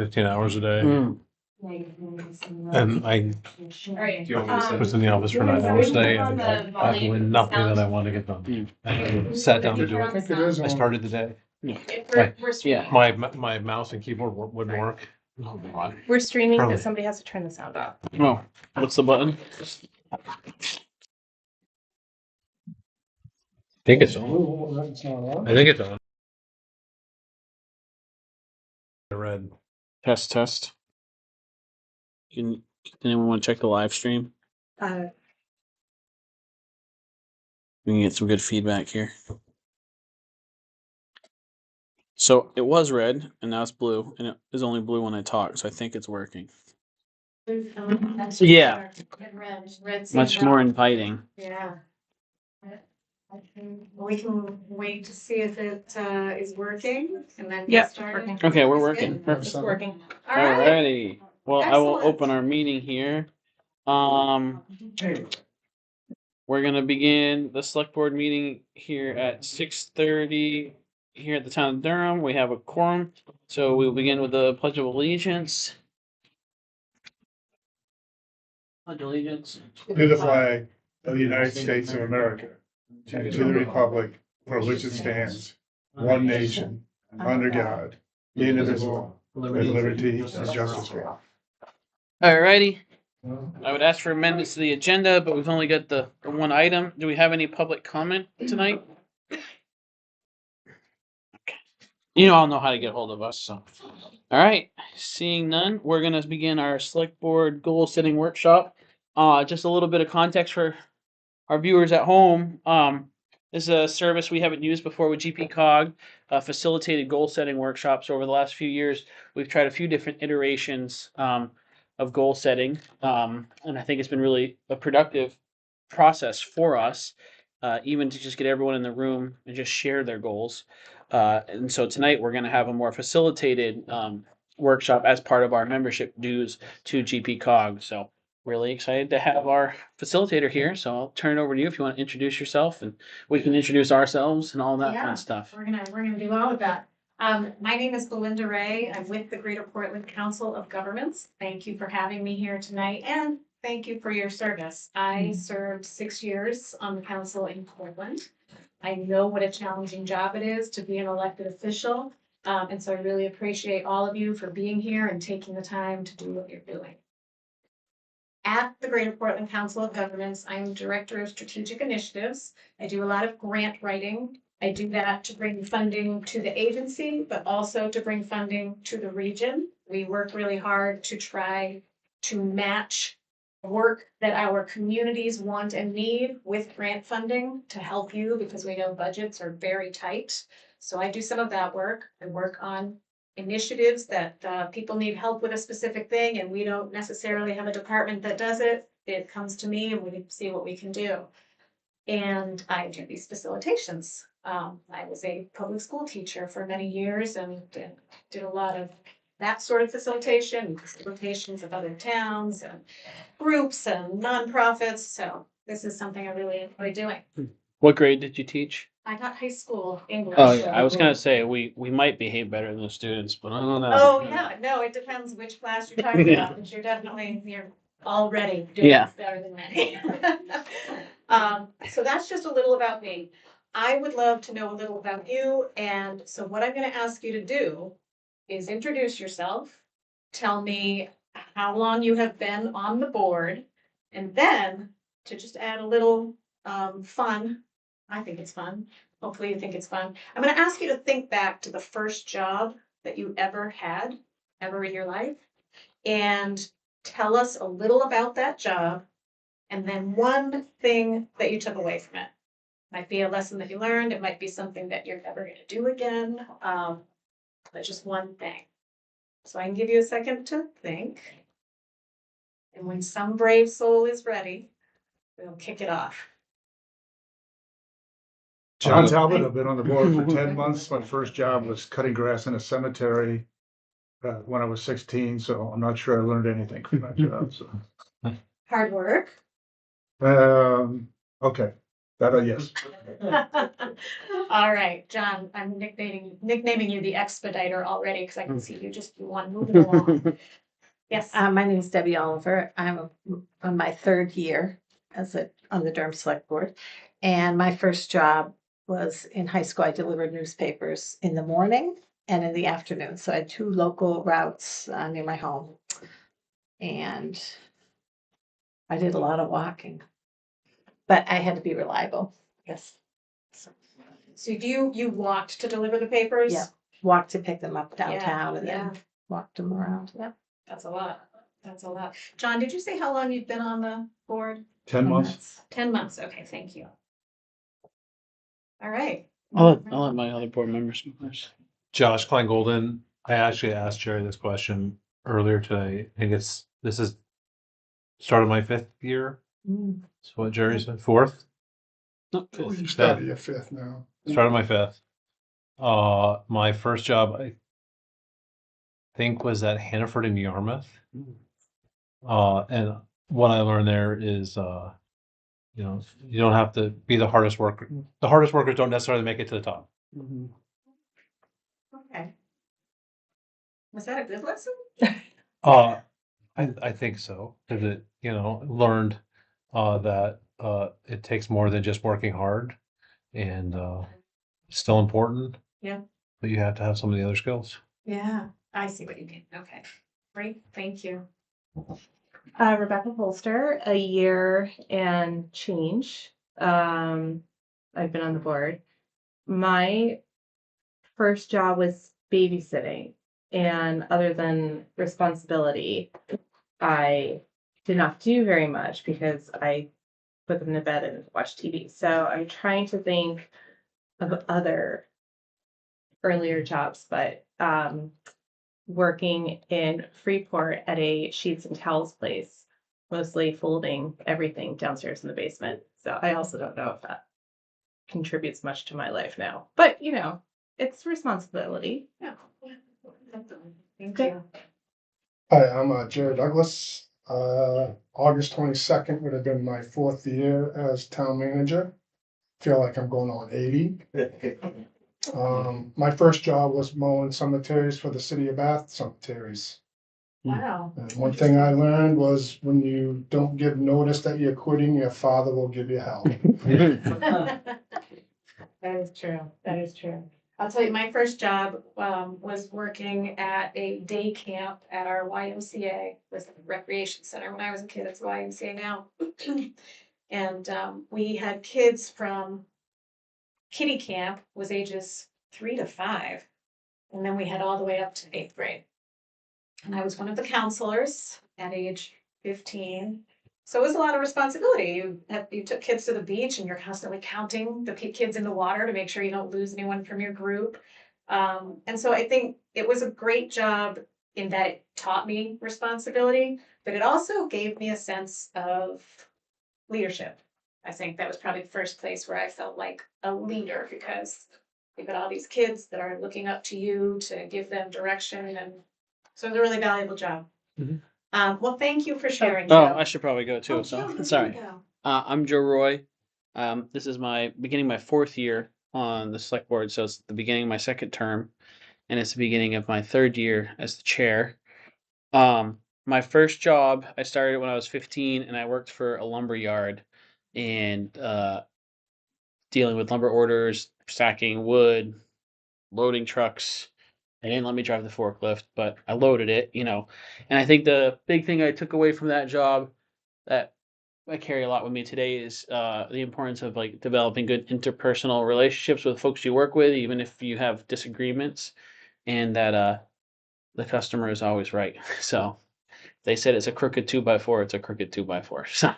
15 hours a day. Mm. And I was in the office for 9 hours a day, and I have nothing that I want to get done. I sat down to do it. I started the day. Yeah. My mouse and keyboard wouldn't work. Oh, God. We're streaming, Charlie. but somebody has to turn the sound off. Oh, what's the button? I think it's on. I think it's on. Red. Test. Can anyone want to check the live stream? We can get some good feedback here. So it was red, and now it's blue, and it is only blue when I talk, so I think it's working. Yeah. Red Much more inviting. Yeah. We can wait to see if it is working and then Yep, get started. working. Okay, we're It's working. good. Perfect. It's working. All right. Alrighty. Well, I will Excellent. open our meeting here. We're gonna begin the select board meeting here at 6:30 here at the town of Durham. We have a quorum, so we'll begin with the Pledge of Allegiance. Pledge of Allegiance. To the flag of the United States of America, and to the republic for which it stands, one nation, under God, indivisible, with liberty and justice for all. Alrighty. I would ask for amendments to the agenda, but we've only got the one item. Do we have any public comment tonight? Okay. You all know how to get hold of us, so. Alright, seeing none, we're gonna begin our select board goal setting workshop. Just a little bit of context for our viewers at home. This is a service we haven't used before with GPCog, facilitated goal setting workshops. Over the last few years, we've tried a few different iterations of goal setting, and I think it's been really a productive process for us, even to just get everyone in the room and just share their goals. And so tonight we're going to have a more facilitated workshop as part of our membership dues to GPCog. So really excited to have our facilitator here. So I'll turn it over to you if you want to introduce yourself, and we can introduce ourselves and all that fun stuff. We're gonna do all of that. My name is Belinda Ray. I'm with the Greater Portland Council of Governments. Thank you for having me here tonight, and thank you for your service. I served 6 years on the council in Portland. I know what a challenging job it is to be an elected official, and so I really appreciate all of you for being here and taking the time to do what you're doing. At the Greater Portland Council of Governments, I am Director of Strategic Initiatives. I do a lot of grant writing. I do that to bring funding to the agency, but also to bring funding to the region. We work really hard to try to match work that our communities want and need with grant funding to help you, because we know budgets are very tight. So I do some of that work. I work on initiatives that people need help with a specific thing, and we don't necessarily have a department that does it. It comes to me and we see what we can do. And I do these facilitations. I was a public school teacher for many years and did a lot of that sort of facilitations of other towns and groups and nonprofits. So this is something I really enjoy doing. What grade did you teach? I taught high school English. Oh yeah, I was gonna say we might behave better than the students, but I don't know. Oh, yeah, no, it depends which class you're talking Yeah. about, but you're already doing Yeah. better than me. So that's just a little about me. I would love to know a little about you, and so what I'm gonna ask you to do is introduce yourself, tell me how long you have been on the board, and then to just add a little fun. I think it's fun. Hopefully you think it's fun. I'm gonna ask you to think back to the first job that you ever had, ever in your life, and tell us a little about that job, and then one thing that you took away from it. Might be a lesson that you learned, it might be something that you're never gonna do again, but just one thing. So I can give you a second to think. And when some brave soul is ready, we'll kick it off. John Talbot, I've been on the board for 10 months. My first job was cutting grass in a cemetery when I was 16, so I'm not sure I learned anything from that job. So. Hard work. Okay, That, yes. All right, John, I'm nicknaming you the expediter already because I can see you just one moving along. Yes. My name is Debbie Oliver. I'm on my third year on the Durham Select Board. And my first job was in high school. I delivered newspapers in the morning and in the afternoon. So I had 2 local routes near my home. And I did a lot of walking, but I had to be reliable. Yes. So you walked to deliver the papers? Yeah. Walked to pick them up downtown and Yeah. then walked them around. Yeah. That's a lot. That's a lot. John, did you say how long you've been on the board? 10 months. 10 months. Okay, thank you. All right. I'll let my other board members go first. Josh Klein Golden. I actually asked Jerry this question earlier today. I guess this is started my 5th year. That's what Jerry said. 4th? No, You started your 5th now. Started my 5th. My first job, I think, was at Hannaford and Yarmouth. And what I learned there is, you know, you don't have to be the hardest worker. The hardest workers don't necessarily make it to the top. Okay. Was that a good lesson? I think so, because it, you know, learned that it takes more than just working hard, and it's still important. Yeah. But you have to have some of the other skills. Yeah, I see what you mean. Okay. Great. Thank you. Rebecca Holster, a year and change. I've been on the board. My first job was babysitting, and other than responsibility, I did not do very much because I put them to bed and watch TV. So I'm trying to think of other earlier jobs, but working in Freeport at a sheets and towels place, mostly folding everything downstairs in the basement. So I also don't know if that contributes much to my life now, but you know, it's responsibility. Yeah. Definitely. Thank Okay. you. Hi, I'm Jared Douglas. August 22nd would have been my 4th year as town manager. Feel like I'm going on 80. My first job was mowing cemeteries for the city of Bath cemeteries. Wow. And one thing I learned was when you don't give notice that you're quitting, your father will give you hell. That is true. That is true. I'll tell you, my first job was working at a day camp at our YMCA, was a recreation center. When I was a kid, it's YMCA now. And we had kids from kiddie camp, was ages 3 to 5. And then we had all the way up to 8th grade. And I was one of the counselors at age 15. So it was a lot of responsibility. You took kids to the beach and you're constantly counting the kids in the water to make sure you don't lose anyone from your group. And so I think it was a great job in that it taught me responsibility, but it also gave me a sense of leadership. I think that was probably the first place where I felt like a leader, because you've got all these kids that are looking up to you to give them direction. And so it was a really valuable job. Mhm. Well, thank you for sharing. Oh, Joe. I should probably go too. Oh, So Joe, there sorry. you go. I'm Joe Roy. This is my 4th year on the select board, so it's the beginning of my 2nd term, and it's the beginning of my 3rd year as the chair. My first job, I started when I was 15, and I worked for a lumber yard, and dealing with lumber orders, stacking wood, loading trucks. They didn't let me drive the forklift, but I loaded it, you know. And I think the big thing I took away from that job that I carry a lot with me today is the importance of like developing good interpersonal relationships with folks you work with, even if you have disagreements, and that the customer is always right. So they said it's a crooked 2x4, it's a crooked 2x4. So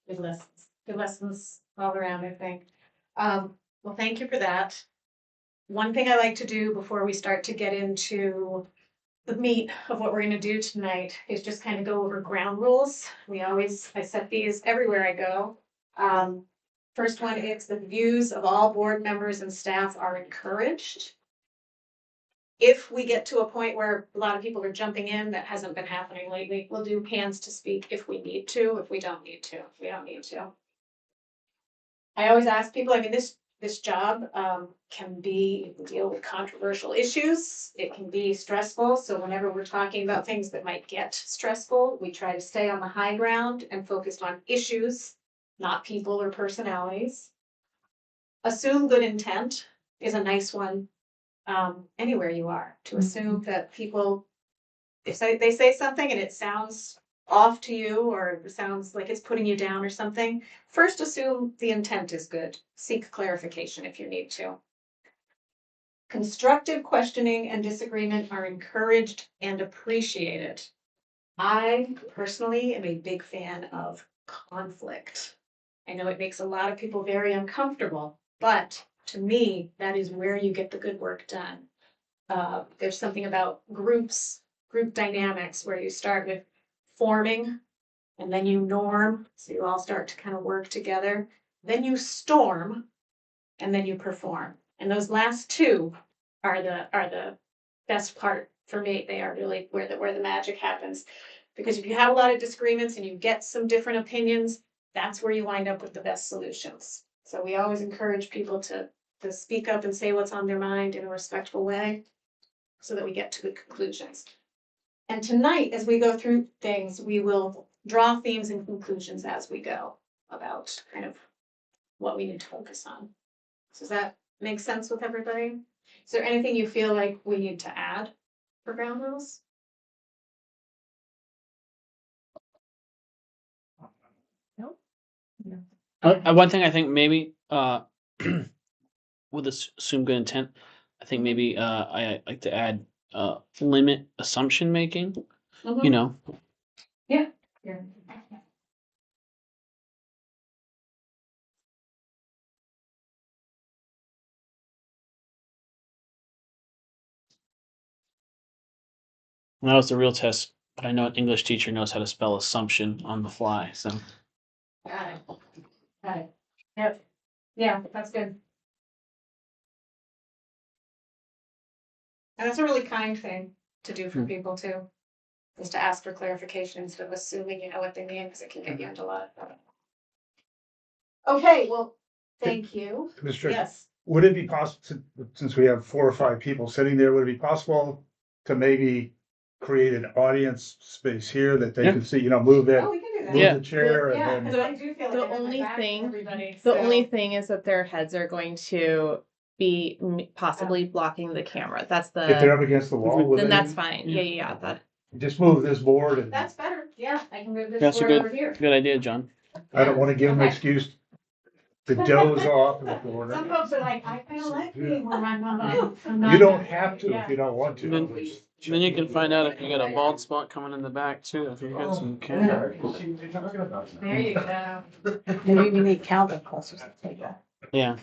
Good lessons. Good lessons all around, I think. Well, thank you for that. One thing I like to do before we start to get into the meat of what we're going to do tonight is just kind of go over ground rules. I set these everywhere I go. First one is the views of all board members and staff are encouraged. If we get to a point where a lot of people are jumping in, that hasn't been happening lately, we'll do hands to speak if we need to. If we don't need to, we don't need to. I always ask people, I mean, this job can be, deal with controversial issues. It can be stressful. So whenever we're talking about things that might get stressful, we try to stay on the high ground and focused on issues, not people or personalities. Assume good intent is a nice one anywhere you are, to assume that people, if they say something and it sounds off to you or it sounds like it's putting you down or something, first assume the intent is good. Seek clarification if you need to. Constructive questioning and disagreement are encouraged and appreciated. I personally am a big fan of conflict. I know it makes a lot of people very uncomfortable, but to me, that is where you get the good work done. There's something about group dynamics where you start with forming and then you norm, so you all start to kind of work together. Then you storm and then you perform. And those last two are the best part for me. They are really where the magic happens. Because if you have a lot of disagreements and you get some different opinions, that's where you wind up with the best solutions. So we always encourage people to speak up and say what's on their mind in a respectful way so that we get to good conclusions. And tonight, as we go through things, we will draw themes and conclusions as we go about kind of what we need to focus on. Does that make sense with everybody? Is there anything you feel like we need to add for ground rules? One thing I think maybe with assume good intent, I think maybe I like to add limit assumption making. You know, Yeah. that was the real test. But I know an English teacher knows how to spell assumption on the fly. So Got it. Got it. Yep. Yeah, that's good. And that's a really kind thing to do for people too, is to ask for clarification instead of assuming you know what they mean, because it can get you into a lot of trouble. Okay, well, thank you. Mr. Yes. Would it be possible, since we have 4 or 5 people sitting there, would it be possible to maybe create an audience space here that they Yeah. can see, you know, move Oh, we can do that. Yeah. the chair Yeah, and because then. I do feel like The I have my only back to thing- everybody. The so- only thing is that their heads are going to be possibly blocking the camera. That's If they're the, up against the wall, would then they- that's fine. Yeah, that. Just move this board and That's better. Yeah, I can move this That's a board over here. good idea, John. I don't wanna give them an Okay. excuse to doze off in the corner. Some folks are like, I kind of like being where I'm not. You don't have to if you don't want to. Then you can find out if you got a bald spot coming in the back too. If you got some camera. There you go. Maybe we need Calvin closer to the table. Yeah,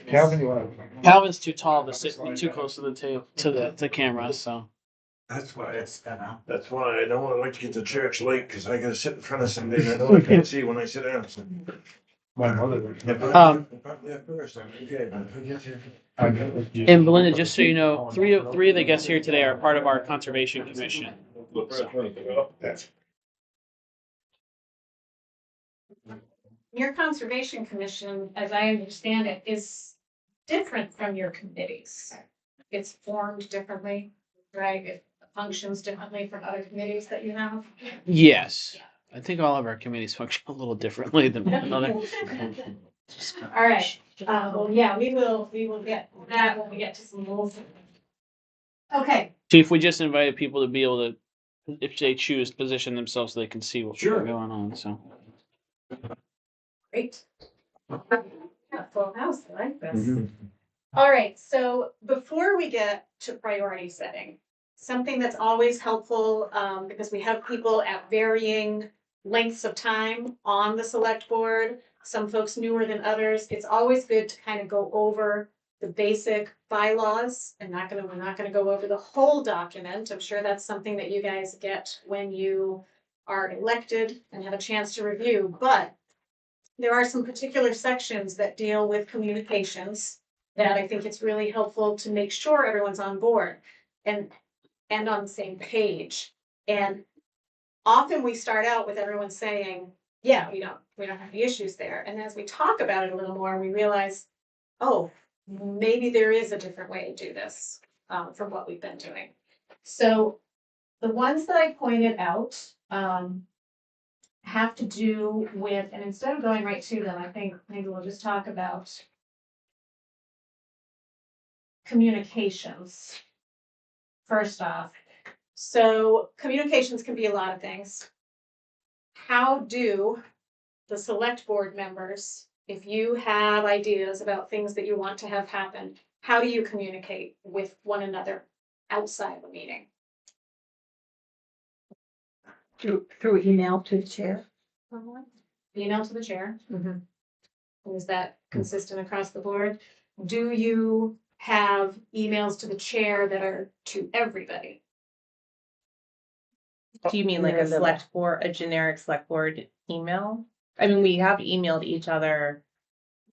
Calvin, you want? Calvin's too tall to sit too close to the table to the camera. So That's why I don't like to get to church late, cause I gotta sit in front of somebody that I know I can't see when I sit down. My mother. Probably at first, I'm okay, but and Belinda, just so you know, three of the guests here today are part of our conservation commission. That's. Your conservation commission, as I understand it, is different from your committees. It's formed differently, right? It functions differently from other committees that you have. Yes, I think all of our committees function a little differently than one another. All right, well, yeah, we will get that when we get to some rules. Okay, Chief, we just invited people to be able to, if they choose, position themselves so they can see what's going on. So. great. Yeah, full house, I like this. All right, so before we get to priority setting, something that's always helpful, because we have people at varying lengths of time on the select board, some folks newer than others, it's always good to kind of go over the basic bylaws. We're not gonna go over the whole document. I'm sure that's something that you guys get when you are elected and have a chance to review, but there are some particular sections that deal with communications that I think it's really helpful to make sure everyone's on board and on the same page. And often we start out with everyone saying, yeah, we don't have any issues there. And as we talk about it a little more, we realize, oh, maybe there is a different way to do this, from what we've been doing. So the ones that I pointed out, have to do with, and instead of going right to them, I think maybe we'll just talk about communications. First off, so communications can be a lot of things. How do the select board members, if you have ideas about things that you want to have happen, how do you communicate with one another outside of a meeting? Through email to the chair. Email to the chair? Mhm. Is that consistent across the board? Do you have emails to the chair that are to everybody? Do you mean like a select board, a generic select board email? I mean, we have emailed each other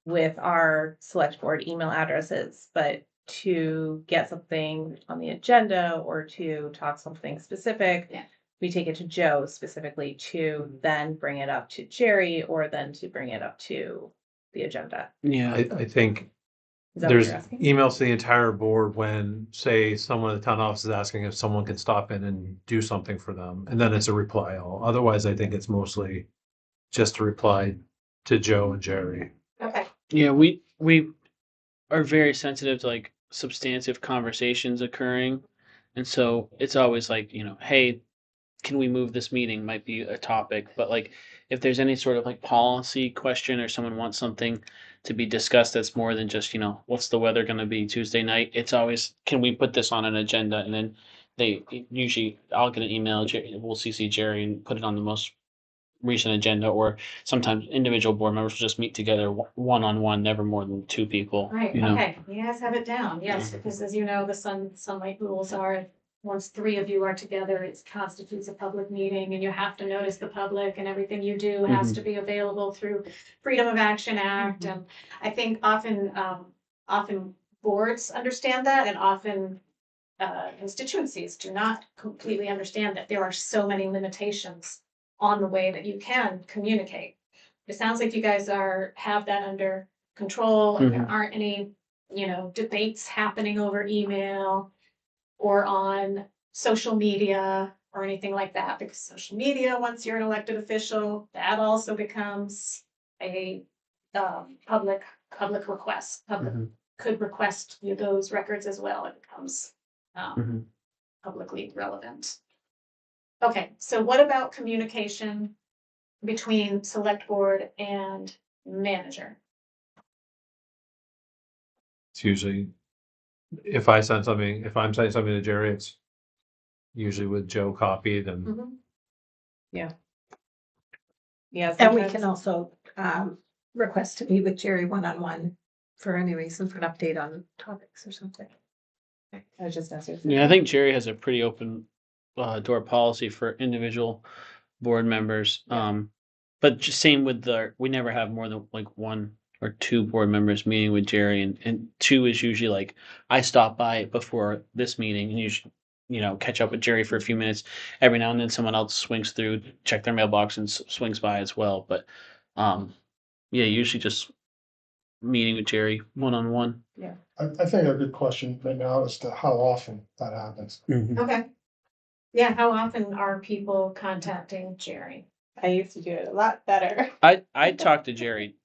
with our select board email addresses, but to get something on the agenda or to talk something specific, Yeah. we take it to Joe specifically to then bring it up to Jerry or then to bring it up to the agenda. Yeah. I think Is that what there's you're asking? emails to the entire board when, say, someone at the town office is asking if someone can stop in and do something for them, and then it's a reply all. Otherwise, I think it's mostly just a reply to Joe and Jerry. Okay. Yeah, we are very sensitive to like substantive conversations occurring. And so it's always like, hey, can we move this meeting might be a topic, but like if there's any sort of like policy question or someone wants something to be discussed that's more than just, what's the weather going to be Tuesday night, it's always, can we put this on an agenda? And then I'll get an email, we'll CC Jerry and put it on the most recent agenda, or sometimes individual board members will just meet together one-on-one, never more than two people. Right, you know? okay, you guys have it down, yes, because as you know, the sunlight rules are, once three of you are together, it constitutes a public meeting, and you have to notice the public, and everything you do has to be available through Freedom of Action Act, and I think often boards understand that, and often constituencies do not completely understand that there are so many limitations on the way that you can communicate. It sounds like you guys have that under control, and there aren't any, debates happening over email or on social media or anything like that, because social media, once you're an elected official, that also becomes a public request. Public could request those records as well. It becomes publicly relevant. Okay, so what about communication between select board and manager? It's usually, if I'm saying something to Jerry, it's usually with Joe copied and Yeah, And we sometimes- can also request to meet with Jerry one-on-one for any reason, for an update on topics or something. I was just asking. Yeah, I think Jerry has a pretty open door policy for individual board members. But just same with we never have more than like one or two board members meeting with Jerry, and two is usually like I stop by before this meeting and usually, catch up with Jerry for a few minutes. Every now and then someone else swings through, check their mailbox and swings by as well. But yeah, usually just meeting with Jerry one-on-one. I think a good question right now is to how often that happens. Okay. Yeah, how often are people contacting Jerry? I used to do it a lot better. I talk to Jerry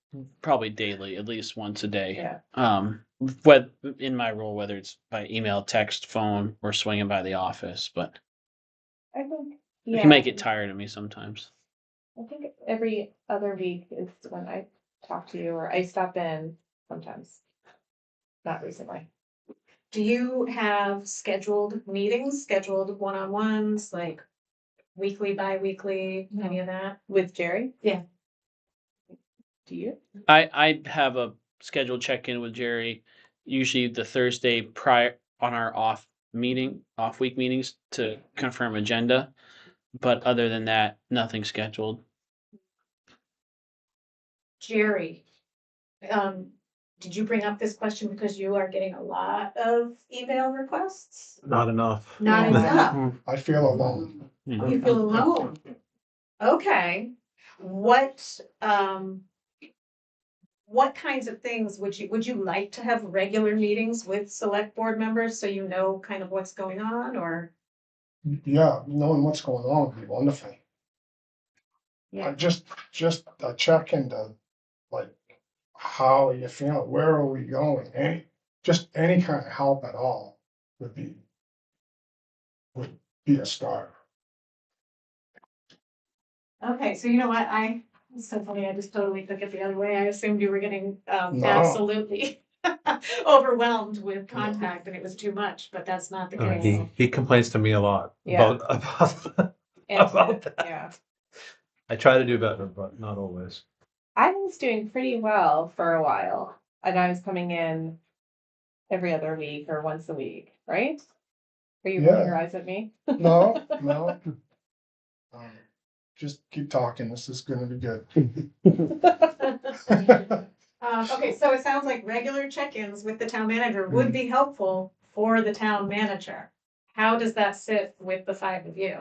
probably daily, at least once a day. Yeah. What in my role, whether it's by email, text, phone, or swinging by the office, but I think he might get tired of me sometimes. I think every other week is when I talk to you, or I stop in sometimes. Not recently. Do you have scheduled meetings, scheduled one-on-ones, like weekly, bi-weekly, any of that? With Jerry? Yeah. Do you? I have a scheduled check-in with Jerry, usually the Thursday prior on our off week meetings to confirm agenda. But other than that, nothing scheduled. Jerry, did you bring up this question because you are getting a lot of email requests? not enough. Not Yeah. enough. I feel alone. You feel alone. Okay. what, what kinds of things would you like to have regular meetings with select board members so you know kind of what's going on, or? Yeah, knowing what's going on would be wonderful. Yeah. Just a check into, like, how are you feeling, where are we going, just any kind of help at all would be a start. Okay, so you know what, it's so funny, I just totally took it the other way, I assumed you were getting, No. absolutely overwhelmed with contact and it was too much, but that's not the case. He complains to me a lot Yeah. about And, about that. yeah. I try to do better, but not always. I was doing pretty well for a while, and I was coming in every other week or once a week, right? Are you rolling your Yeah. eyes at me? No. Just keep talking, this is gonna be good. Okay, so it sounds like regular check-ins with the town manager would be helpful for the town manager. How does that sit with the five of you?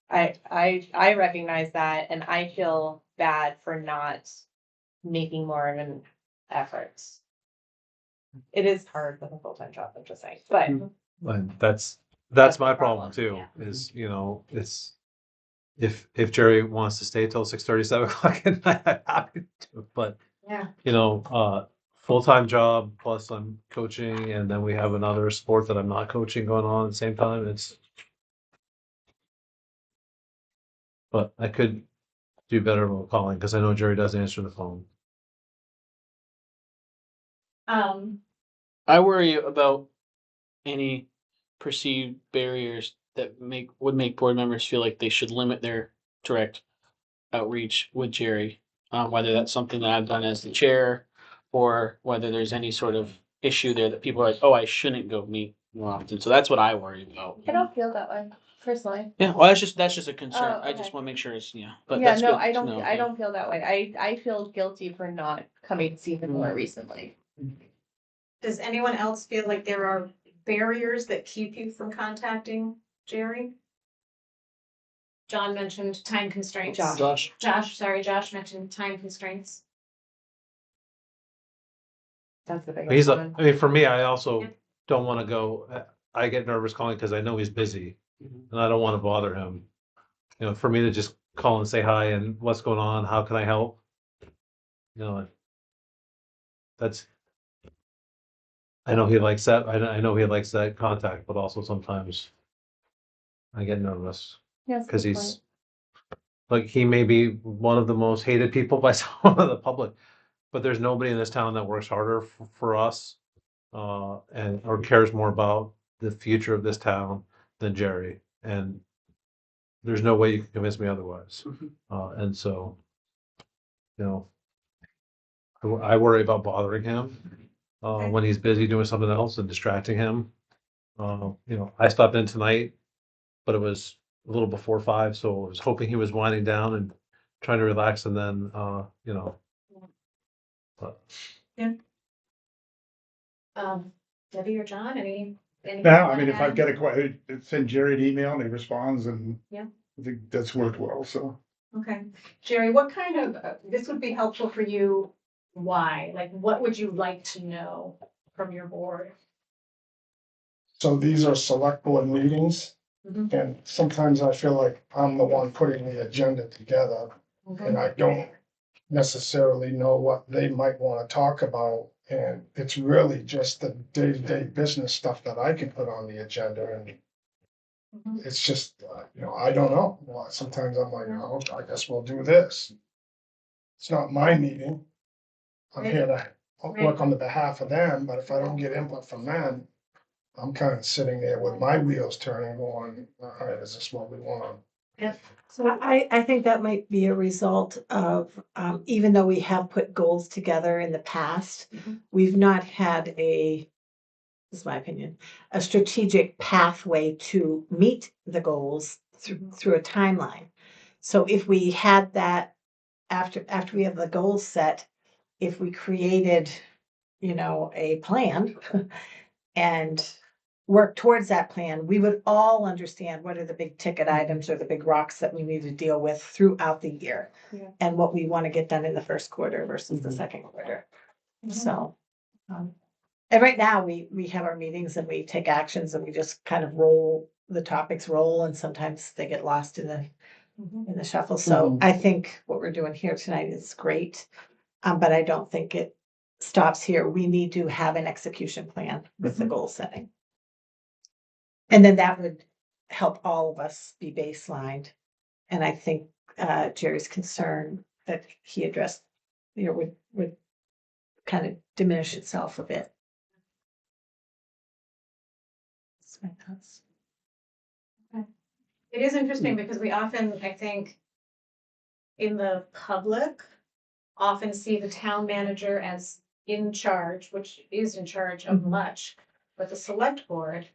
I recognize that, and I feel bad for not making more of an effort. It is hard with a full-time job, I'm just saying, but And that's That's my the problem problem, too, is, it's, if Jerry wants to stay till 6:30, 7 o'clock at night, I'm happy to, but, Yeah. full-time job, plus I'm coaching, and then we have another sport that I'm not coaching going on at the same time, but I could do better about calling, because I know Jerry does answer the phone. I worry about any perceived barriers that would make board members feel like they should limit their direct outreach with Jerry. Whether that's something that I've done as the chair, or whether there's any sort of issue there that people are like, oh, I shouldn't go meet more often. So that's what I worry about. I don't feel that way personally. Yeah, well, that's just a concern. Oh, I just okay. want to make sure it's But Yeah, that's no, good I to don't. know, I yeah. don't feel that way. I feel guilty for not coming to see him more recently. Does anyone else feel like there are barriers that keep you from contacting Jerry? John mentioned time constraints. Josh. Josh mentioned time constraints. That's the biggest He's one. I mean, for me, I also Yeah. don't want to go. I get nervous calling because I know he's busy, and I don't want to bother him. For me to just call and say hi and what's going on, how can I help? That's. I know he likes that. I know he likes that contact, but also sometimes I get nervous Yes, because good he's like, he may be one of the most hated people by some of the public, but there's nobody in this town that works harder for us, and or cares more about the future of this town than Jerry. And there's no way you can convince me otherwise. And so, you know, I worry about bothering him when he's busy doing something else and distracting him. I stopped in tonight, but it was a little before 5, so I was hoping he was winding down and trying to relax, and then, but Debbie or John, any? Now, I mean, if I've got a question, send Jerry an email and he responds, and Yeah. I think that's worked well, so. Okay, Jerry, what kind of, this would be helpful for you, why? Like, what would you like to know from your board? So these are select board meetings, Mhm. and sometimes I feel like I'm the one putting the agenda together, and I don't necessarily know what they might wanna talk about. And it's really just the day-to-day business stuff that I can put on the agenda, and Mhm. it's just, I don't know. Well, sometimes I'm like, oh, I guess we'll do this. It's not my meeting. I'm here to work on the behalf of them, but if I don't get input from them, I'm kind of sitting there with my wheels turning, going, all right, is this what we want? So I think that might be a result of, even though we have put goals together in the past, we've not had this is my opinion, a strategic pathway to meet the goals through a timeline. So if we had that after we have the goals set, if we created, a plan and work towards that plan, we would all understand what are the big ticket items or the big rocks that we need to deal with throughout the year. Yeah. And what we want to get done in the first quarter versus the Mhm. second quarter. Mhm. So, and right now we have our meetings and we take actions and we just kind of the topics roll, and sometimes they get lost in the shuffle. So Mhm. I think what we're doing here tonight is great. But I don't think it stops here. We need to have an execution plan with the goal setting. And then that would help all of us be baselined. And I think Jerry's concern that he addressed, would kind of diminish itself a bit. That's my thoughts. It is interesting because we often, I think, in the public, often see the town manager as in charge, which is in charge of much, but the select board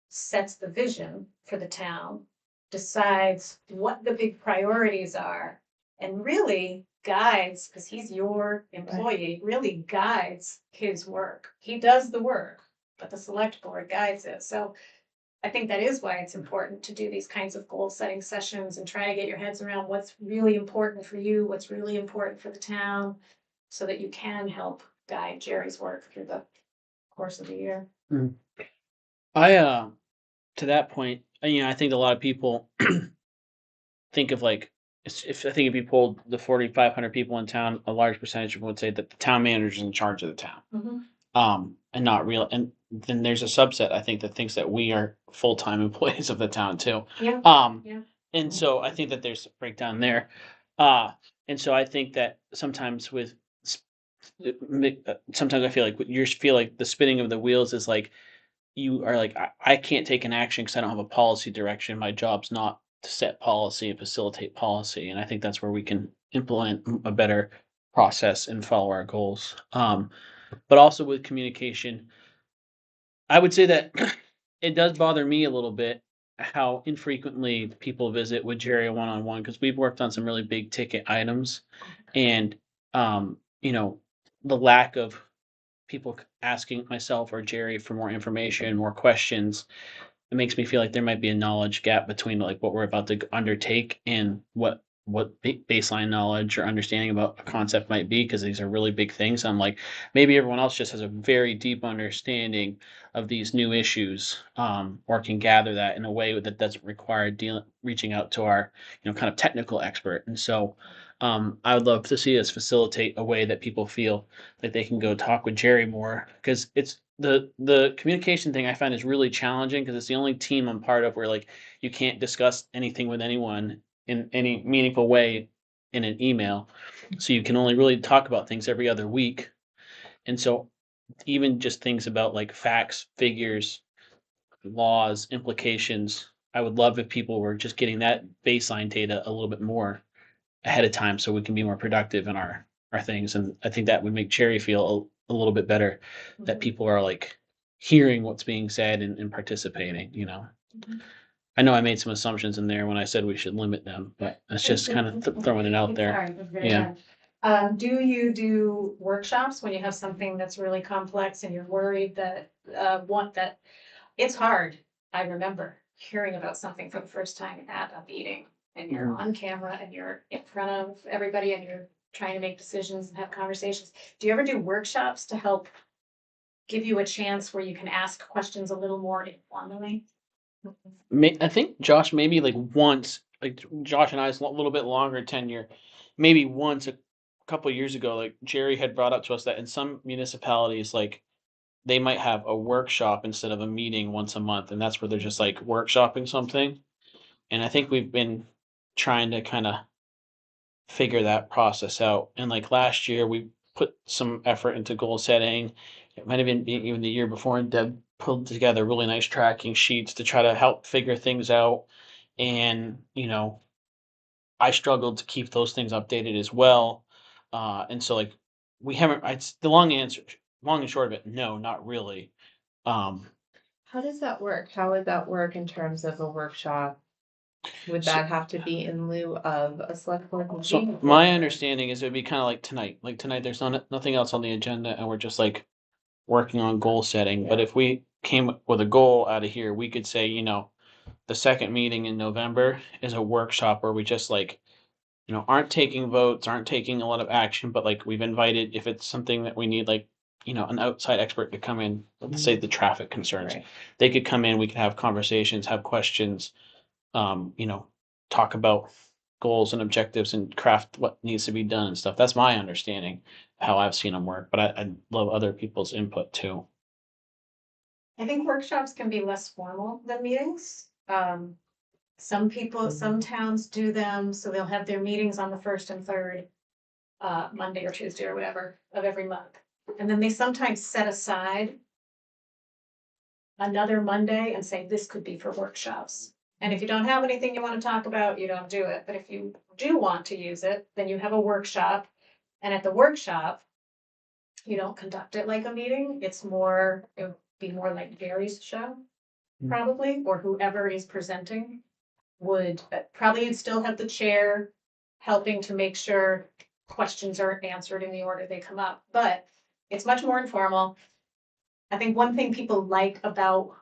sets the vision for the town, decides what the big priorities are, and really guides, because he's your employee, really guides his work. He does the work, but the select board guides it. So I think that is why it's important to do these kinds of goal setting sessions and try to get your heads around what's really important for you, what's really important for the town, so that you can help guide Jerry's work through the course of the year. I to that point, I think a lot of people think of like if I think if you polled the 4,500 people in town, a large percentage of them would say that the town manager is in charge of the town. And not real. And then there's a subset I think that thinks that we are full-time employees of the town too. Yeah. Yeah. And so I think that there's a breakdown there. And so I think that sometimes sometimes I feel like the spinning of the wheels is like you are like I can't take an action because I don't have a policy direction. My job's not to set policy and facilitate policy, and I think that's where we can implement a better process and follow our goals. But also with communication, I would say that it does bother me a little bit how infrequently people visit with Jerry one-on-one because we've worked on some really big ticket items, and the lack of people asking myself or Jerry for more information, more questions, it makes me feel like there might be a knowledge gap between like what we're about to undertake and what baseline knowledge or understanding about a concept might be because these are really big things. I'm like maybe everyone else just has a very deep understanding of these new issues, or can gather that in a way that doesn't require reaching out to our kind of technical expert. And so I would love to see us facilitate a way that people feel like they can go talk with Jerry more because it's the communication thing I find is really challenging because it's the only team I'm part of where like you can't discuss anything with anyone in any meaningful way in an email. So you can only really talk about things every other week. And so even just things about like facts, figures, laws, implications, I would love if people were just getting that baseline data a little bit more ahead of time so we can be more productive in our things. And I think that would make Cherry feel a little bit better that people are like hearing what's being said and participating. I know I made some assumptions in there when I said we should limit them, but it's just kind of throwing it out there. Sorry, that's very Yeah. bad. Do you do workshops when you have something that's really complex and you're worried that it's hard? I remember hearing about something for the first time at a meeting and you're on camera and you're in front of everybody and you're trying to make decisions and have conversations. Do you ever do workshops to help give you a chance where you can ask questions a little more informally? I think Josh maybe like once, like Josh and I's a little bit longer tenure, maybe once a couple of years ago, like Jerry had brought up to us that in some municipalities, like they might have a workshop instead of a meeting once a month, and that's where they're just like workshopping something. And I think we've been trying to kind of figure that process out. And like last year, we put some effort into goal setting. It might have been even the year before, and Deb pulled together really nice tracking sheets to try to help figure things out. And I struggled to keep those things updated as well. And so like we haven't. It's the long and short of it. No, not really. Um, How does that work? How would that work in terms of a workshop? Would So- that have to be in lieu of a select board So meeting? my understanding is it would be kind of like tonight. Like tonight, there's nothing else on the agenda, and we're just like working on goal setting. But if we came with a goal out of here, we could say, the second meeting in November is a workshop where we just like, aren't taking votes, aren't taking a lot of action, but like we've invited, if it's something that we need, like, an outside expert to come in, let's say the traffic concerns, they could come in, we could have conversations, have questions, talk about goals and objectives and craft what needs to be done and stuff. That's my understanding, how I've seen them work, but I love other people's input too. I think workshops can be less formal than meetings. Some towns do them, so they'll have their meetings on the first and third Monday or Tuesday or whatever of every month. And then they sometimes set aside another Monday and say, this could be for workshops. And if you don't have anything you want to talk about, you don't do it. But if you do want to use it, then you have a workshop. And at the workshop, you don't conduct it like a meeting. It would be more like Gary's show, probably, or whoever is presenting would probably you'd still have the chair helping to make sure questions are answered in the order they come up, but it's much more informal. I think one thing people like about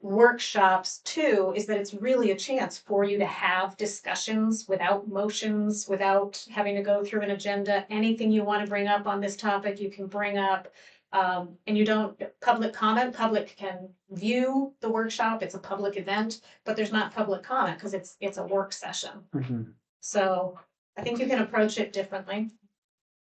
workshops too is that it's really a chance for you to have discussions without motions, without having to go through an agenda. Anything you want to bring up on this topic, you can bring up. And you don't public comment, public can view the workshop. It's a public event, but there's not public comment because it's a work session. So I think you can approach it differently.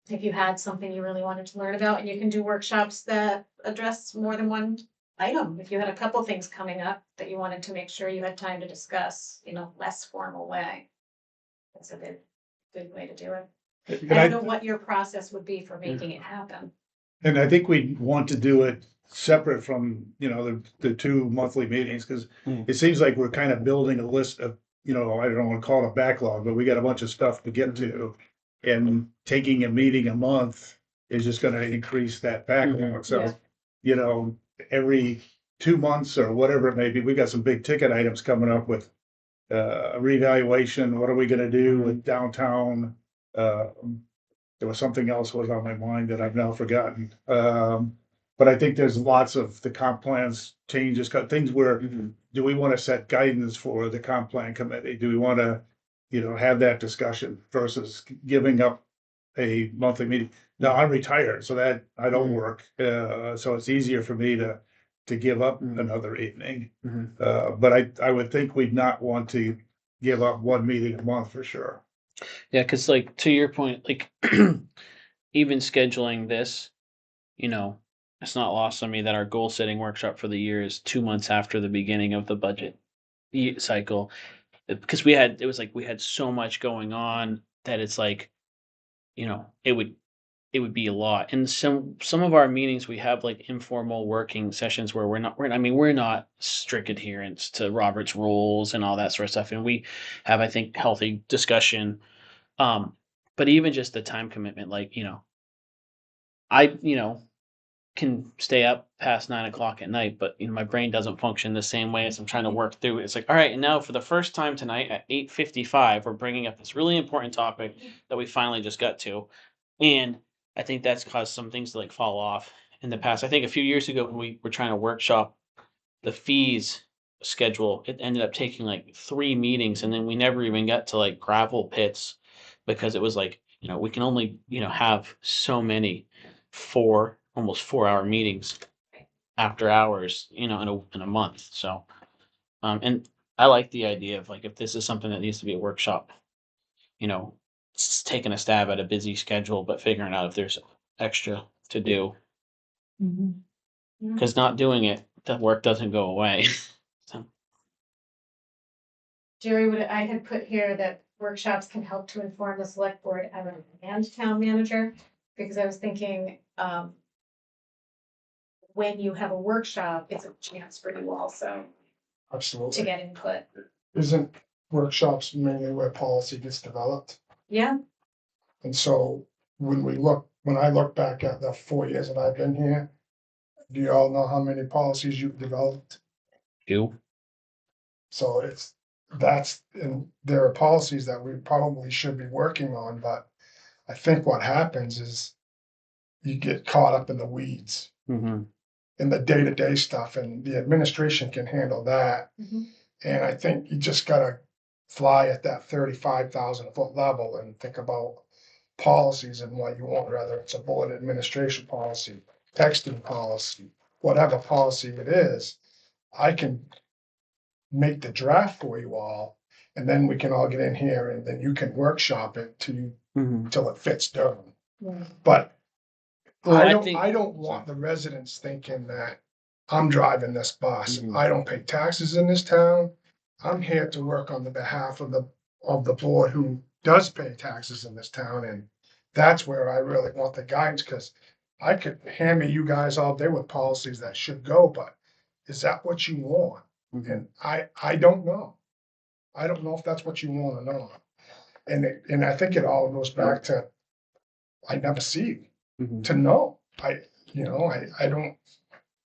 If you had something you really wanted to learn about, and you can do workshops that address more than one item. If you had a couple things coming up that you wanted to make sure you had time to discuss in a less formal way. That's a good way to do it. I don't know what your process would be for making it happen. And I think we want to do it separate from, the 2 monthly meetings, because it seems like we're kind of building a list of, I don't want to call it a backlog, but we got a bunch of stuff to get to. And taking a meeting a month is just gonna increase that backlog. So, every 2 months or whatever it may be, we got some big ticket items coming up with a reevaluation. What are we gonna do with downtown? There was something else was on my mind that I've now forgotten. But I think there's lots of the comp plans changes, things where, do we want to set guidance for the comp plan committee? Do we want to, have that discussion versus giving up a monthly meeting? Now, I'm retired, so that I don't work, so it's easier for me to give up another evening. But I would think we'd not want to give up one meeting a month for sure. Yeah, because like to your point, like even scheduling this, it's not lost on me that our goal setting workshop for the year is 2 months after the beginning of the budget cycle. Because we had so much going on that it's like, it would be a lot. And some of our meetings we have like informal working sessions where we're not strict adherents to Robert's rules and all that sort of stuff. And we have, I think, healthy discussion. But even just the time commitment, like, I, can stay up past 9 o'clock at night, but my brain doesn't function the same way as I'm trying to work through it. It's like, all right, and now for the first time tonight at 8:55, we're bringing up this really important topic that we finally just got to. And I think that's caused some things to like fall off in the past. I think a few years ago when we were trying to workshop the fees schedule, it ended up taking like 3 meetings, and then we never even got to like gravel pits because it was like, we can only, have so many almost 4-hour meetings after hours, in a month. So, and I like the idea of like, if this is something that needs to be a workshop, taking a stab at a busy schedule, but figuring out if there's extra to do. Because not doing it, the work doesn't go away. So. Jerry, I had put here that workshops can help to inform the select board and town manager, because I was thinking, when you have a workshop, it's a chance for you also to Absolutely. get input. Isn't workshops mainly where policy gets developed? Yeah, And so when I look back at the 4 years that I've been here, do you all know how many policies you've developed? So and there are policies that we probably should be working on, but I think what happens is you get caught up in the weeds. in the day-to-day stuff, and the administration can handle that. Mhm. And I think you just gotta fly at that 35,000 foot level and think about policies and what you want, whether it's a board administration policy, texting policy, whatever policy it is. I can make the draft for you all, and then we can all get in here and then you can workshop it till it fits Durham. Yeah. But Well, I I don't, think- I don't want the residents thinking that I'm driving this bus. Mhm. I don't pay taxes in this town. I'm here to work on the behalf of the board who does pay taxes in this town, and that's where I really want the guidance, because I could hammer you guys all day with policies that should go, but is that what you want? Mhm. And I don't know. I don't know if that's what you want or not. And I think it all goes back to, I never see you Mhm. to know. I don't.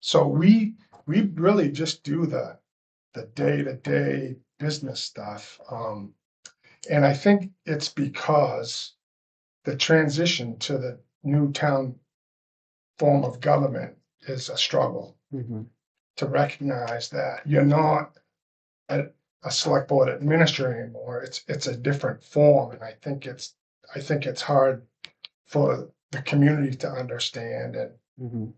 So we really just do the day-to-day business stuff. And I think it's because the transition to the new town form of government is a struggle Mhm. to recognize that you're not a select board administrator anymore. It's a different form, and I think it's hard for the community to understand, and Mhm.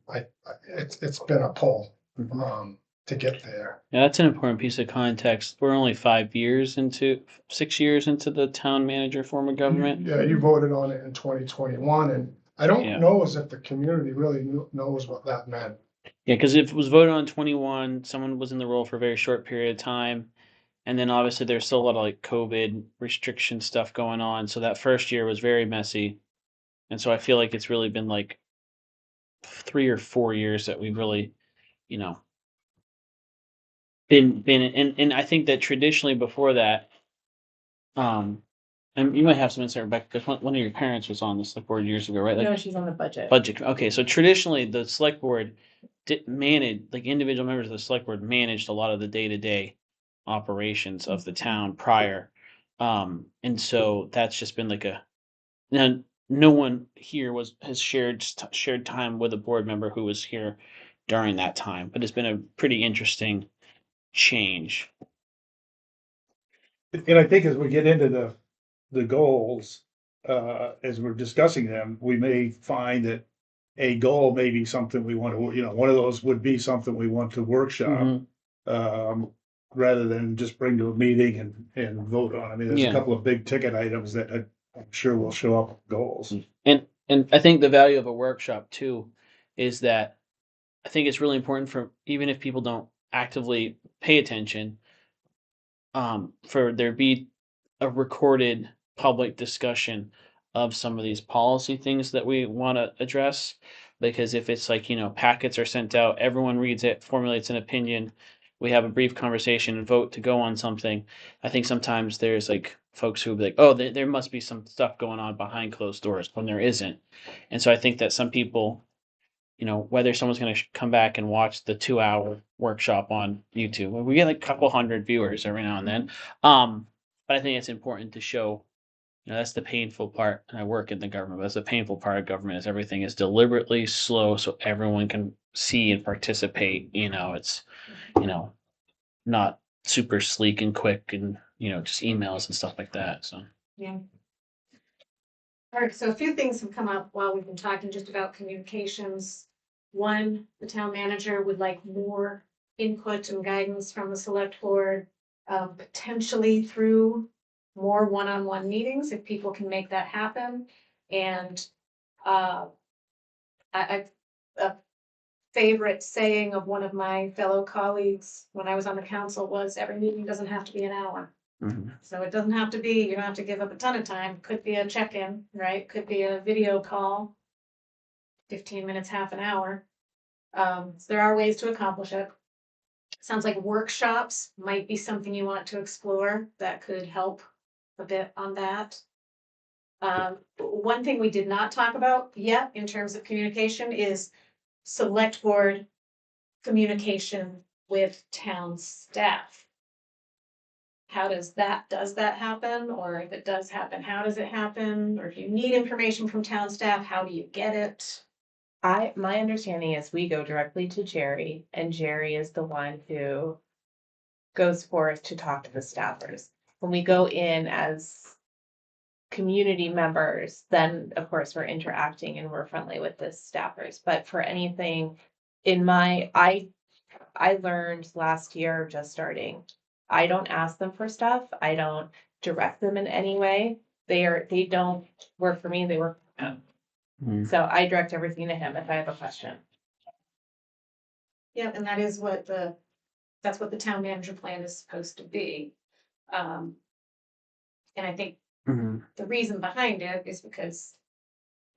it's been a pull Mhm. to get there. Yeah, that's an important piece of context. We're only 6 years into the town manager form of government. Yeah, you voted on it in 2021, and I don't Yeah. know as if the community really knows what that meant. Yeah, because if it was voted on 21, someone was in the role for a very short period of time. And then obviously there's still a lot of like COVID restriction stuff going on. So that first year was very messy. And so I feel like it's really been like 3 or 4 years that we've really, you know, been and I think that traditionally before that, and you might have some insight, Rebecca, because one of your parents was on the select board years ago, right? Like, No, she's on the budget. budget. Okay, so traditionally the select board did manage, like individual members of the select board managed a lot of the day-to-day operations of the town prior. And so that's just been like a now no one here has shared time with a board member who was here during that time, but it's been a pretty interesting change. And I think as we get into the goals, as we're discussing them, we may find that a goal may be something we want to, one of those would be something we want to workshop, Mhm. rather than just bring to a meeting and vote on. I mean, there's Yeah. a couple of big ticket items that I'm sure will show up with goals. And I think the value of a workshop too is that I think it's really important for even if people don't actively pay attention, for there be a recorded public discussion of some of these policy things that we want to address. Because if it's like, packets are sent out, everyone reads it, formulates an opinion, we have a brief conversation and vote to go on something. I think sometimes there's like folks who will be like, oh, there must be some stuff going on behind closed doors when there isn't. And so I think that some people, whether someone's going to come back and watch the 2 hour workshop on YouTube, we get like a couple hundred viewers every now and then. But I think it's important to show, that's the painful part. And I work in the government, but that's the painful part of government is everything is deliberately slow so everyone can see and participate. It's, not super sleek and quick and, just emails and stuff like that. So. Yeah. All right, so a few things have come up while we've been talking just about communications. One, the town manager would like more input and guidance from the select board, potentially through more one-on-one meetings, if people can make that happen. And a favorite saying of one of my fellow colleagues when I was on the council was, every meeting doesn't have to be an hour. Mhm. So it doesn't have to be, you don't have to give up a ton of time. Could be a check-in, right? Could be a video call, 15 minutes, half an hour. So there are ways to accomplish it. Sounds like workshops might be something you want to explore that could help a bit on that. One thing we did not talk about yet in terms of communication is select board communication with town staff. How does that happen? Or if it does happen, how does it happen? Or if you need information from town staff, how do you get it? My understanding is we go directly to Jerry, and Jerry is the one who goes forth to talk to the staffers. When we go in as community members, then of course we're interacting and we're friendly with the staffers. But for anything I learned last year just starting, I don't ask them for stuff. I don't direct them in any way. They don't work for me, they work for him. Hmm. So I direct everything to him if I have a question. Yeah, and that's what the town manager plan is supposed to be. And I think Mhm. the reason behind it is because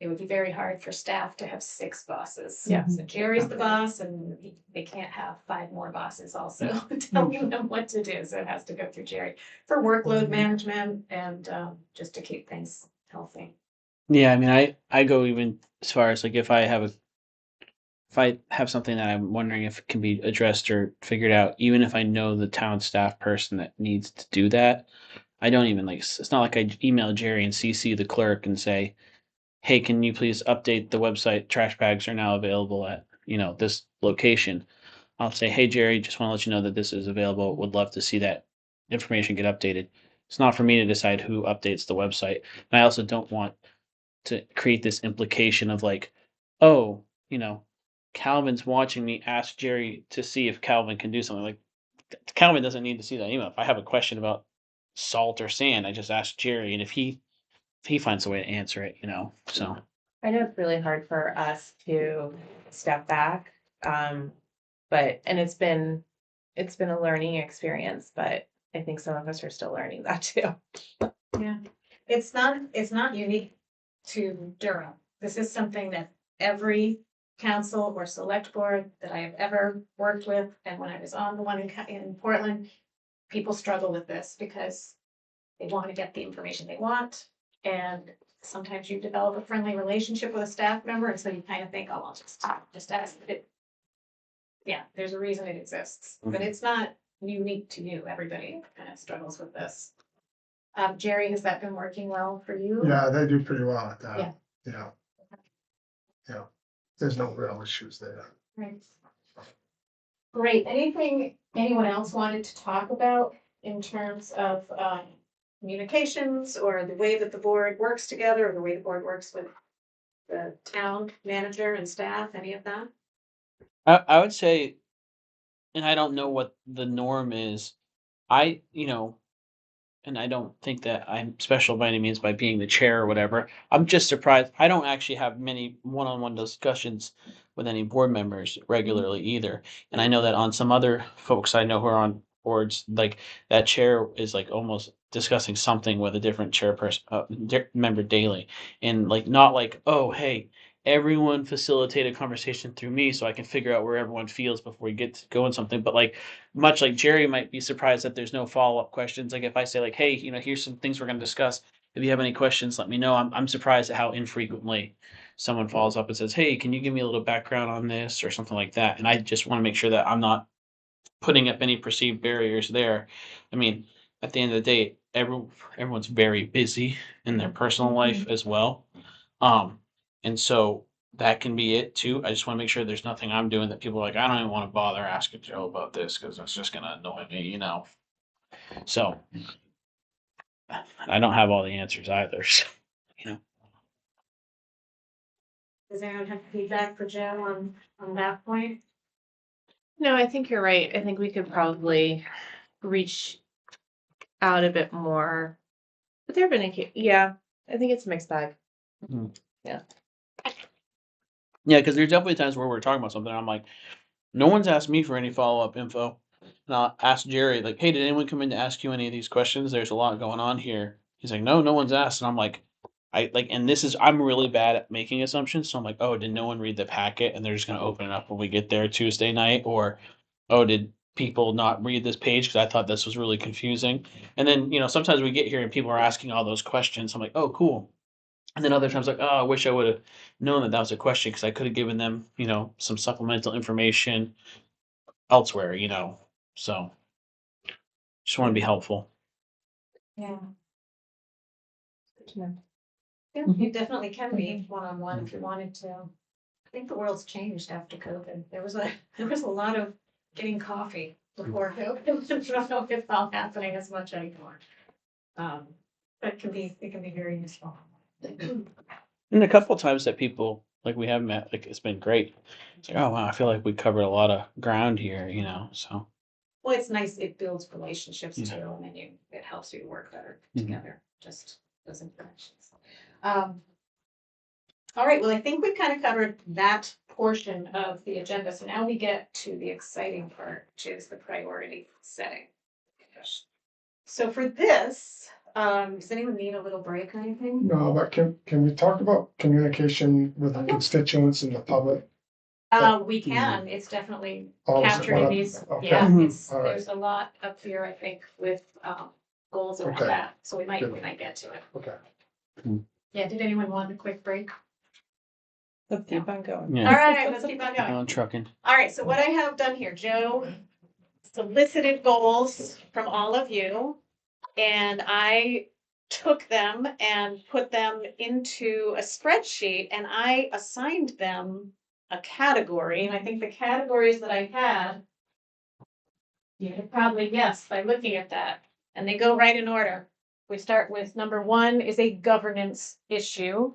it would be very hard for staff to have 6 bosses. Yeah. So Jerry's the boss and they can't have 5 more bosses also telling them what to do. So it has to go through Jerry for workload management and just to keep things healthy. Yeah, I mean, I go even as far as like if I have something that I'm wondering if it can be addressed or figured out, even if I know the town staff person that needs to do that, I don't even like. It's not like I email Jerry and CC the clerk and say, "Hey, can you please update the website? Trash bags are now available at this location." I'll say, "Hey, Jerry, just want to let you know that this is available. Would love to see that information get updated." It's not for me to decide who updates the website, and I also don't want to create this implication of like, oh, Calvin's watching me ask Jerry to see if Calvin can do something. Like Calvin doesn't need to see that email. If I have a question about salt or sand, I just ask Jerry, and if he finds a way to answer it, So I know it's really hard for us to step back. And it's been a learning experience, but I think some of us are still learning that too. Yeah, it's not unique to Durham. This is something that every council or select board that I have ever worked with, and when I was on the one in Portland, people struggle with this because they want to get the information they want, and sometimes you develop a friendly relationship with a staff member, and so you kind of think, oh, I'll just ask it. Yeah, there's a reason it exists, but it's not unique to you. Everybody kind of struggles with this. Jerry, has that been working well for you? Yeah, they do pretty well at that. Yeah. Yeah. Yeah, there's no real issues there. Right. Great. Anything anyone else wanted to talk about in terms of communications or the way that the board works together or the way the board works with the town manager and staff, any of that? I would say, and I don't know what the norm is. And I don't think that I'm special by any means by being the chair or whatever. I'm just surprised. I don't actually have many one-on-one discussions with any board members regularly either. And I know that on some other folks I know who are on boards, like that chair is like almost discussing something with a different chairperson, member daily, and like not like, oh hey, everyone facilitate a conversation through me so I can figure out where everyone feels before we get to go in something. But like much like Jerry might be surprised that there's no follow-up questions. Like if I say like, hey, here's some things we're going to discuss. If you have any questions, let me know. I'm surprised at how infrequently someone follows up and says, hey, can you give me a little background on this or something like that? And I just want to make sure that I'm not putting up any perceived barriers there. I mean, at the end of the day, everyone's very busy in their personal life as well. And so that can be it too. I just want to make sure there's nothing I'm doing that people are like, I don't even want to bother asking Joe about this because that's just going to annoy me. So I don't have all the answers either. So. Does anyone have feedback for Joe on that point? No, I think you're right. I think we could probably reach out a bit more. But there have been yeah, I think it's a mixed bag. Yeah, because there's definitely times where we're talking about something. And I'm like, no one's asked me for any follow-up info. And I'll ask Jerry, like, hey, did anyone come in to ask you any of these questions? There's a lot going on here. He's like, no one's asked. And I'm like, I'm really bad at making assumptions. So I'm like, oh, did no one read the packet and they're just going to open it up when we get there Tuesday night? Or, oh, did people not read this page because I thought this was really confusing? And then, sometimes we get here and people are asking all those questions. I'm like, oh, cool. And then other times like, oh, I wish I would have known that was a question because I could have given them, some supplemental information elsewhere, So just want to be helpful. Yeah. Good to know. Yeah, you definitely can be one-on-one if you wanted to. think the world's changed after COVID. There was a lot of getting coffee before COVID. I don't know if it's all happening as much anymore. But it can be very useful. And a couple times that people like we have met, like it's been great. It's like, oh wow, I feel like we covered a lot of ground here, you know. So Well, it's nice. It builds relationships Yeah. too, and then it helps you to work better Mhm. together. Just those interactions. All right. Well, I think we've kind of covered that portion of the agenda. So now we get to the exciting part, which is the priority setting. So for this, does anyone need a little break or anything? No, but can we talk about communication with the constituents and the public? We can. It's definitely Oh, is it captured one in of- these. okay. Yeah, All right. there's a lot up here, I think, with goals around Okay. that. So we Good. might get to it. Okay. Yeah. Did anyone want a quick break? Let's keep on going. yeah, All right, let's keep on going. on trucking. All right, so what I have done here, Joe solicited goals from all of you, and I took them and put them into a spreadsheet, and I assigned them a category. And I think the categories that I had, you could probably guess by looking at that, and they go right in order. We start with number 1 is a governance issue.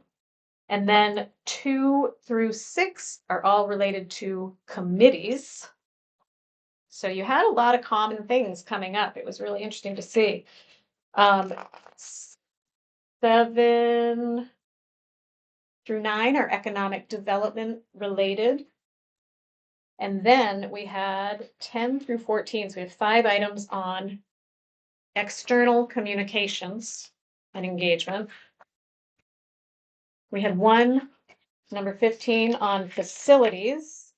And then 2 through 6 are all related to committees. So you had a lot of common things coming up. It was really interesting to see. 7 through 9 are economic development related. And then we had 10 through 14. So we have 5 items on external communications and engagement. We had 1, number 15, on facilities.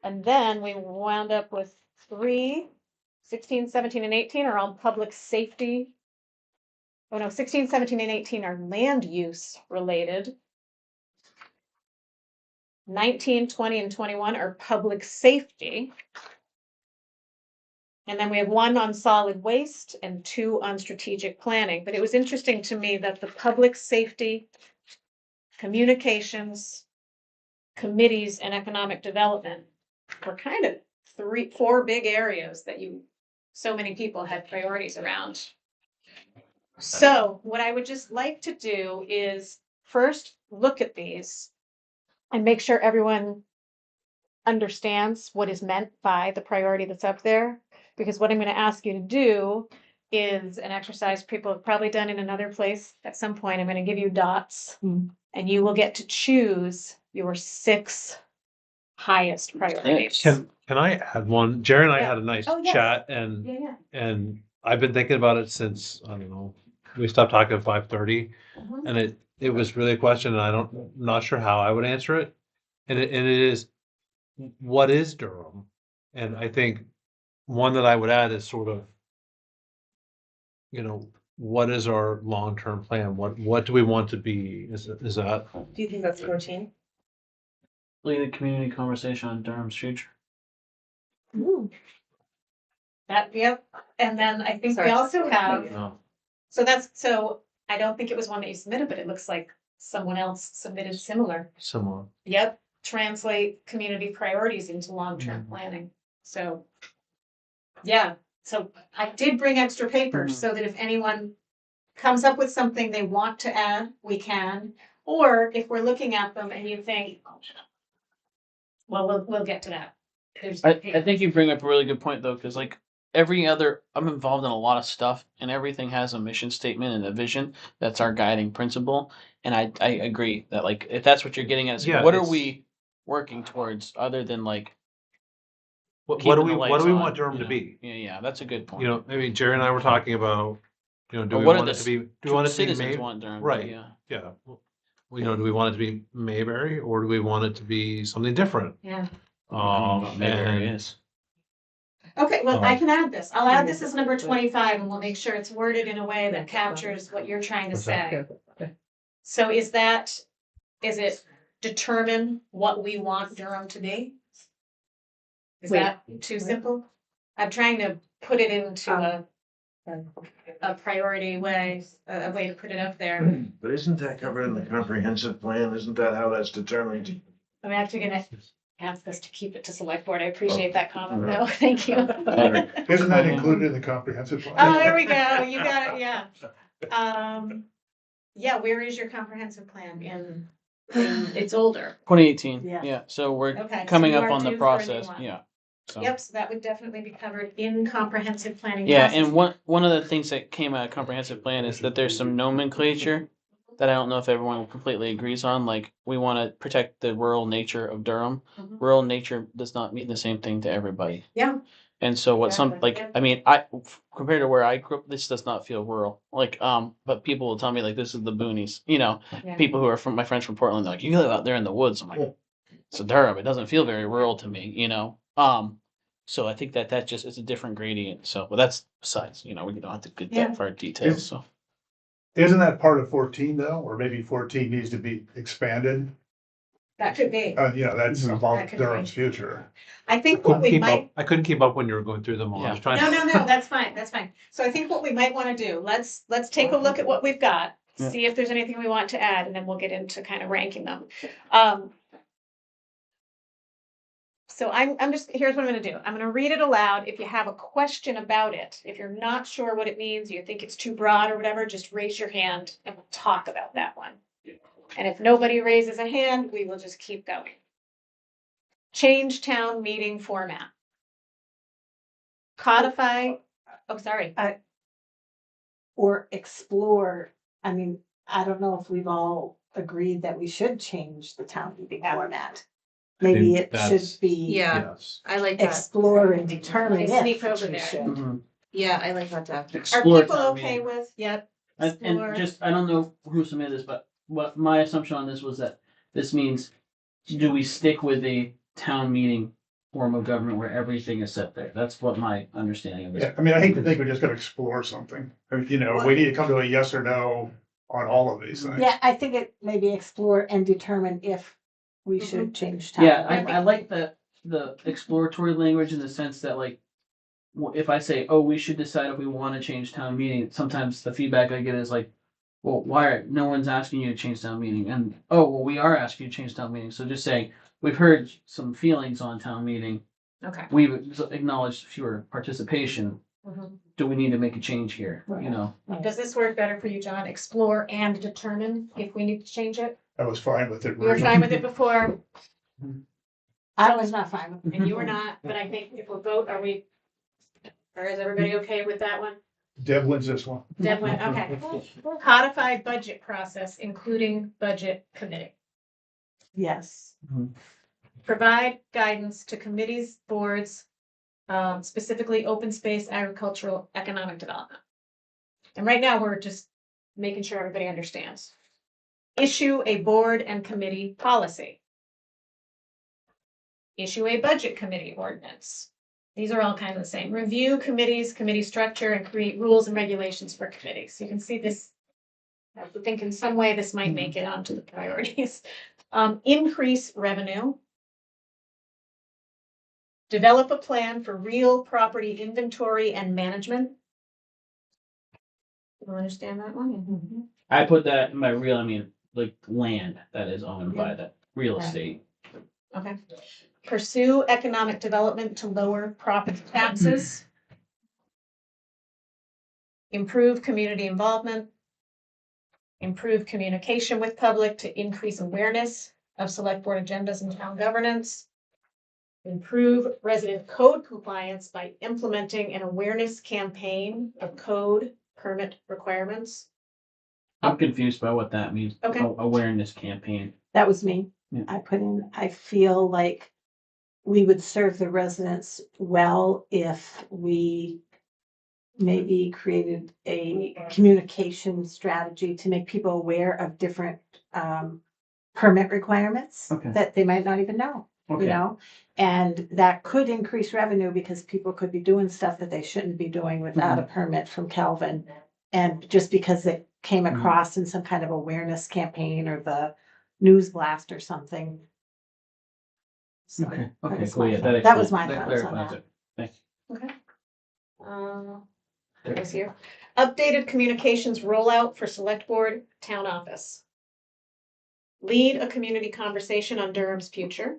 And then we wound up with 3, 16, 17, and 18 are on public safety. Oh no, 16, 17, and 18 are land use related. 19, 20, and 21 are public safety. And then we have 1 on solid waste and 2 on strategic planning. But it was interesting to me that the public safety, communications, committees, and economic development were kind of 4 big areas that so many people had priorities around. So what I would just like to do is first look at these and make sure everyone understands what is meant by the priority that's up there. Because what I'm going to ask you to do is an exercise people have probably done in another place at some point. I'm going to give you dots and you will get to choose your 6 highest priorities. Can I add one? Jerry and I Yeah. had a nice Oh, yes. chat and Yeah. and I've been thinking about it since, I don't know, we stopped talking at 5:30 Mhm. and it was really a question and I'm not sure how I would answer it. And it is, what is Durham? And I think one that I would add is sort of, what is our long-term plan? What do we want to be? Is that, Do you think that's 14? Lead a community conversation on Durham's future. Yep. And then I think we Sorry. also have, No. so I don't think it was one that you submitted, but it looks like someone else submitted similar. similar? Yep, translate community priorities into long-term planning. So, yeah, so I did bring extra papers so that if anyone comes up with something they want to add, we can. Or if we're looking at them and you think, well, we'll get to that. I think you bring up a really good point though, because like I'm involved in a lot of stuff, and everything has a mission statement and a vision. That's our guiding principle, and I agree that like if that's what you're getting at, is Yeah, what are it's- we working towards other than like What do keeping we the what lights do we on, want Durham you to know? be? Yeah, that's a good point. I mean, Jerry and I were talking about, do But we what are want it the to be, do we want it to be citizens want Durham? Right. Yeah. Yeah. Do we want it to be Mayberry or do we want it to be something different? Yeah. Mayberry And is. Okay, well, I can add this. I'll add this as number 25 and we'll make sure it's worded in a way that captures what you're trying to What's that? say. So is it determine what we want Durham to be? Is Wait. that too simple? I'm trying to put it into a priority way, a way to put it up there. But isn't that covered in the comprehensive plan? Isn't that how that's determined? I'm actually gonna ask us to keep it to select board. I appreciate that comment though. Thank you. Isn't that included in the comprehensive plan? Oh, there we go. You got it, yeah. Yeah, where is your comprehensive plan in, it's older. 2018. Yeah. Yeah. So we're Okay, so coming you up are on the due for a new process. one. Yeah. So. Yep, so that would definitely be covered in comprehensive planning. Yeah, process. and one of the things that came out of comprehensive plan is that there's some nomenclature that I don't know if everyone completely agrees on. Like, we want to protect the rural nature of Durham. Mhm. Rural nature does not mean the same thing to everybody. Yeah. And so what some Exactly, like, yeah. I mean, compared to where I grew up, this does not feel rural. Like, but people will tell me like this is the boonies. You know, Yeah. people who are from my friends from Portland, they're like, you live out there in the woods. I'm like, it's Durham. It doesn't feel very rural to me. You know. So I think that just is a different gradient. So, but that's besides. You know, we don't have to get Yeah. that far details. Is- So. Isn't that part of 14 though, or maybe 14 needs to be expanded? That could be. That's Mhm. about That could be. Durham's future. I think what we might. I couldn't keep up when you were going through them all. I was Yeah. trying No, to. no, no, that's fine, that's fine. So I think what we might wanna do, let's take a look at what we've got, Yeah. see if there's anything we want to add, and then we'll get into kind of ranking them. So I'm just, here's what I'm gonna do. I'm gonna read it aloud. If you have a question about it, if you're not sure what it means, you think it's too broad or whatever, just raise your hand and we'll talk about that one. And if nobody raises a hand, we will just keep going. Change town meeting format. Codify, oh, sorry. Or explore, I mean, I don't know if we've all agreed that we should change the town meeting format. Maybe think it that's- should be Yeah, Yes. I like that. explore and determine Nice if sneak over we there. should. Mm-hmm. Yeah, I like that too. Are Explore people town okay meeting. with, yep, And explore. just, I don't know who submitted this, but what my assumption on this was that this means, do we stick with a town meeting form of government where everything is set there? That's what my understanding of Yeah, this. I mean, I hate to think we're just gonna explore something. We need to come to a yes or no on all of these things. Yeah, I think it maybe explore and determine if we should change town. Yeah, I like the exploratory language in the sense that like, if I say, oh, we should decide if we want to change town meeting, sometimes the feedback I get is like, well, why no one's asking you to change town meeting? And oh, well, we are asking you to change town meeting. So just saying, we've heard some feelings on town meeting. Okay. We've acknowledged fewer participation. Mhm. Do we need to make a change here? You know, Does this work better for you, John? Explore and determine if we need to change it? I was fine with it. You were fine with it before, I was not fine with it. and you were not, but I think if we vote, or is everybody okay with that one? Deb wins this one. Deb went, okay. Codified budget process, including budget committee. Yes. Provide guidance to committees, boards, specifically open space, agricultural, economic development. And right now, we're just making sure everybody understands. Issue a board and committee policy. Issue a budget committee ordinance. These are all kind of the same. Review committees, committee structure, and create rules and regulations for committees. You can see this. I would think in some way this might make it onto the priorities. Increase revenue. Develop a plan for real property inventory and management. You understand that one? I put that in my real, I mean, like land that is owned by the real estate. Okay. Pursue economic development to lower property taxes. Improve community involvement. Improve communication with public to increase awareness of select board agendas and town governance. Improve resident code compliance by implementing an awareness campaign of code permit requirements. I'm confused by what that means. Okay. Awareness campaign. That was me. Yeah. I put in, I feel like we would serve the residents well if we maybe created a communication strategy to make people aware of different permit requirements Okay. that they might not even know, you know? And that could increase revenue because people could be doing stuff that they shouldn't be doing without a permit from Calvin. And just because it came across in some kind of awareness campaign or the news blast or something. So Okay, that okay, was cool, my yeah, thought. That was explains- my that thoughts on clarifies that. it. Thanks. Okay. this year. Updated communications rollout for select board, town office. Lead a community conversation on Durham's future.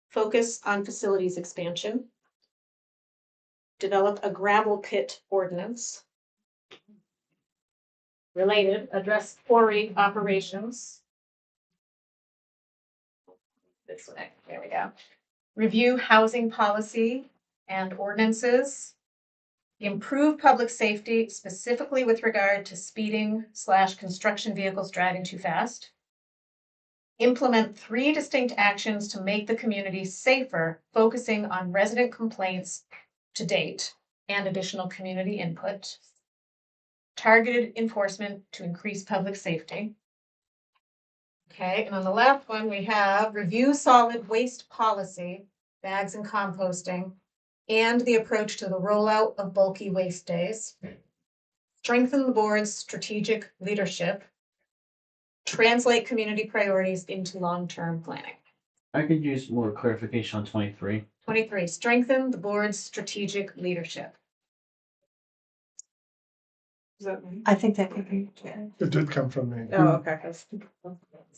Focus on facilities expansion. Develop a gravel pit ordinance. Related, address quarry operations. This way, there we go. Review housing policy and ordinances. Improve public safety, specifically with regard to speeding / construction vehicles driving too fast. Implement 3 distinct actions to make the community safer, focusing on resident complaints to date and additional community input. Targeted enforcement to increase public safety. Okay, and on the last one, we have review solid waste policy, bags and composting, and the approach to the rollout of bulky waste days. Strengthen the board's strategic leadership. Translate community priorities into long-term planning. I could use more clarification on 23. 23, strengthen the board's strategic leadership. Is that right? I think that could be, It did come from me. Oh, okay.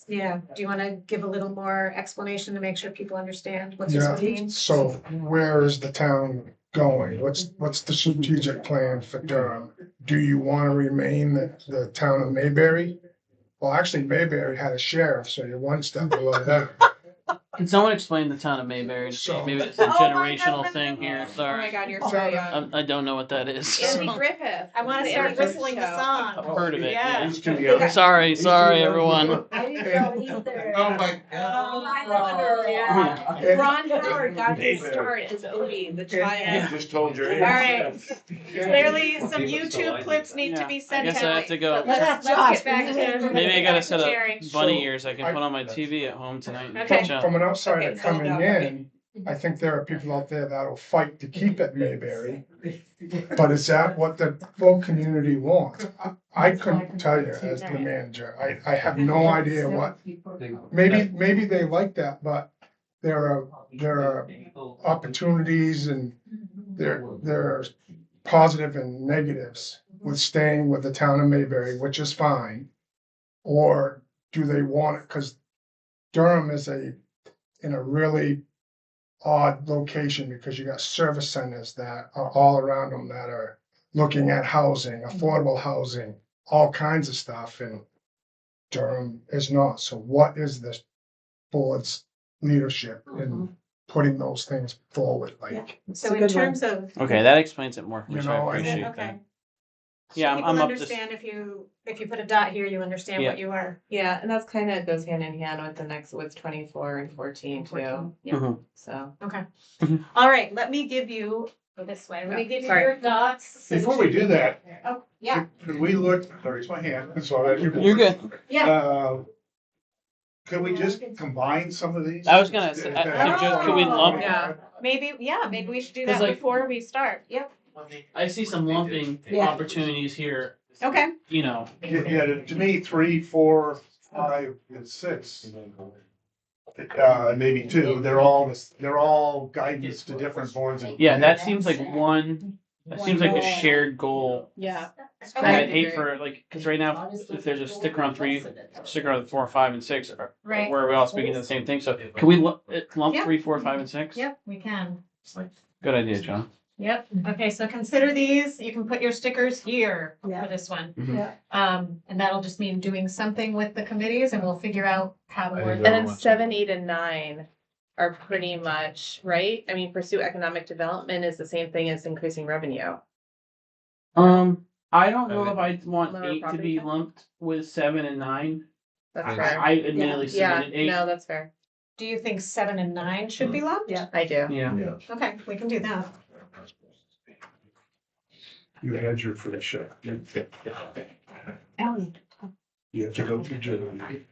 Yeah, do you want to give a little more explanation to make sure people understand what this Yeah, means? so where is the town going? What's the strategic plan for Durham? Do you want to remain the town of Mayberry? Well, actually, Mayberry had a sheriff, so you're one step below that. Can someone explain the town of Mayberry? So- Maybe it's a Oh my generational God. thing here. Oh my Sorry. God, you're so young. I don't know what that is. Andy Griffith. I want to The start Anderson whistling the Show. I've song. heard of it. Yeah. He's too young. Sorry, everyone. I didn't know either. Oh my Yeah. Ron Howard got his start as Odie, the You child. just told your All age. right. Clearly, some YouTube clips need to Yeah, be I sent out. guess I have to go. Let's get back to. Maybe I gotta set Jerry. up bunny So, ears I can put on my TV at home tonight and Okay. catch up. From an outsider Okay, so coming no, in, I think there are people out there that'll fight to keep it Mayberry. But is that what the full community wants? I couldn't tell you as the manager. I have no idea what, maybe they like that, but there are opportunities and there are positive and negatives with staying with the town of Mayberry, which is fine. Or do they want it, because Durham is in a really odd location because you got service centers that are all around them that are looking at housing, affordable housing, all kinds of stuff, and Durham is not. So what is the board's leadership in putting those things forward? Like, So in terms of. Okay, that explains it more for me, You so I know, I mean- appreciate Okay. that. Yeah, People I'm up to. understand if you put a dot here, you understand what you are. Yeah, and that's kind of goes hand in hand with the next, with 24 and 14 too. Yeah. Mhm. So. Okay. Mhm. All right, let me give you, go this way, let me give you Sorry. your dots. Before we do that, Oh, yeah, could we look, raise my hand, so that You're good. yeah. Could we just combine some of these? I was gonna say, could we lump? Yeah. Maybe we should do 'Cause, that like- before we start. Yep. I see some lumping Yeah. opportunities here, Okay. you know. Yeah, to me, 3, 4, 5, and 6. Maybe 2, they're all guidance to different boards. and Yeah, that committees. seems like that seems like a shared goal. Yeah. And Okay. I'd hate for like, cause right now, if there's a sticker on 3, sticker on 4, 5, and 6, Right. where are we all speaking to the same thing? So can we lump Yeah. 3, 4, 5, and 6? Yep, we can. Good idea, John. Yep. Okay, so consider these. You can put your stickers here Yeah. for this one. Mhm. Yeah. And that'll just mean doing something with the committees and we'll figure out how to I work think And that. then 7, 8, and 9 are pretty much, right? I mean, pursue economic development is the same thing as increasing revenue. I don't know if I'd want Lower 8 to property be tax? lumped with 7 and 9. That's I- fair. I admittedly Yeah, submitted 8. no, that's fair. Do you think 7 and 9 should be lumped? Yeah. I do. Yeah. Okay, we can do that. You had your first shot. Ellie. You have to go through Germany.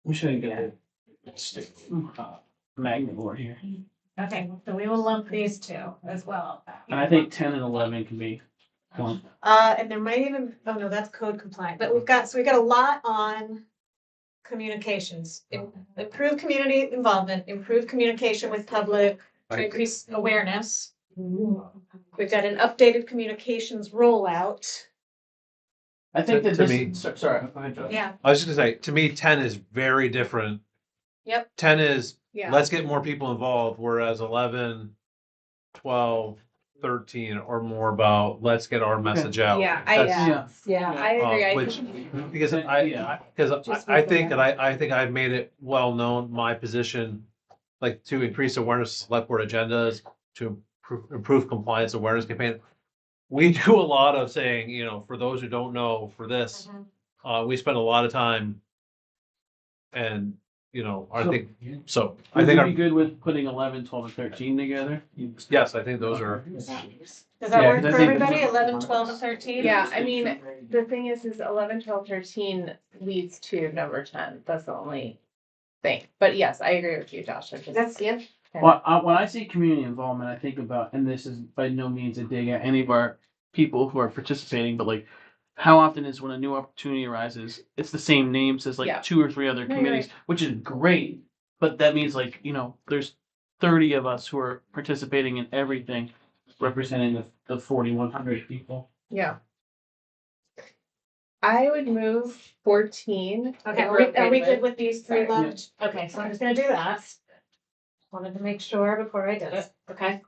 We should get a magnet board here. Okay, so we will lump these two as well. And I think 10 and 11 can be lumped. And there might even, oh no, that's code compliant, but we got a lot on communications, improve community involvement, improve communication with public, to increase awareness. We've got an updated communications rollout. I think To that me- this, sorry, go ahead, Joe. Yeah, I was just gonna say, to me, 10 is very different. Yep. 10 is, Yeah. let's get more people involved, whereas 11, 12, 13 are more about, let's get our message out. Yeah, That's- Yeah. I agree. I Which, think because Yeah. Just I with think the- that I think I've made it well known, my position, like to increase awareness, of select board agendas, to improve compliance awareness campaign. We do a lot of saying, for those who don't know, for this, we spend a lot of time. And, I So- think, so I Would think, you be good with putting 11, 12, and 13 together? yes, I think those are, does that Yeah, work 'cause I for think- everybody? 11, 12, and 13? Yeah, I mean, the thing is 11, 12, 13 leads to number 10. That's the only thing. But yes, I agree with you, Josh. I'm just- That's, yeah. Well, when I see community involvement, I think about, and this is by no means a dig at any of our people who are participating, but like, how often is when a new opportunity arises, it's the same names as like Yeah. 2 or 3 other No, you're committees, which is great. But that means like, there's 30 of us who are participating in everything, representing the 4,100 people. Yeah. I would move 14. Okay, if are we're we with- good with these three Sorry. left? Okay, so I'm just gonna do that. Wanted to make sure before I did it. Okay,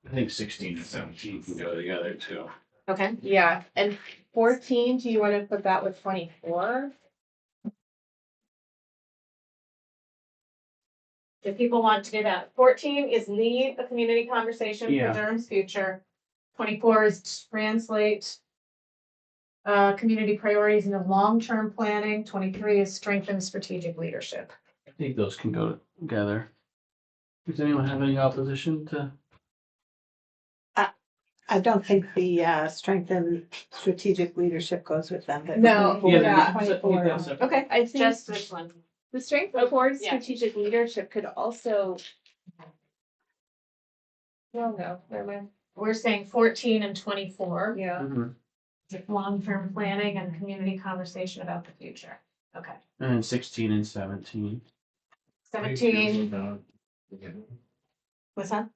I think 16 and 17 can go together too. okay. Yeah, and 14, do you want to put that with 24? If people want to do that, 14 is lead a community conversation Yeah. for Durham's future. 24 is translate community priorities into long-term planning. 23 is strengthen strategic leadership. I think those can go together. Does anyone have any opposition to? I don't think the strengthen strategic leadership goes with them, but. No, Yeah, yeah. 24. Okay, I think just this one. the strength of board yeah. strategic leadership could also. No, never mind. We're saying 14 and 24. Yeah. Long-term planning and community conversation about the future. Okay. And then 16 and 17. 17, what's that?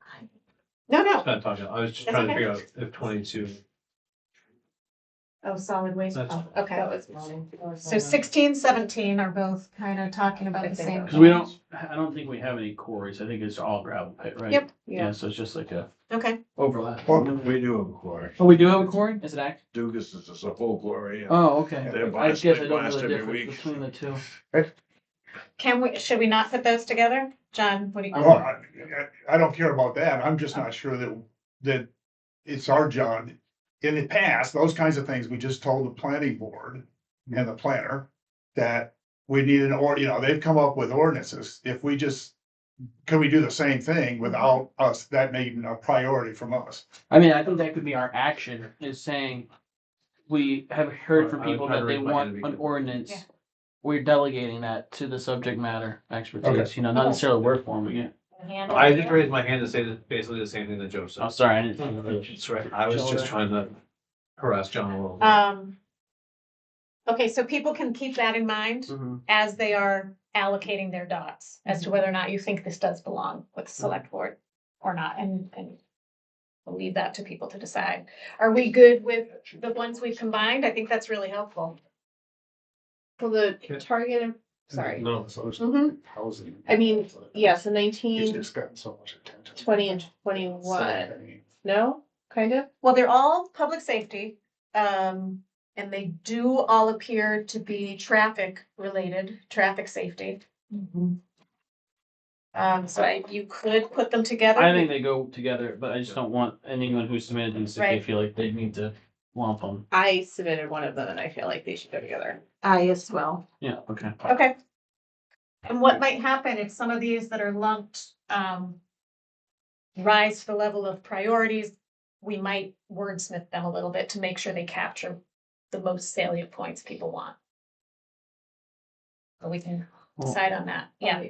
No, I was just That's trying to okay. figure out if 22. oh, solid waste. That's- Oh, okay. That was mine. So 16, 17 are both kind of talking about the same. Because I don't think we have any quarries. I think it's all gravel pit, right? Yep. Yeah, so it's just like a Okay, overlap. We do have a quarry. Oh, we do have a quarry? Is it active? Dugas is a full quarry. Oh, okay. They're I blast- guess they I don't know blast the every difference week. between the two. should we not put those together? John, what do you? Well, I don't care about that. I'm just not sure that it's our job. In the past, those kinds of things, we just told the planning board and the planner that we need they've come up with ordinances. If we just, can we do the same thing without us, that making a priority from us? I mean, I think that could be our action, is saying, we have heard from I would people try to that they raise my want hand an again. ordinance. Yeah. We're delegating that to the subject matter expertise, Okay. not necessarily we're forming it. I just raised my hand to say that basically the same thing that Joe Oh, said. sorry, I didn't. That's right. I was just trying to harass John a little bit. Okay, so people can keep that in mind Mhm. as they are allocating their dots as to whether or not you think this does belong with the select board or not, and we'll leave that to people to decide. Are we good with the ones we've combined? I think that's really helpful. Well, the target, sorry. No, so Mhm. Housing. I mean, yeah, so It's 19, just gotten so much attention. 20, and 21. No, kind of? Well, they're all public safety, and they do all appear to be traffic related, traffic safety. So you could put them together. I think they go together, but I just don't want anyone who submitted these if they Right. feel like they need to lump them. I submitted one of them and I feel like they should go together. I as well. Yeah, okay. Okay. And what might happen if some of these that are lumped, rise to the level of priorities, we might wordsmith them a little bit to make sure they capture the most salient points people want. But we can decide on that, yeah.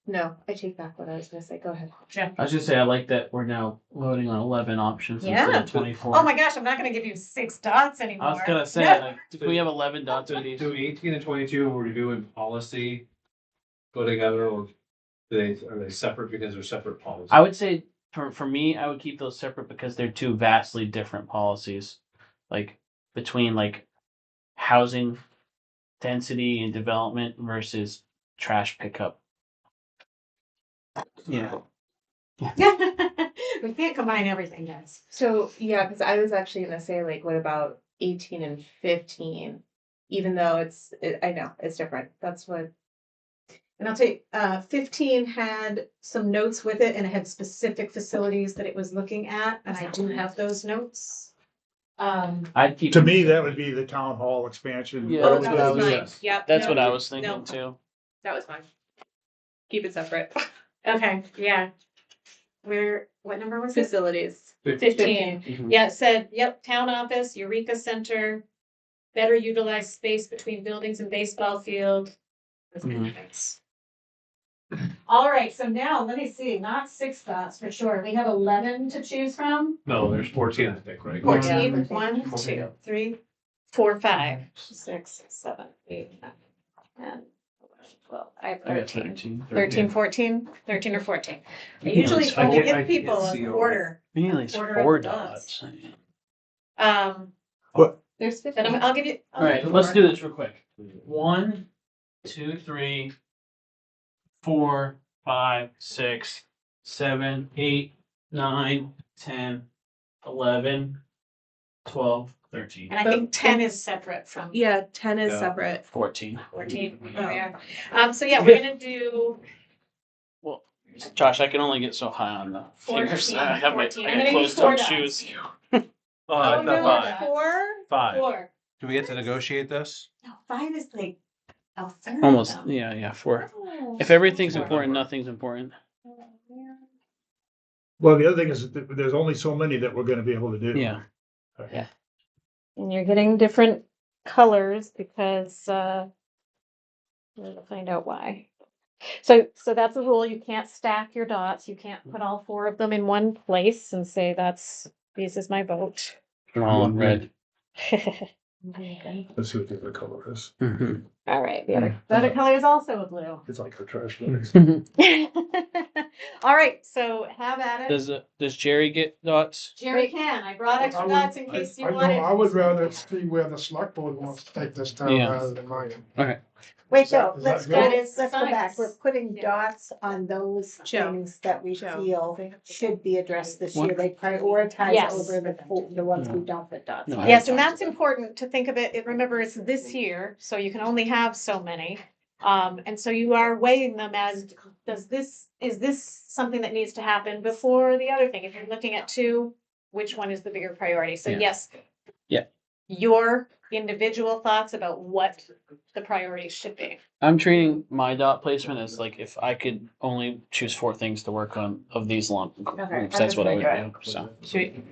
No, I take back what I was gonna say. Go ahead. I was just say I like that we're now voting on 11 options instead Yeah. of 24. Oh my gosh, I'm not gonna give you 6 dots anymore. I was gonna say, No. like, if we have 11 dots Do on these. 18 and 22 reviewing policy go together, or are they separate because they're separate policies? I would say for me, I would keep those separate because they're two vastly different policies. Like between like housing density and development versus trash pickup. Yeah. We can't combine everything, guys. So, yeah, because I was actually gonna say, like, what about 18 and 15? Even though I know, it's different. That's what, And I'll tell you, 15 had some notes with it and it had specific facilities that it was looking at, and I do have those notes. I'd keep To me, that would be the town hall expansion. Yeah, Oh, that's that what I was was. mine. Yeah. yep. That's no, what I was thinking no. too. that was fine. Keep it separate. Okay, yeah. What number was it? Facilities. 15. Mhm. Yeah, it said, yep, town office, Eureka Center, better utilize space between buildings and baseball field. Mhm. All right, so now let me see, not 6 dots for sure. We have 11 to choose from. No, there's 14, I think, right? 14, 1, 2, 3, 4, 5, 6, 7, 8, 9, 10, 11, 12. I have I got 13. 13. 13, 14, 13 or 14. I Yeah, usually it's- only I give people can't a see over. quarter. We need at least Order of 4 the dots. dots. There's 15. Then I'll give you. All right, let's do this real quick. 1, 2, 3, 4, 5, 6, 7, 8, 9, 10, 11, 12, 13, And I think 10 is separate from Yeah, 10 is Yeah. separate. 14. 14. Oh, yeah. So yeah, we're gonna do Well, Josh, I can only get so high on the fingers. 14, I have my 14. I I'm got gonna need closed 4 toe dots. shoes. Oh, No, no, 5. 4? 5. 4. Do we get to negotiate this? No, 5 is like a third of Almost, them. yeah, 4. Oh. If everything's Four. important, nothing's important. Well, the other thing is that there's only so many that we're gonna be able to do. Yeah. And you're getting different colors because, we'll find out why. So that's a rule. You can't stack your dots. You can't put all 4 of them in one place and say this is my vote. All in red. Let's see what the other color is. Mhm. All right, the other color is also a blue. It's like the trash bags. All right, so have at it. Does Jerry get dots? Jerry can. I brought extra I would- dots in case you I wanted. know, I would rather see where the select board wants to take this town Yeah. rather than mine. Wait, Is that- Joe, is that let's good? go, That is let's go back. science. We're putting Yeah. dots on those Joe. things that we Joe. feel should be addressed this year. What? They prioritize Yes. over the ones we don't put dots No, on. Yes, and that's important to think of it. Remember, it's this year, so you can only have so many. And so you are weighing them as, is this something that needs to happen before the other thing? If you're looking at 2, which one is the bigger priority? So Yeah. yes. Yeah. Your individual thoughts about what the priorities should be. I'm treating my dot placement as like if I could only choose 4 things to work on of these long groups, that's what I would do. So Sweet.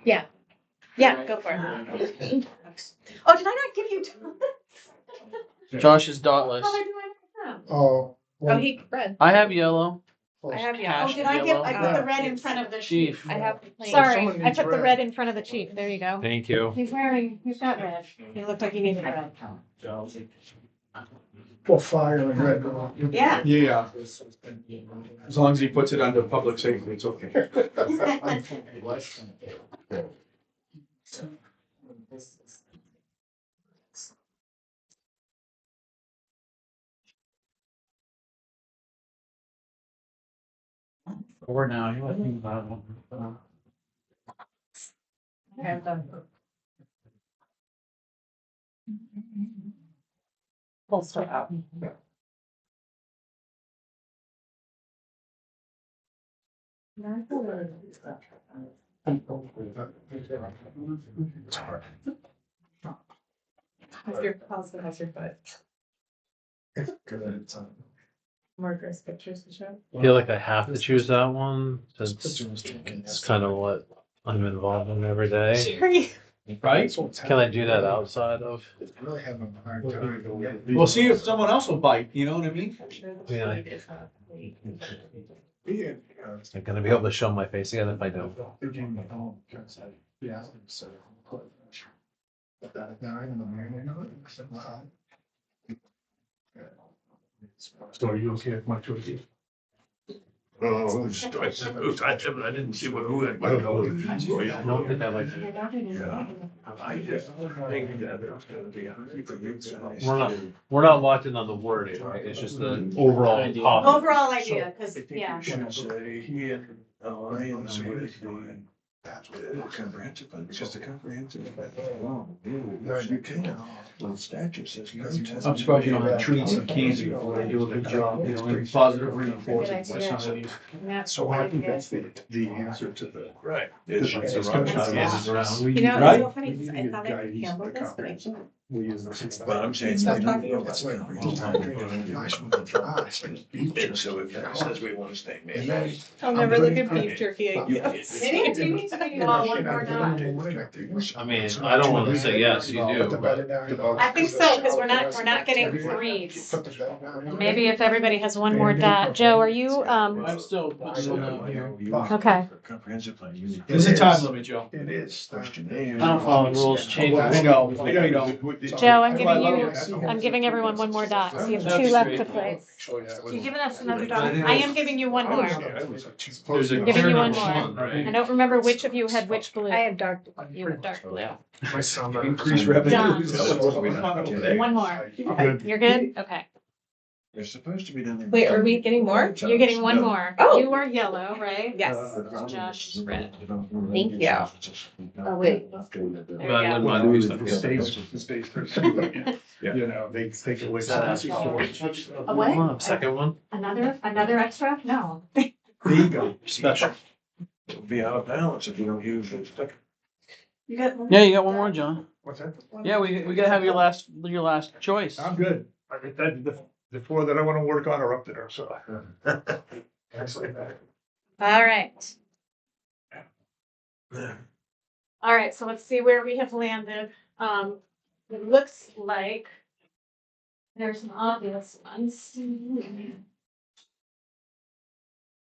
Yeah. Yeah, go for it. Oh, did I not give you? Josh's dot list. Color do I have? Oh. Oh, he red. I have yellow. I have Oh, Hash did I give, yellow. I put the red in front of the Chief. chief. I have plain. Sorry, Someone I needs put the red. red in front of the chief. There you go. Thank you. He's got red. He looked like he needed red. For fire and red. Yeah. Yeah, as long as he puts it under public safety, it's okay. Or now, you let me about Bolster out. How's your foot? More Chris pictures to show. I feel like I have to choose that one since it's kind of what I'm involved in every day. Right? Can I do that outside of? We'll see if someone else will bite, you know what I mean? Yeah. I'm gonna be able to show my face again if I don't. Yeah. So. But that guy in the morning, wow. So are you okay with my choice? Oh, I didn't see what, who had. I don't think I like it. I just think that it's gonna be a. We're not watching on the wording, right? It's just the overall Idea. topic. Overall idea, because, I think yeah. you should say he and Lions would be. Comprehensive plan, because the comprehensive plan. No, you can't. The statute says. no tenant. I'm surprised you don't have treats and candy before they do a good job, you know, and positive reinforcement. So I think that's the answer to the. Right. It's It's a around. round. It's around. We You know, Right? it's so funny, 'cause I thought I handled this, but I can't. We use this. But I'm saying. Stop they don't talking. know that's like. And so if that says we want to stay maybe. I'll never look at beef jerky Maybe if you need to give you all one more dot. I mean, I don't wanna say yes, you do, but I think so, because we're not getting threes. Maybe if everybody has one more dot. Joe, are you, I'm still putting one out here. Okay. Comprehensive plan. you need- There's a time limit, Joe. It is. Question I A. don't follow the rules, change it. Joe, I'm giving everyone one more dot, so you have two left to place. You giving us another dot? I am giving you one more. there's a Giving you clear one number more. one, right? I don't remember which of you had which blue. I have dark. You have dark blue. My son. Increase Done. revenue. One more. Good. You're good? Okay. They're supposed to be done. Wait, are we getting more? You're getting one more. Oh. You are yellow, right? Yes. Josh is red. Thank you. Oh, wait. But I wouldn't mind if we stuff. You know, they take away. A what? Second one? Another extra? No. There you go. Special. It'll be out of balance if you don't use it. You got. Yeah, you got one more, John. What's that? Yeah, we gotta have your last choice. I'm good. I mean, the four that I wanna work on are up there, so. Excellent. All right. All right, so let's see where we have landed. It looks like there's some obvious ones.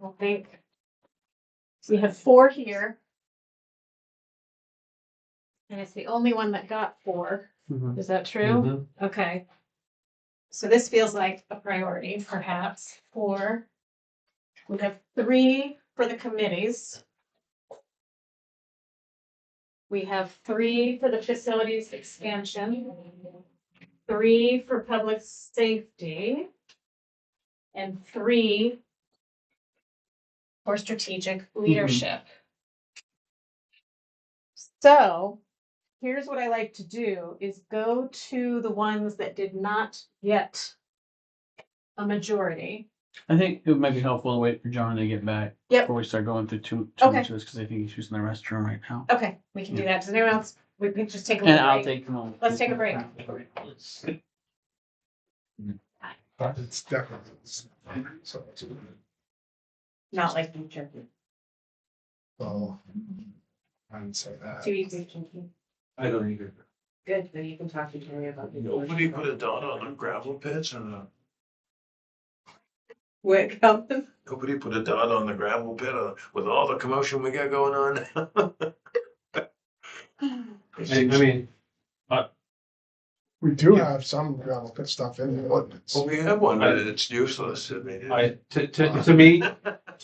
I think we have 4 here. And it's the only one that got 4. Is that true? Mhm. Okay. So this feels like a priority, perhaps, 4. We have 3 for the committees. We have 3 for the facilities expansion, 3 for public safety, and 3 for strategic leadership. So here's what I like to do is go to the ones that did not get a majority. I think it might be helpful to wait for John to get back. Yep. Before we start going through too Okay. much of this, because I think he's using the restroom right now. Okay, we can do that. Does anyone else? We can just take a And little I'll break. take them all. Let's take a break. It's definitely. So. Not like you jerky. Oh. I would say that. Too easy jerky. I don't either. Good, then you can talk to Jerry about it. Nobody put a dot on the gravel pits and What company? nobody put a dot on the gravel pit with all the commotion we got going on. I mean, We do have some gravel pit stuff in the ordinance. Well, we have one, but it's useless. I mean, to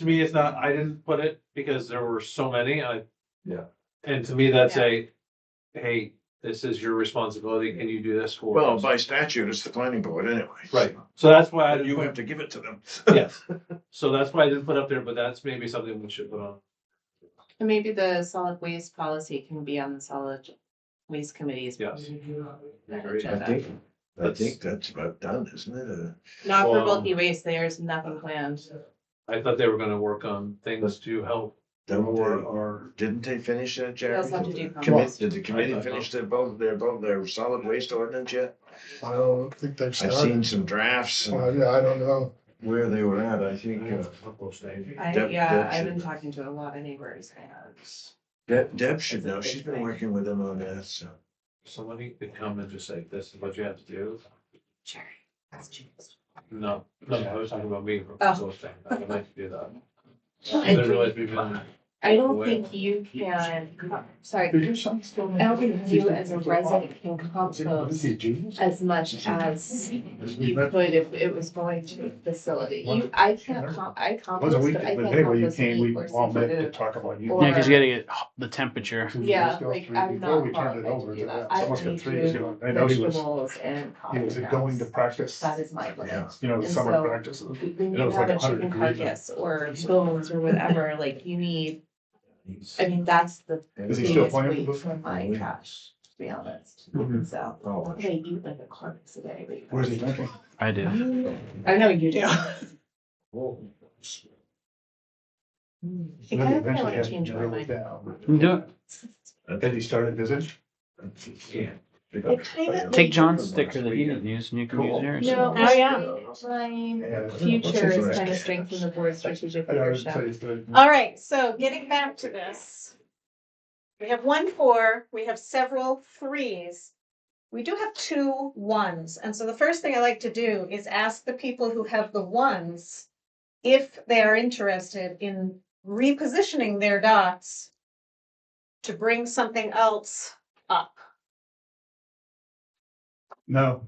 me, it's not, I didn't put it because there were so many, Yeah. And to me, that's hey, this is your responsibility, can you do this for Well, us? by statute, it's the planning board anyway. Right, so that's why I But didn't you put have to give it to them. yes, so that's why I didn't put up there, but that's maybe something we should put on. And maybe the solid waste policy can be on the solid waste committees. Yes. I think that's about done, isn't it? Not for Well- bulky waste, there's nothing planned. I thought they were gonna work on things to help Don't more they, or, didn't they finish that, Jerry? They also have to do Did the committee I thought finish their solid waste ordinance yet? I don't think they've I've seen started. some drafts and Yeah, I don't know. where they were at, I think, Deb- I've Deb been should- talking to a lot of neighbors Deb should know, she's been working with them on that, so. somebody could come and just say, this is what you have to do. Sure. That's cheap. No, I was talking about me. Oh. I would like to do that. I don't think you can, sorry, Did your son still? I don't think you as a resident can compost as much as you could if it was going to a facility. I can't I Was a compost, week, but I but can't anyway, you compost came, we meat or all met to seafood. talk about you. Or- Yeah, because you gotta get the temperature. Yeah, Before like I'm not we turned it qualified over to to do that. them. I Someone's got only 3 years do ago. I know he was vegetables and coffee going to grounds. practice, That is my limit. you know, the And summer so, practice. When It you was have like a 100 chicken degrees. carcass or bones or whatever, like you need, I mean, that's the Is he still biggest playing weight with for my trash, to be honest. Mhm. So, they eat like a carcass a day. but- Where's he drinking? I do. I know you do. Then It he kind of eventually want to had change to my drill it mind. down. Do it. Then he started visiting. It kind of. Take John's sticker that he didn't use and you can use yours. No, Oh, yeah. my future is kind of strengthen the board's strategic I know, leadership. he's good. All right, so getting back to this. We have 1 4, we have several 3s. We do have 2 1s. And so the first thing I like to do is ask the people who have the 1s if they are interested in repositioning their dots to bring something else up. No,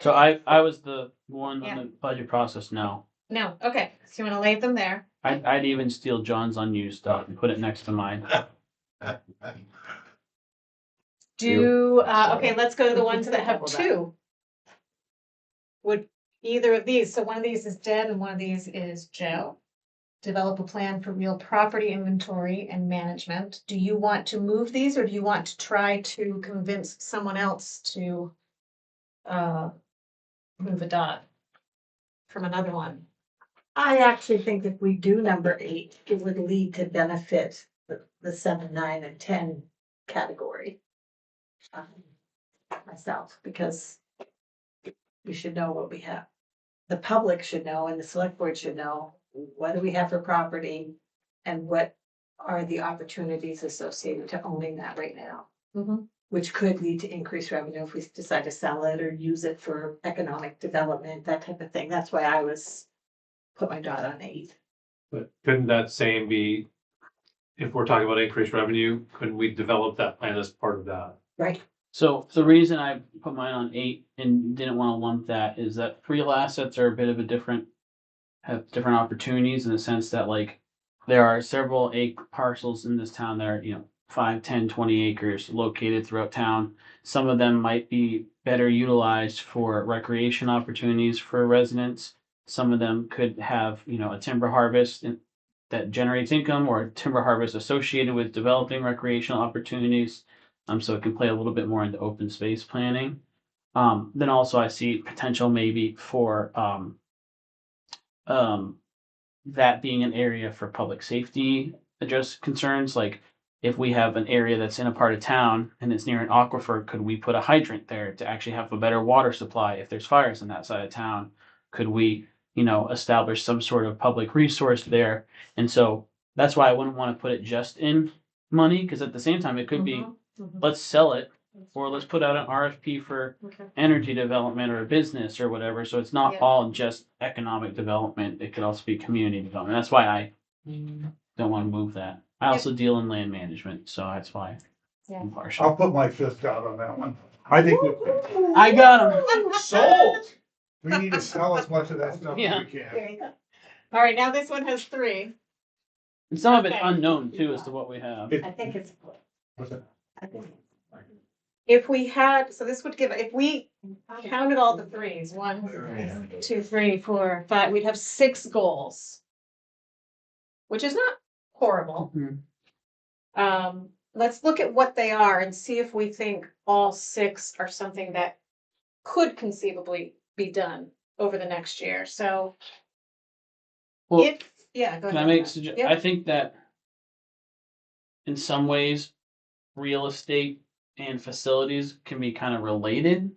So I was the one Yeah. on the budget process now. No, okay, so you want to lay them there. I'd even steal John's unused stuff and put it next to mine. Okay, let's go to the ones that have 2. Would either of these, so one of these is Deb and one of these is Joe. Develop a plan for real property inventory and management. Do you want to move these or do you want to try to convince someone else to move a dot from another one? I actually think if we do number 8, it would lead to benefit the 7, 9, and 10 category. Myself, because we should know what we have. The public should know and the select board should know, what do we have for property? And what are the opportunities associated to owning that right now? Which could lead to increased revenue if we decide to sell it or use it for economic development, that type of thing. That's why I put my dot on 8. But couldn't that same be, if we're talking about increased revenue, couldn't we develop that plan as part of that? Right. So the reason I put mine on 8 and didn't want to lump that is that real assets are a bit of a have different opportunities in the sense that like there are several parcels in this town that are, 5, 10, 20 acres located throughout town. Some of them might be better utilized for recreation opportunities for residents. Some of them could have, a timber harvest that generates income or a timber harvest associated with developing recreational opportunities. So it can play a little bit more into open space planning. Then also I see potential maybe for that being an area for public safety address concerns. Like if we have an area that's in a part of town and it's near an aquifer, could we put a hydrant there to actually have a better water supply if there's fires in that side of town? Could we, establish some sort of public resource there? And so that's why I wouldn't want to put it just in money, because at the same time it could be let's sell it, or let's put out an RFP for energy development or a business or whatever. So it's not Yeah. all just economic development. It could also be community development. That's why I don't want to move that. I also deal in land management, so that's why Yeah. I'm partial. I'll put my 5th dot on that one. I think I got him. sold. We need to sell as much of that stuff Yeah. as we can. There you go. All right, now this one has 3. And some of it's Okay. unknown too as to what we have. I think it's. I think. If we had, so this would give, if we counted all the 3s, 1, 2, 3, 4, 5, we'd have 6 goals. Which is not horrible. Let's look at what they are and see if we think all 6 are something that could conceivably be done over the next year. So Well, go ahead. can I make Matt. I think that in some ways, real estate and facilities can be kind of related.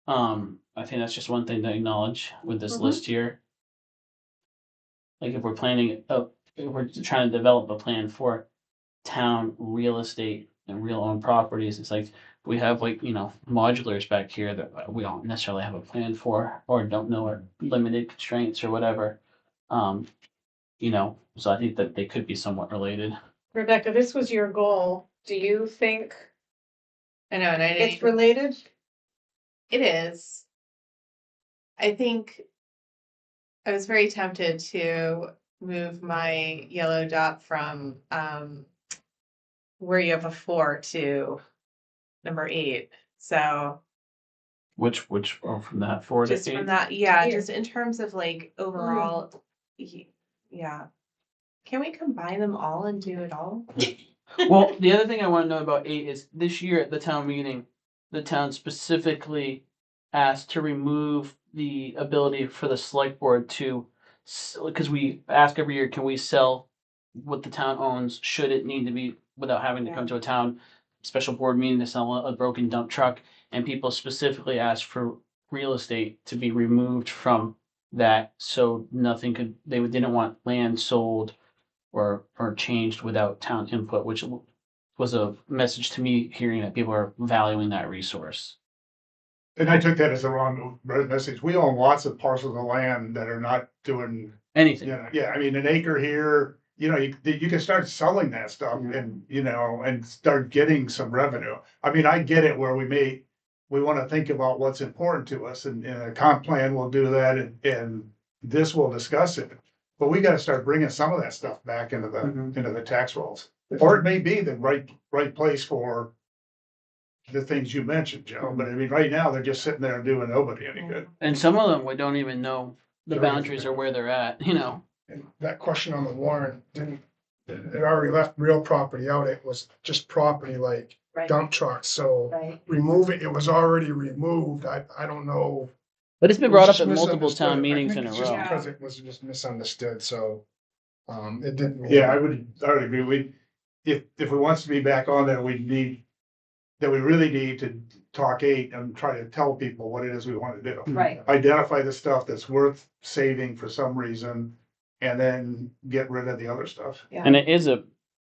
I think that's just one thing to acknowledge with this list here. Like if we're planning, if we're trying to develop a plan for town real estate and real owned properties. It's like we have like, modulars back here that we don't necessarily have a plan for or don't know are limited constraints or whatever. So I think that they could be somewhat related. Rebecca, this was your goal. Do you think I know, and I didn't. it's related? It is. I think I was very tempted to move my yellow dot from where you have a 4 to number 8. So Which from that 4 to just 8? from that, yeah, just in terms of like overall, yeah. Can we combine them all and do it all? Well, the other thing I want to know about 8 is this year at the town meeting, the town specifically asked to remove the ability for the select board to, because we ask every year, can we sell what the town owns? Should it need to be without having to come to a town special board meeting to sell a broken dump truck? And people specifically asked for real estate to be removed from that, so nothing could. They didn't want land sold or changed without town input, which was a message to me hearing that people are valuing that resource. And I took that as the wrong message. We own lots of parcels of land that are not doing, Anything. yeah, I mean, an acre here, you can start selling that stuff and, and start getting some revenue. I mean, I get it where we want to think about what's important to us and a comp plan will do that and this will discuss it. But we gotta start bringing some of that stuff back into the tax rolls. Or it may be the right place for the things you mentioned, Joe, but I mean, right now, they're just sitting there and doing nobody any good. And some of them, we don't even know the boundaries or where they're at, And that question on the warrant it already left real property out. It was just property like Right. dump trucks, so Right. remove it, it was already removed. I don't know. But it's been It was brought up just at multiple misunderstood. town I meetings think in a it's just row. because it was just misunderstood, so, it didn't mean. Yeah, I would agree. If it wants to be back on there, we really need to talk 8 and try to tell people what it is we want to do. Right. Identify the stuff that's worth saving for some reason and then get rid of the other stuff. Yeah. And it is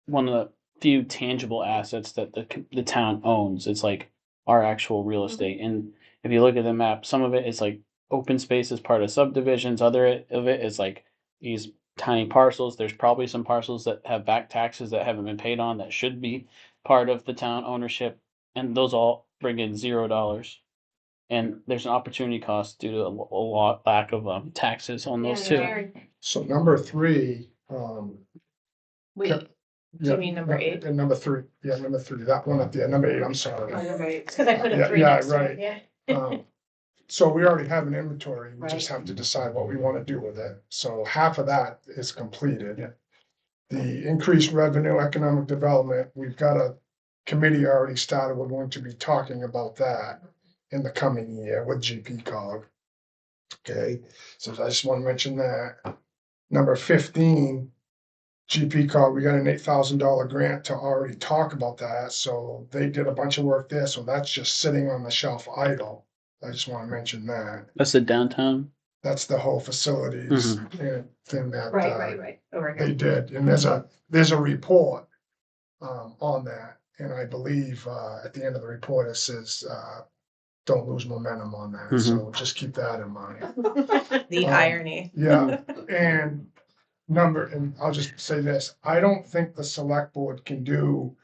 one of the few tangible assets that the town owns. It's like our actual real estate. And if you look at the map, some of it is like open space as part of subdivisions. Other of it is like these tiny parcels. There's probably some parcels that have back taxes that haven't been paid on that should be part of the town ownership. And those all bring in $0. And there's an opportunity cost due to a lack of taxes on those too. So number 3, Wait, Yeah. do you mean number 8? And number 3, that one at the end, number 8, I'm sorry. Number 8. Because I put a Yeah, 3 yeah, next to right. it, yeah. So we already have an inventory, we just Right. have to decide what we want to do with it. So half of that is completed. The increased revenue, economic development, we've got a committee already started, we're going to be talking about that in the coming year with GPCOG. Okay, so I just want to mention that. Number 15, GPCOG, we got an $8,000 grant to already talk about that, so they did a bunch of work there, so that's just sitting on the shelf idle. I just want to mention that. That's the downtown. That's the whole facilities and thing that Right. Over here. they did, and there's a report on that, and I believe at the end of the report, it says don't lose momentum on that, so just keep that in mind. The irony. Yeah, and I'll just say this, I don't think the select board can do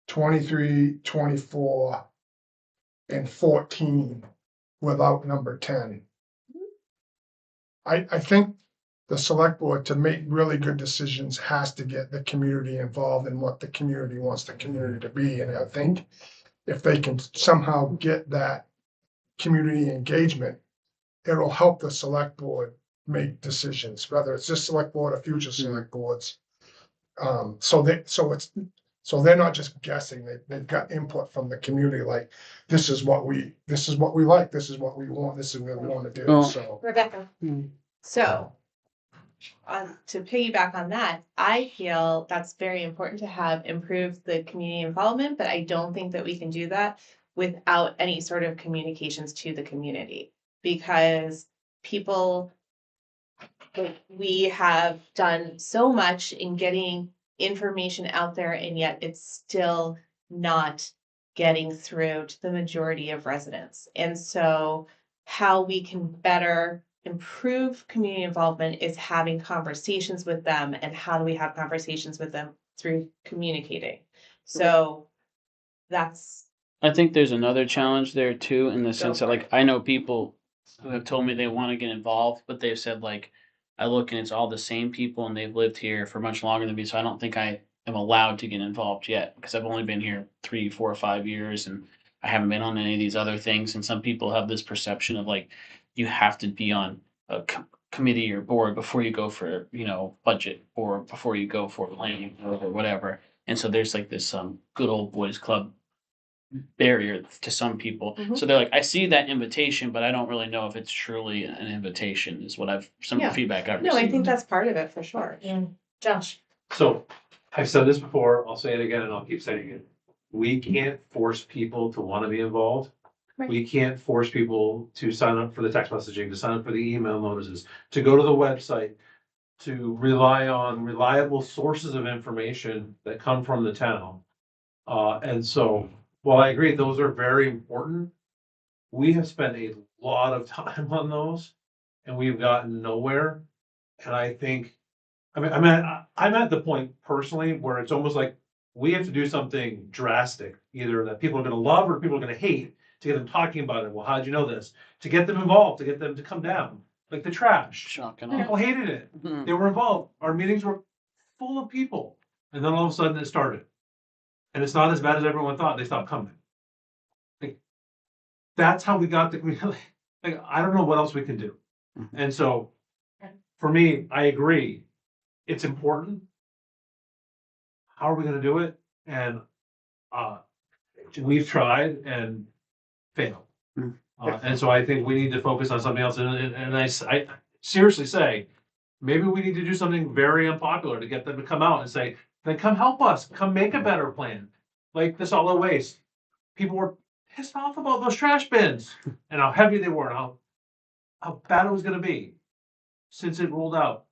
23, 24, and 14 without number 10. I think the select board, to make really good decisions, has to get the community involved in what the community wants the community to be, and I think if they can somehow get that community engagement, it'll help the select board make decisions, whether it's this select board or future select boards. So they're not just guessing, they've got input from the community, like, this is what we like, this is what we want, this is what we want to do, Well- so. Rebecca. So, to piggyback on that, I feel that's very important to have improved the community involvement, but I don't think that we can do that without any sort of communications to the community. Because we have done so much in getting information out there, and yet it's still not getting through to the majority of residents. And so how we can better improve community involvement is having conversations with them. And how do we have conversations with them? Through communicating. So that's, I think there's another challenge there too, in the sense that like I know people who have told me they want to get involved, but they've said like I look and it's all the same people and they've lived here for much longer than me, so I don't think I am allowed to get involved yet because I've only been here 3, 4, 5 years and I haven't been on any of these other things. And some people have this perception of like you have to be on a committee or board before you go for budget or before you go for planning or whatever. And so there's like this good old boys club barrier to some people. Mhm. So they're like, I see that invitation, but I don't really know if it's truly an invitation, is what some Yeah. feedback I've no, I received. think that's part of it for sure. Josh. So I've said this before, I'll say it again and I'll keep saying it. We can't force people to want to be involved. Right. We can't force people to sign up for the text messaging, to sign up for the email notices, to go to the website, to rely on reliable sources of information that come from the town. And so, while I agree those are very important, we have spent a lot of time on those and we've gotten nowhere. And I think, I'm at the point personally where it's almost like we have to do something drastic, either that people are gonna love or people are gonna hate, to get them talking about it. Well, how'd you know this? To get them involved, to get them to come down, like the trash. Shocking. People hated it. Mhm. They were involved. Our meetings were full of people. And then all of a sudden it started. And it's not as bad as everyone thought. They stopped coming. Like, that's how we got the community. Like, I don't know what else we can do. Mhm. And so, for me, I agree. It's important. How are we gonna do it? And, we've tried and failed. Mm. And so I think we need to focus on something else. And I seriously say, maybe we need to do something very unpopular to get them to come out and say, then come help us, come make a better plan. Like the solid waste. People were pissed off about those trash bins and how heavy they were and how bad it was gonna be. Since it rolled out,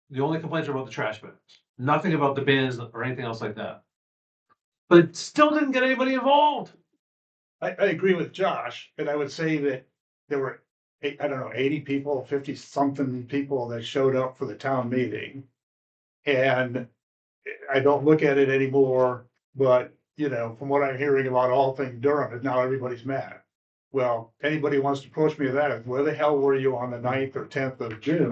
the only complaints were about the trash bins, nothing about the bins or anything else like that. But it still didn't get anybody involved. I agree with Josh, and I would say that there were, I don't know, 80 people, 50 something people that showed up for the town meeting. And I don't look at it anymore, but from what I'm hearing about all things Durham, is now everybody's mad. Well, anybody wants to approach me with that, where the hell were you on the 9th or 10th of June,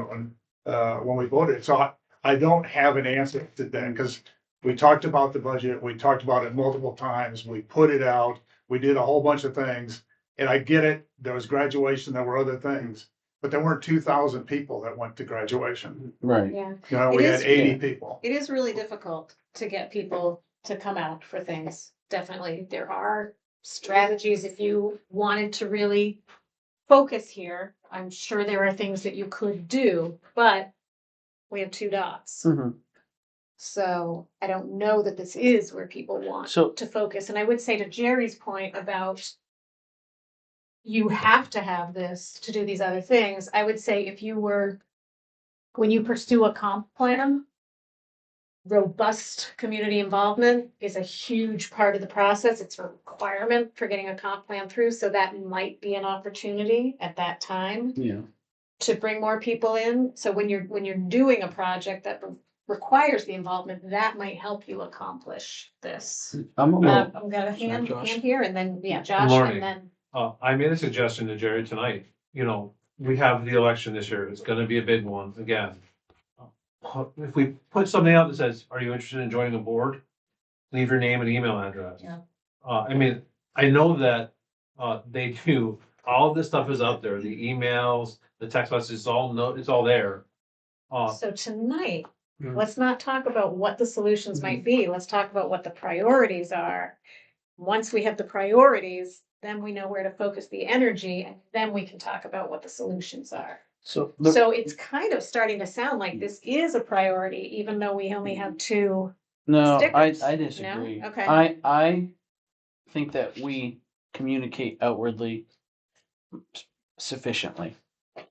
when we voted? So I don't have an answer to that, because we talked about the budget, we talked about it multiple times, we put it out, we did a whole bunch of things, and I get it, there was graduation, there were other things, but there weren't 2,000 people that went to graduation. Right. Yeah. We It had is- 80 people. It is really difficult to get people to come out for things. Definitely. There are strategies if you wanted to really focus here. I'm sure there are things that you could do, but we have 2 dots. Mhm. So I don't know that this is where people want So- to focus. And I would say to Jerry's point about you have to have this to do these other things. I would say when you pursue a comp plan, robust community involvement is a huge part of the process. It's a requirement for getting a comp plan through. So that might be an opportunity at that time Yeah. to bring more people in. So when you're doing a project that requires the involvement, that might help you accomplish this. I'm a little, I've got a hand Josh. here, and then, yeah, Josh, Morning. and then, I made a suggestion to Jerry tonight, we have the election this year, it's gonna be a big one again. If we put something out that says, are you interested in joining a board? Leave your name and email address. Yeah. I know that, they do, all of this stuff is out there, the emails, the text messages, it's all there. so tonight, Mhm. let's not talk about what the solutions might be. Let's talk about what the priorities are. Once we have the priorities, then we know where to focus the energy, and then we can talk about what the solutions are. so So it's kind of starting to sound like this is a priority, even though we only have 2. no, stickers, I no? disagree. Okay. I think that we communicate outwardly sufficiently,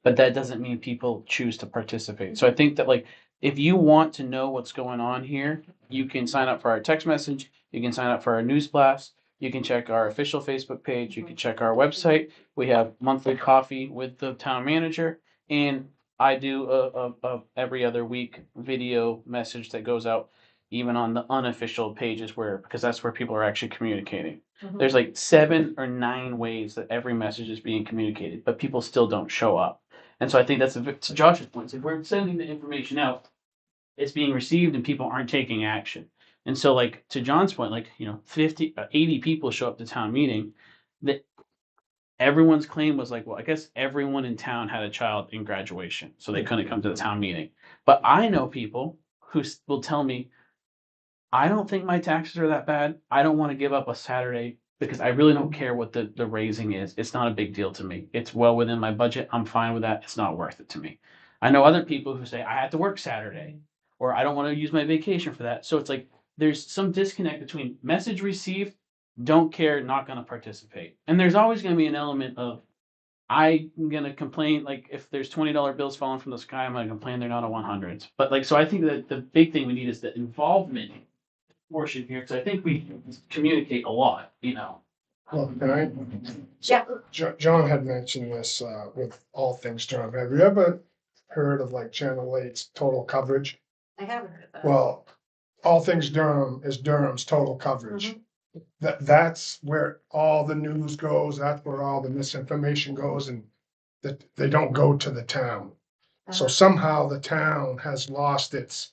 but that doesn't mean people choose to participate. So I think that like if you want to know what's going on here, you can sign up for our text message. You can sign up for our news blast. You can check our official Facebook page. You can check our website. We have monthly coffee with the town manager, and I do a every other week video message that goes out even on the unofficial pages where because that's where people are actually communicating. There's like 7 or 9 ways that every message is being communicated, but people still don't show up. And so I think that's to Josh's point. If we're sending the information out, it's being received and people aren't taking action. And so like to John's point, like, 80 people show up to town meeting that everyone's claim was like, well, I guess everyone in town had a child in graduation, so they couldn't come to the town meeting. But I know people who will tell me, I don't think my taxes are that bad. I don't want to give up a Saturday because I really don't care what the raising is. It's not a big deal to me. It's well within my budget. I'm fine with that. It's not worth it to me. I know other people who say I had to work Saturday or I don't want to use my vacation for that. So it's like there's some disconnect between message received, don't care, not going to participate. And there's always going to be an element of I'm going to complain, like if there's $20 bills falling from the sky, I'm going to complain they're not a 100s. But like, so I think that the big thing we need is the involvement portion here, because I think we communicate a lot, Well, can I? Yeah. John had mentioned this, with all things Durham. Have you ever heard of like Channel 8's total coverage? I haven't heard of that. Well, all things Durham is Durham's total coverage. That's where all the news goes, that's where all the misinformation goes, and that they don't go to the town. So somehow the town has lost its,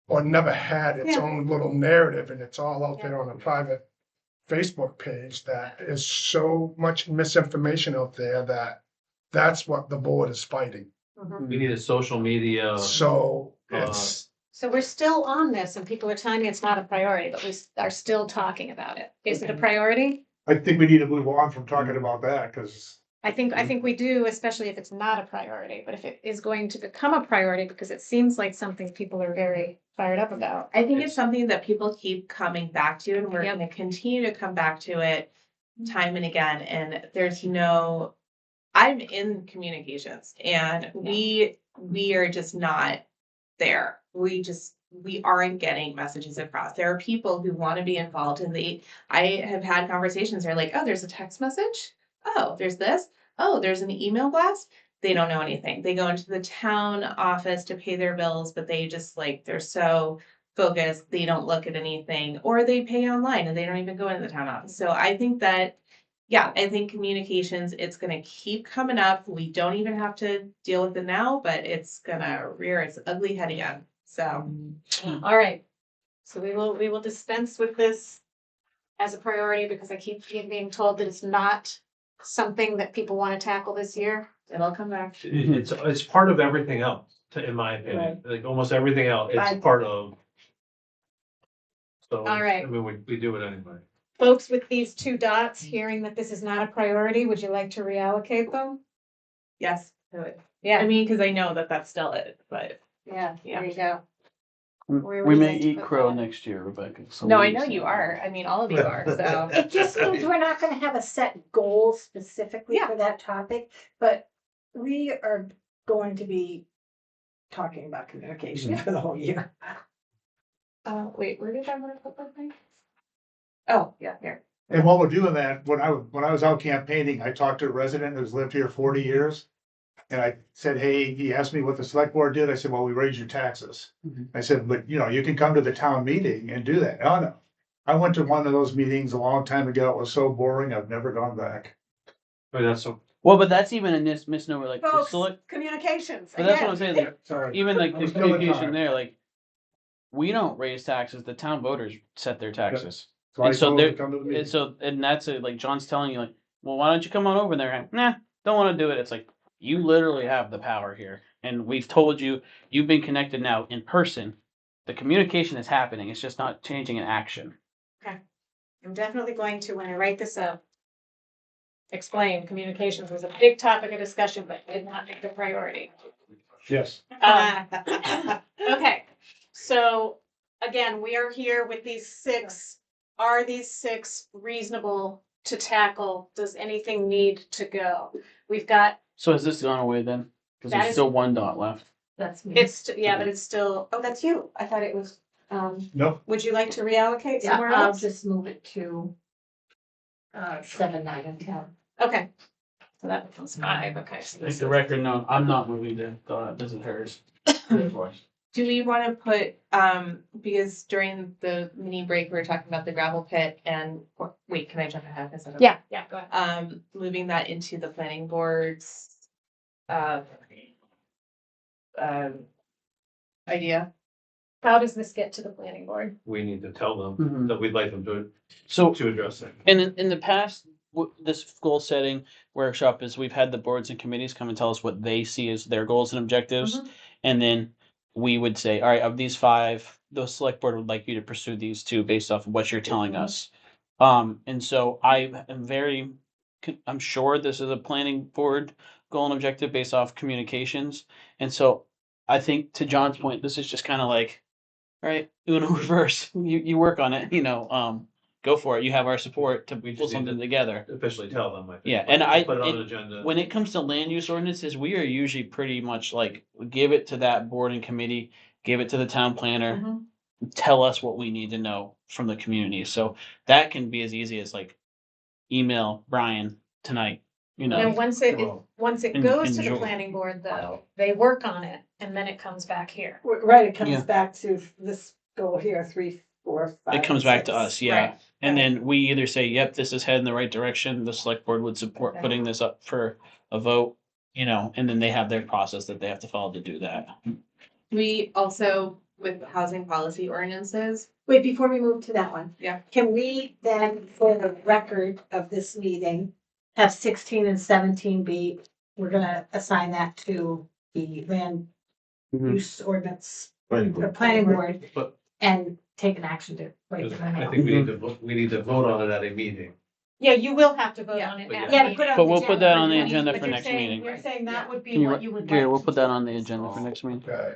or never had its own little narrative, and it's all out there on a private Facebook page that is so much misinformation out there that that's what the board is fighting. We need a social media. So it's, So we're still on this and people are telling me it's not a priority, but we are still talking about it. Is it a priority? I think we need to move on from talking about that, because I think we do, especially if it's not a priority, but if it is going to become a priority, because it seems like something people are very fired up about. I think it's something that people keep coming back to, and we're gonna continue to come back to it time and again, and I'm in communications, and we are just not there. We aren't getting messages across. There are people who want to be involved, and I have had conversations, they're like, oh, there's a text message, oh, there's this, oh, there's an email blast. They don't know anything. They go into the town office to pay their bills, but they just they're so focused, they don't look at anything, or they pay online and they don't even go into the town office. So I think that, I think communications, it's gonna keep coming up. We don't even have to deal with it now, but it's gonna rear its ugly head again. So. All right. So we will dispense with this as a priority because I keep being told that it's not something that people want to tackle this year. It'll come back. It's part of everything else, in my opinion, like almost everything else, it's part of. So, All right. I mean, we do it anyway. Folks with these 2 dots, hearing that this is not a priority, would you like to reallocate them? Yes, I would. Yeah. I mean, because I know that that's still it, but. Yeah, there you go. Where We would you may like to eat put crow that? next year, Rebecca. So No, we I need know some- you are. I mean, all of you are, so. It just means we're not gonna have a set goal specifically for that topic, but we are going to be talking about communication for the whole year. Wait, where did I want to put that thing? Oh, yeah, here. and while we're doing that, when I was out campaigning, I talked to a resident who's lived here 40 years. And I said, hey, he asked me what the select board did. I said, well, we raised your taxes. I said, but you can come to the town meeting and do that. Oh, no. I went to one of those meetings a long time ago. It was so boring. I've never gone back. But that's so. Well, but that's even a misnomer. Like the Folks, select, communications. but that's what I'm again. saying. Like, Sorry. even like the I'm still in communication time. there, like we don't raise taxes. The town voters set their taxes. So I And so told him there, to come to the and meeting. so, and that's it. Like John's telling you, like, well, why don't you come on over there? Nah, don't want to do it. It's like you literally have the power here, and we've told you you've been connected now in person. The communication is happening. It's just not changing in action. I'm definitely going to, when I write this up, explain communications was a big topic of discussion, but did not make the priority. Yes. Okay, so again, we are here with these 6. Are these 6 reasonable to tackle? Does anything need to go? We've got, So has this gone away then? Because That there's is- still 1 dot left. That's me. It's, yeah, but it's still, oh, that's you. I thought it was, No, would you like to reallocate Yeah, somewhere I'll else? just move it to 7, 9, and 10. Okay. So that becomes 5, okay. So Make this the is- record known, I'm not moving to thought, this is hers. Do we want to put, because during the mini break, we were talking about the gravel pit and, wait, can I jump ahead? Is that okay? Yeah. Yeah, go ahead. Moving that into the planning board's, um, idea. How does this get to the planning board? We need to tell them Mhm. that we'd like them So, to address it. and in the past, this goal setting workshop is we've had the boards and committees come and tell us what they see as their goals and objectives. And then we would say, all right, of these 5, the select board would like you to pursue these 2 based off of what you're telling us. And so I am I'm sure this is a planning board goal and objective based off communications. And so I think to John's point, this is just kind of like, all right, Uno reverse, you work on it, go for it. You have our support to pull just need something to- together. Officially tell them, I think. Yeah, and I- Put it on and an agenda. When it comes to land use ordinances, we are usually pretty much like, give it to that board and committee, give it to the town planner, tell us what we need to know from the community. So that can be as easy as like email Brian tonight, And once it And- goes to the enjoy. planning board though, they work on it and then it comes back here. Right, it comes Yeah. back to this goal here, 3, 4, 5. It comes back to us, yeah. Right. And then we either say, yep, this is heading in the right direction, the select board would support Okay. putting this up for a vote, and then they have their process that they have to follow to do that. We also, with housing policy ordinances, Wait, before we move to that one. Yeah. Can we then, for the record of this meeting, have 16 and 17 be, we're gonna assign that to the land Mhm. use ordinance, Planning the board. planning board, But- and take an action to write Because them I out. think we need to vote on it at a meeting. Yeah, you will have to vote Yeah. on it But at Yeah, the to put meeting. on But we'll put that on the next agenda But for you're next saying- meeting. You're saying that would be Can what you would like. Gary, we'll to put that do. on the agenda for next meeting. Okay.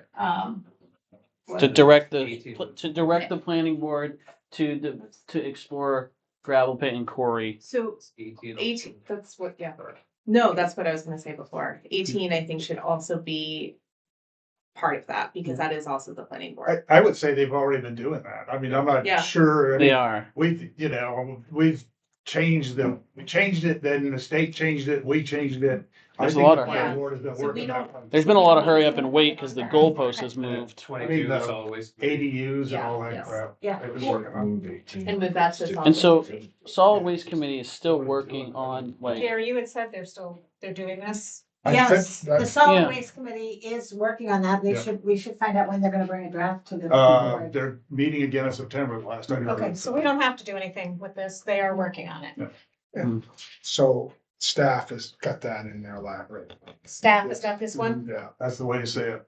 To direct 18. the planning board to explore gravel pit and quarry. so 18, that's what, yeah. No, that's what I was gonna say before. 18, I think, should also be part of that, because that is also the planning board. I would say they've already been doing that. I mean, I'm not Yeah. sure. They are. We've changed we changed it, then the state changed it, we changed it. I There's a think lot the of- planning board has been So we working don't- on There's been a lot of hurry up and wait because the goalpost has moved. 22 I mean, solid waste. ADUs and Yeah, all that yes. crap. Yeah. They've been working on. Move 18. And with that, just. And so solid waste committee is still working on like, Gary, you had said they're doing this. I Yes, think the solid Yeah. waste committee is working on that. Yeah. We should find out when they're gonna bring a draft to the board. They're meeting again in September, last I heard. Okay, so we don't have to do anything with this. They are working on it. So staff has got that in their lap, right? Staff has got this one. Yeah, that's the way to say it.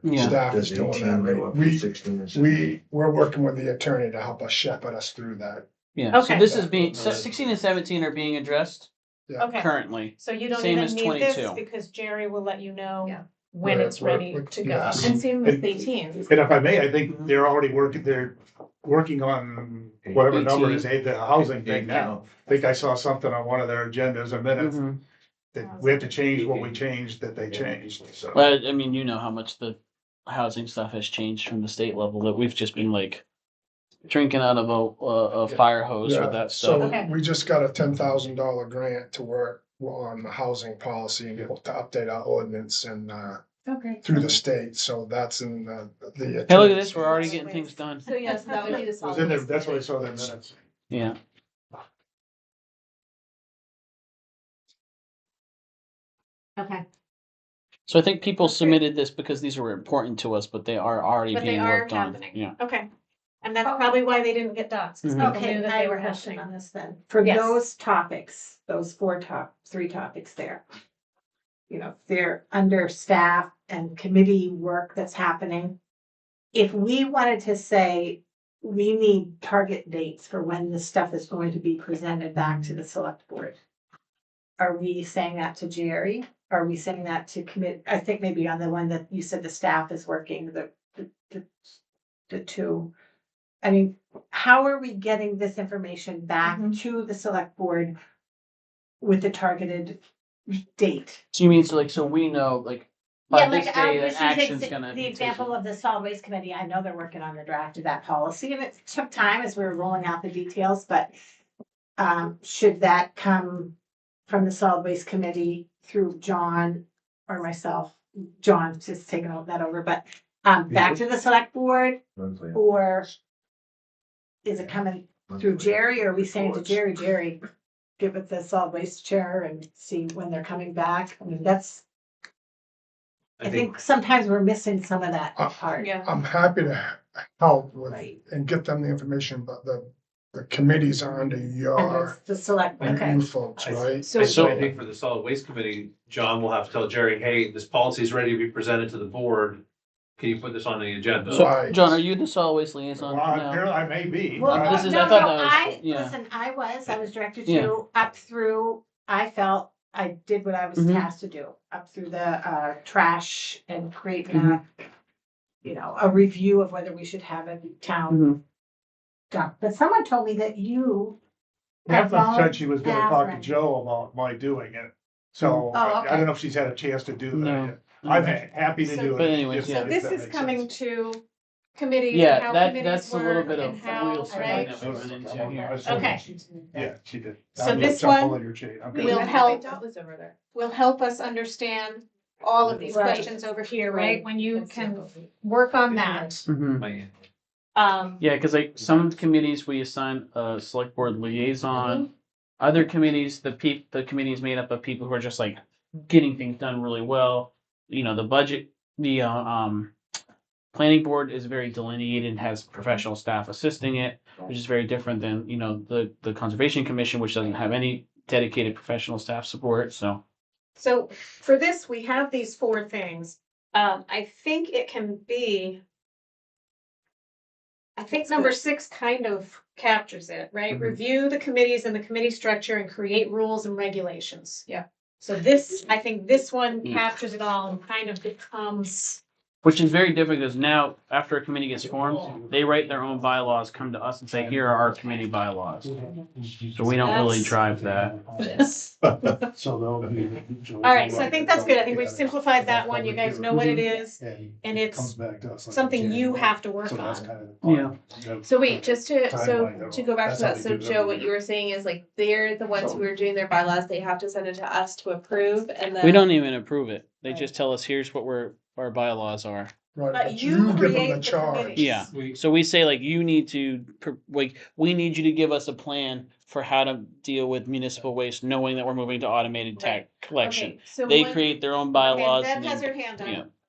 yeah. Staff is Does doing 18 go that. up to We, 16 and 17? we're working with the attorney to help us shepherd us through that. Yeah, so Okay. this is being, 16 and 17 are being addressed Okay, currently. so you don't Same even as need this 22. because Jerry will let you know Yeah. when We're- it's ready to go. yes. And same with And- 18. And if I may, I think they're already working on whatever number is the housing thing now. I think I saw something on one of their agendas a minute, Mhm. that we have to change what we changed, that they changed, so. Well, I mean, how much the housing stuff has changed from the state level, that we've just been like drinking out of a fire hose Yeah, with that so stuff. Okay. we just got a $10,000 grant to work on the housing policy and to update our ordinance and, Okay. through the state, so that's in the. Hey, look at this, we're already getting things done. So yes, that would be the It was solid in there, waste that's what I committee. saw in minutes. Yeah. Okay. So I think people Okay. submitted this because these were important to us, but they are already But they being are worked on. happening. Yeah. Okay, and that's probably why they didn't get dots. 'Cause Mhm. people Okay, knew that I they have were a question happening. on this then. For Yes. those topics, those 3 topics there. If they're under staff and committee work that's happening. If we wanted to say, we need target dates for when this stuff is going to be presented back to the select board. Are we saying that to Jerry? Are we saying that to commit, I think maybe on the one that you said the staff is working, the 2. I mean, how are we getting this information back to the select board with the targeted date? So you mean, so we know, like by Yeah, this like, day, this that is action's gonna the be example taken. of the solid waste committee. I know they're working on the draft of that policy and it took time as we were rolling out the details, but should that come from the solid waste committee through John or myself? John just taking that over, but back to the select board, or is it coming through Jerry, or are we saying to Jerry, give it the solid waste chair and see when they're coming back? I mean, that's, I think sometimes we're missing some of that part. Yeah. I'm happy to help with Right. and get them the information, but the committees are under And your, the select, okay. you folks, right? So- So I think for the solid waste committee, John will have to tell Jerry, hey, this policy is ready to be presented to the board. Can you put this on the agenda? So, Right. John, are you the solid waste liaison Well, now? apparently I may be. Well, Uh, no, this is- no, I thought no, that was- yeah. listen, I was directed Yeah. to up through, I felt I did what I was Mhm. tasked to do, up through the trash and creating Mhm. a review of whether we should have a town Mhm. dump. But someone told me that you Catherine said she was gonna talk to Catherine. Joe about my doing it. So Oh, I okay. don't know if she's had a chance to do No. that yet. I'm happy to So- do it. But anyways, if- yeah. So if this that is makes coming sense. to committees Yeah, and how that, committees that's a little work bit and of how, wheel spinning right? that we run into here. I saw Okay. Yeah, she did. So I'm this just one pulling your chain. Okay. will My help. dot was over there. Will help us understand all of these Right. questions over here, right? Right. When you can work on that. Mhm. Yeah, because like some committees we assign a select board liaison. Mm-hmm. Other committees, the committee is made up of people who are just like getting things done really well. The budget, the planning board is very delineated and has professional staff assisting it, which is very different than the conservation commission, which doesn't have any dedicated professional staff support. So So for this, we have these four things. I think it can be. I think number 6 kind of captures it, right? Mhm. Review the committees and the committee structure and create rules and regulations. Yeah. So this, I think this one Yeah. captures it all and kind of becomes, which is very different because now after a committee gets formed, they write their own bylaws, come to us and say, here are our committee bylaws. So we don't really That's- drive that. this. So they'll be. All right, so I think that's good. I think we've simplified that one. You guys know what it is. And it's Comes back to us like something in you January. have to work So that's on. kind of. Yeah. So wait, just to, Timeline so there. to go back That's to how that, they so do it Joe, every what year. you were saying is like, they're the ones who are doing their bylaws, they have to send it to us to approve, and then. We don't even approve it. They just tell us, here's what our bylaws are. Right, But but you you give them create the the charge. committee. Yeah. We, So we say like, you need to, we need you to give us a plan for how to deal with municipal waste, knowing that we're moving to automated tech collection. Okay, so They when- create their own Okay, bylaws. Deb and has then- her hand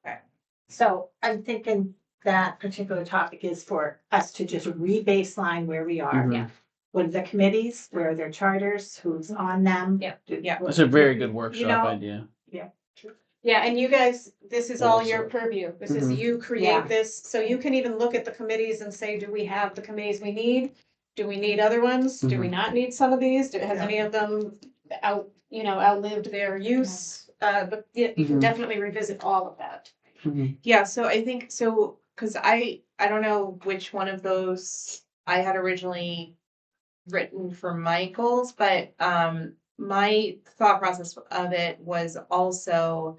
yeah. up. So I'm thinking that particular topic is for us to just re-baseline where we are. Mhm. Yeah. What are the committees, where are their charters, who's on them? Yeah, Do- yeah. That's a very good workshop know, idea. Yeah, and you guys, this is all your purview. This is Mhm. you Yeah. create this, so you can even look at the committees and say, do we have the committees we need? Do we need other ones? Do we not need some of these? Has any of them outlived their use? But yeah, you can Mhm. definitely revisit all of that. Yeah, so I think, so, cause I don't know which one of those I had originally written for Michael's, but, my thought process of it was also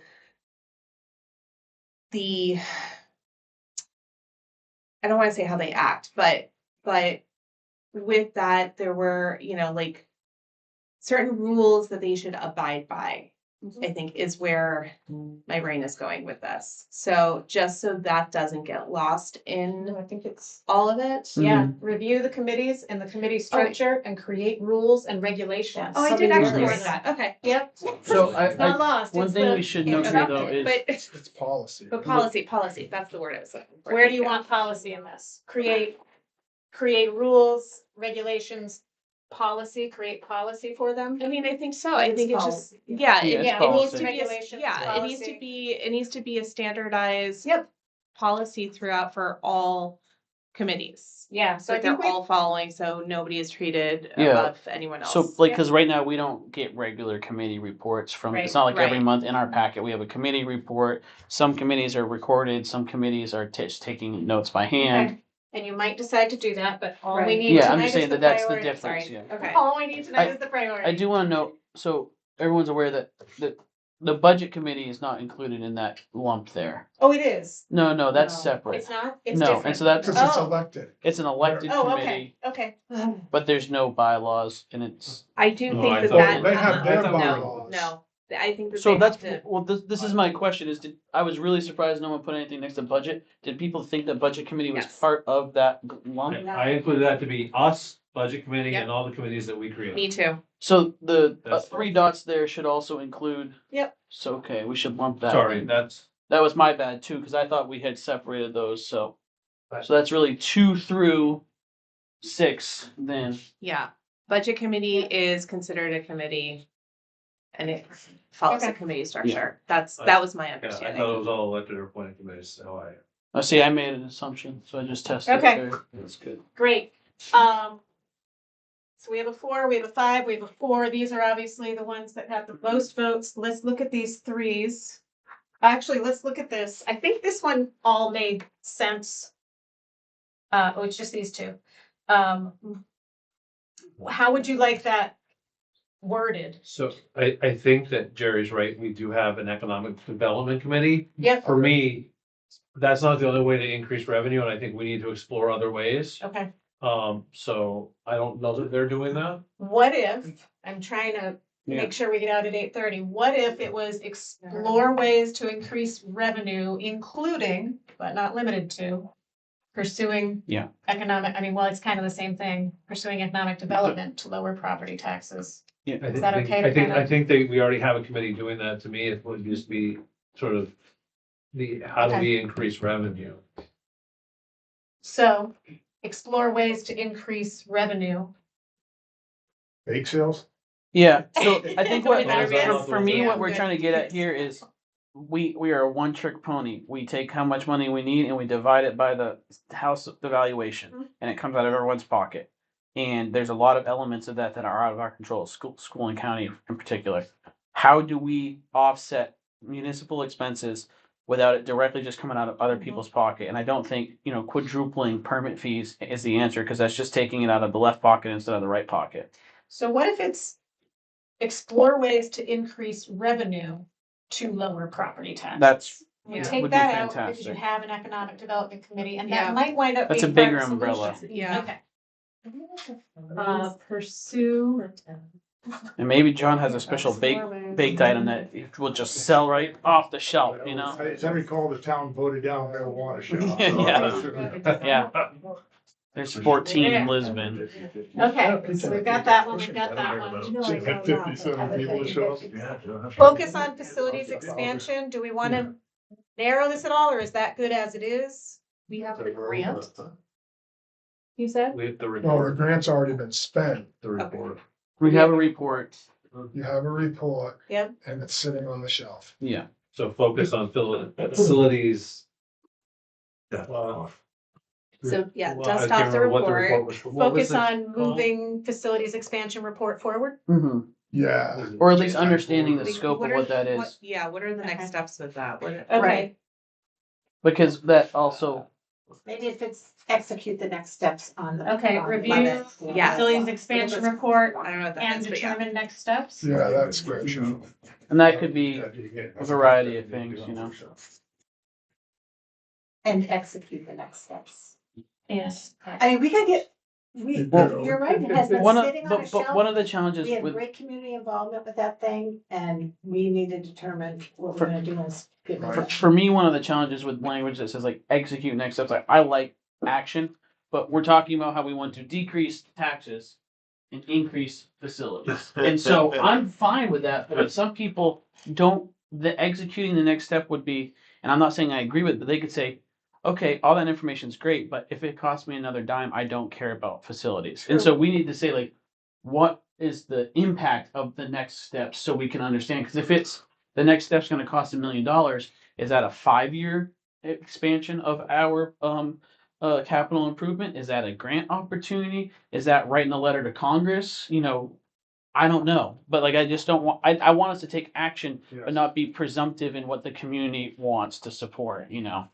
I don't wanna say how they act, but with that, there were, like certain rules that they should abide by, I think is where my brain is going with this. So just so that doesn't get lost in I think it's, all of it. yeah, review the committees and the committee structure and create rules and regulations. Oh, I So did that you're actually doing write that. Okay. Yep. So It's not lost. one it's thing the we should note here though instruction. is, But It's policy. policy, that's the word I was looking for. Where do you want policy in this? Create rules, regulations, policy, create policy for them? I mean, I think so. I It's think it's policy. just, yeah, Yeah, it's it needs policy. to be, Regulations, yeah, it needs to policy. be, it needs to be a standardized Yep. policy throughout for all committees. Yeah, so I That they're think we, all following, so nobody is treated Yeah. above anyone else. so like, cause right now we don't get regular committee reports from, it's Right, not like every right. month in our packet, we have a committee report. Some committees are recorded, some committees are just taking notes by hand. Okay. and you might decide to do that, but all we Right. need Yeah, I'm tonight just is saying the that that's the priority. difference, Sorry. yeah. Okay. All we need tonight is the priority. I do wanna note, so everyone's aware that the budget committee is not included in that lump there. Oh, it is. No, that's No. separate. It's not? It's No, different. and so that's, Because it's Oh. elected. it's an elected Oh, committee, okay, okay. but there's no bylaws and it's, I do Oh, think I that thought that. they have their no, bylaws. no, I think that so they that's, have to. well, this is my question is, I was really surprised no one put anything next to budget. Did people think that budget committee was Yes. part of that lump? I included that to be us, budget committee, Yep. and all the committees that we create. Me too. So the That's- 3 dots there should also include. Yep. So, okay, we should lump that. Sorry, in. that's, That was my bad too, because I thought we had separated those, so that's really 2 through 6 then. Yeah, budget committee is considered a committee. And it follows a Okay. committee structure. That was my yeah, I understanding. thought it was all elected or appointed committees, so I. Oh, see, I made an assumption, so I just tested. Okay. It there. That's good. Great. So we have a 4, we have a 5, we have a 4. These are obviously the ones that have the most votes. Let's look at these 3s. Actually, let's look at this. I think this one all made sense. Oh, it's just these 2. How would you like that worded? So I think that Jerry's right. We do have an economic development committee. Yep, For me, that's not the only way to increase revenue, and I think we need to explore other ways. okay. So I don't know that they're doing that. What if, I'm trying to Yeah. make sure we get out at 8:30, what if it was explore ways to increase revenue, including, but not limited to, pursuing Yeah. economic, I mean, well, it's kind of the same thing, pursuing economic development to lower property taxes. I Is think- that okay to I think, kinda- I think that we already have a committee doing that. To me, it would just be sort of how do Okay. we increase revenue? So, explore ways to increase revenue. Bake sales? Yeah, so I think what, Better be for me, yeah, what we're good. trying to get at here is we are a one trick pony. We take how much money we need and we divide it by the house evaluation Mhm. and it comes out of everyone's pocket. And there's a lot of elements of that that are out of our control, school and county in particular. How do we offset municipal expenses without it directly just coming out of other people's pocket? And I don't think, quadrupling permit fees is the answer because that's just taking it out of the left pocket instead of the right pocket. So what if it's explore ways to increase revenue to lower property taxes? That's We Yeah. take would be that out because you fantastic. have an economic development committee and Yeah. that might wind up That's being a bigger part of the umbrella. solution. Yeah. Okay. Pursue. And maybe John has a special baked item that will just sell right off the shelf, As I recall, the town voted down marijuana shop. Yeah. There's 14 in Lisbon. Okay, so we've got that one, we've got that one. Like 57 people to show up. Focus on facilities expansion. Do we want to narrow this at all, or is that good as it is? We have a grant. You said? We have the No, report. the grant's already been spent. The report. We have a report. You have a report. Yep. And it's sitting on the shelf. Yeah. So focus on facilities. So, yeah, Well, I dust can't off the remember what report. was. What was Focus it on called? moving facilities expansion report forward. Mm-hmm. Yeah. Or at least understanding the Like, scope of are- what that is. Yeah, what are the next Okay. steps with that? Okay. Because that also, Maybe if it's execute the next steps on the. Okay, on the review budget. Yeah. facilities expansion report I don't know what that and is, but yeah. determine next steps. Yeah, that's good. and that could be a variety of things, And execute the next steps. Yes. I mean, we can get, Well, you're right, it has been one of, sitting on a but one shelf. of the challenges We had with, great community involvement with that thing, and we need to determine what For- we're gonna do is get rid for, of it. for me, one of the challenges with language that says like execute next steps, I like action, but we're talking about how we want to decrease taxes and increase facilities. And so I'm fine with that, but some people don't, the executing the next step would be, and I'm not saying I agree with it, but they could say, okay, all that information is great, but if it costs me another dime, I don't care about facilities. And so we need to say like, what is the impact of the next steps so we can understand? Because if it's the next step's going to cost $1 million, is that a 5-year expansion of our capital improvement? Is that a grant opportunity? Is that writing a letter to Congress? I don't know, but like I just don't want. I want us to take action, but not be presumptive in what the community wants to support.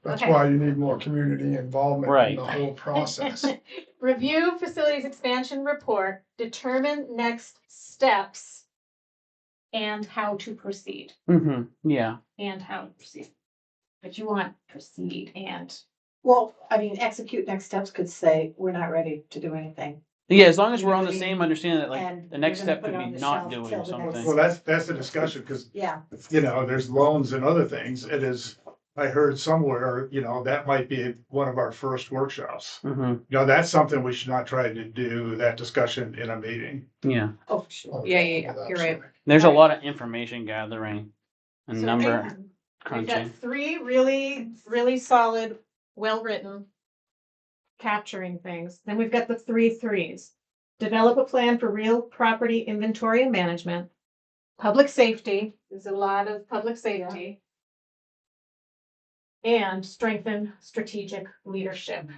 That's Okay. why you need more community involvement Right. in the whole process. Review facilities expansion report, determine next steps. and how to proceed, Yeah. and how to proceed. But you want proceed and, Well, I mean, execute next steps could say, we're not ready to do anything. Yeah, as long as we're on the Really, same understanding that like and the next we're gonna step put could it be on the not shelf doing till the next- something. Well, that's the discussion, because, Yeah, you know, there's loans and other things. It is, I heard somewhere, you know, that might be one of our first workshops. You know, that's something we should not try to do, that discussion in a meeting. Yeah. oh, for sure. Yeah, you're right. There's a lot of information gathering and So number We've got crunching. 3 really, really solid, well-written. capturing things. Then we've got the 3 threes. Develop a plan for real property inventory and management. Public safety, there's a lot of public safety. And strengthen strategic leadership.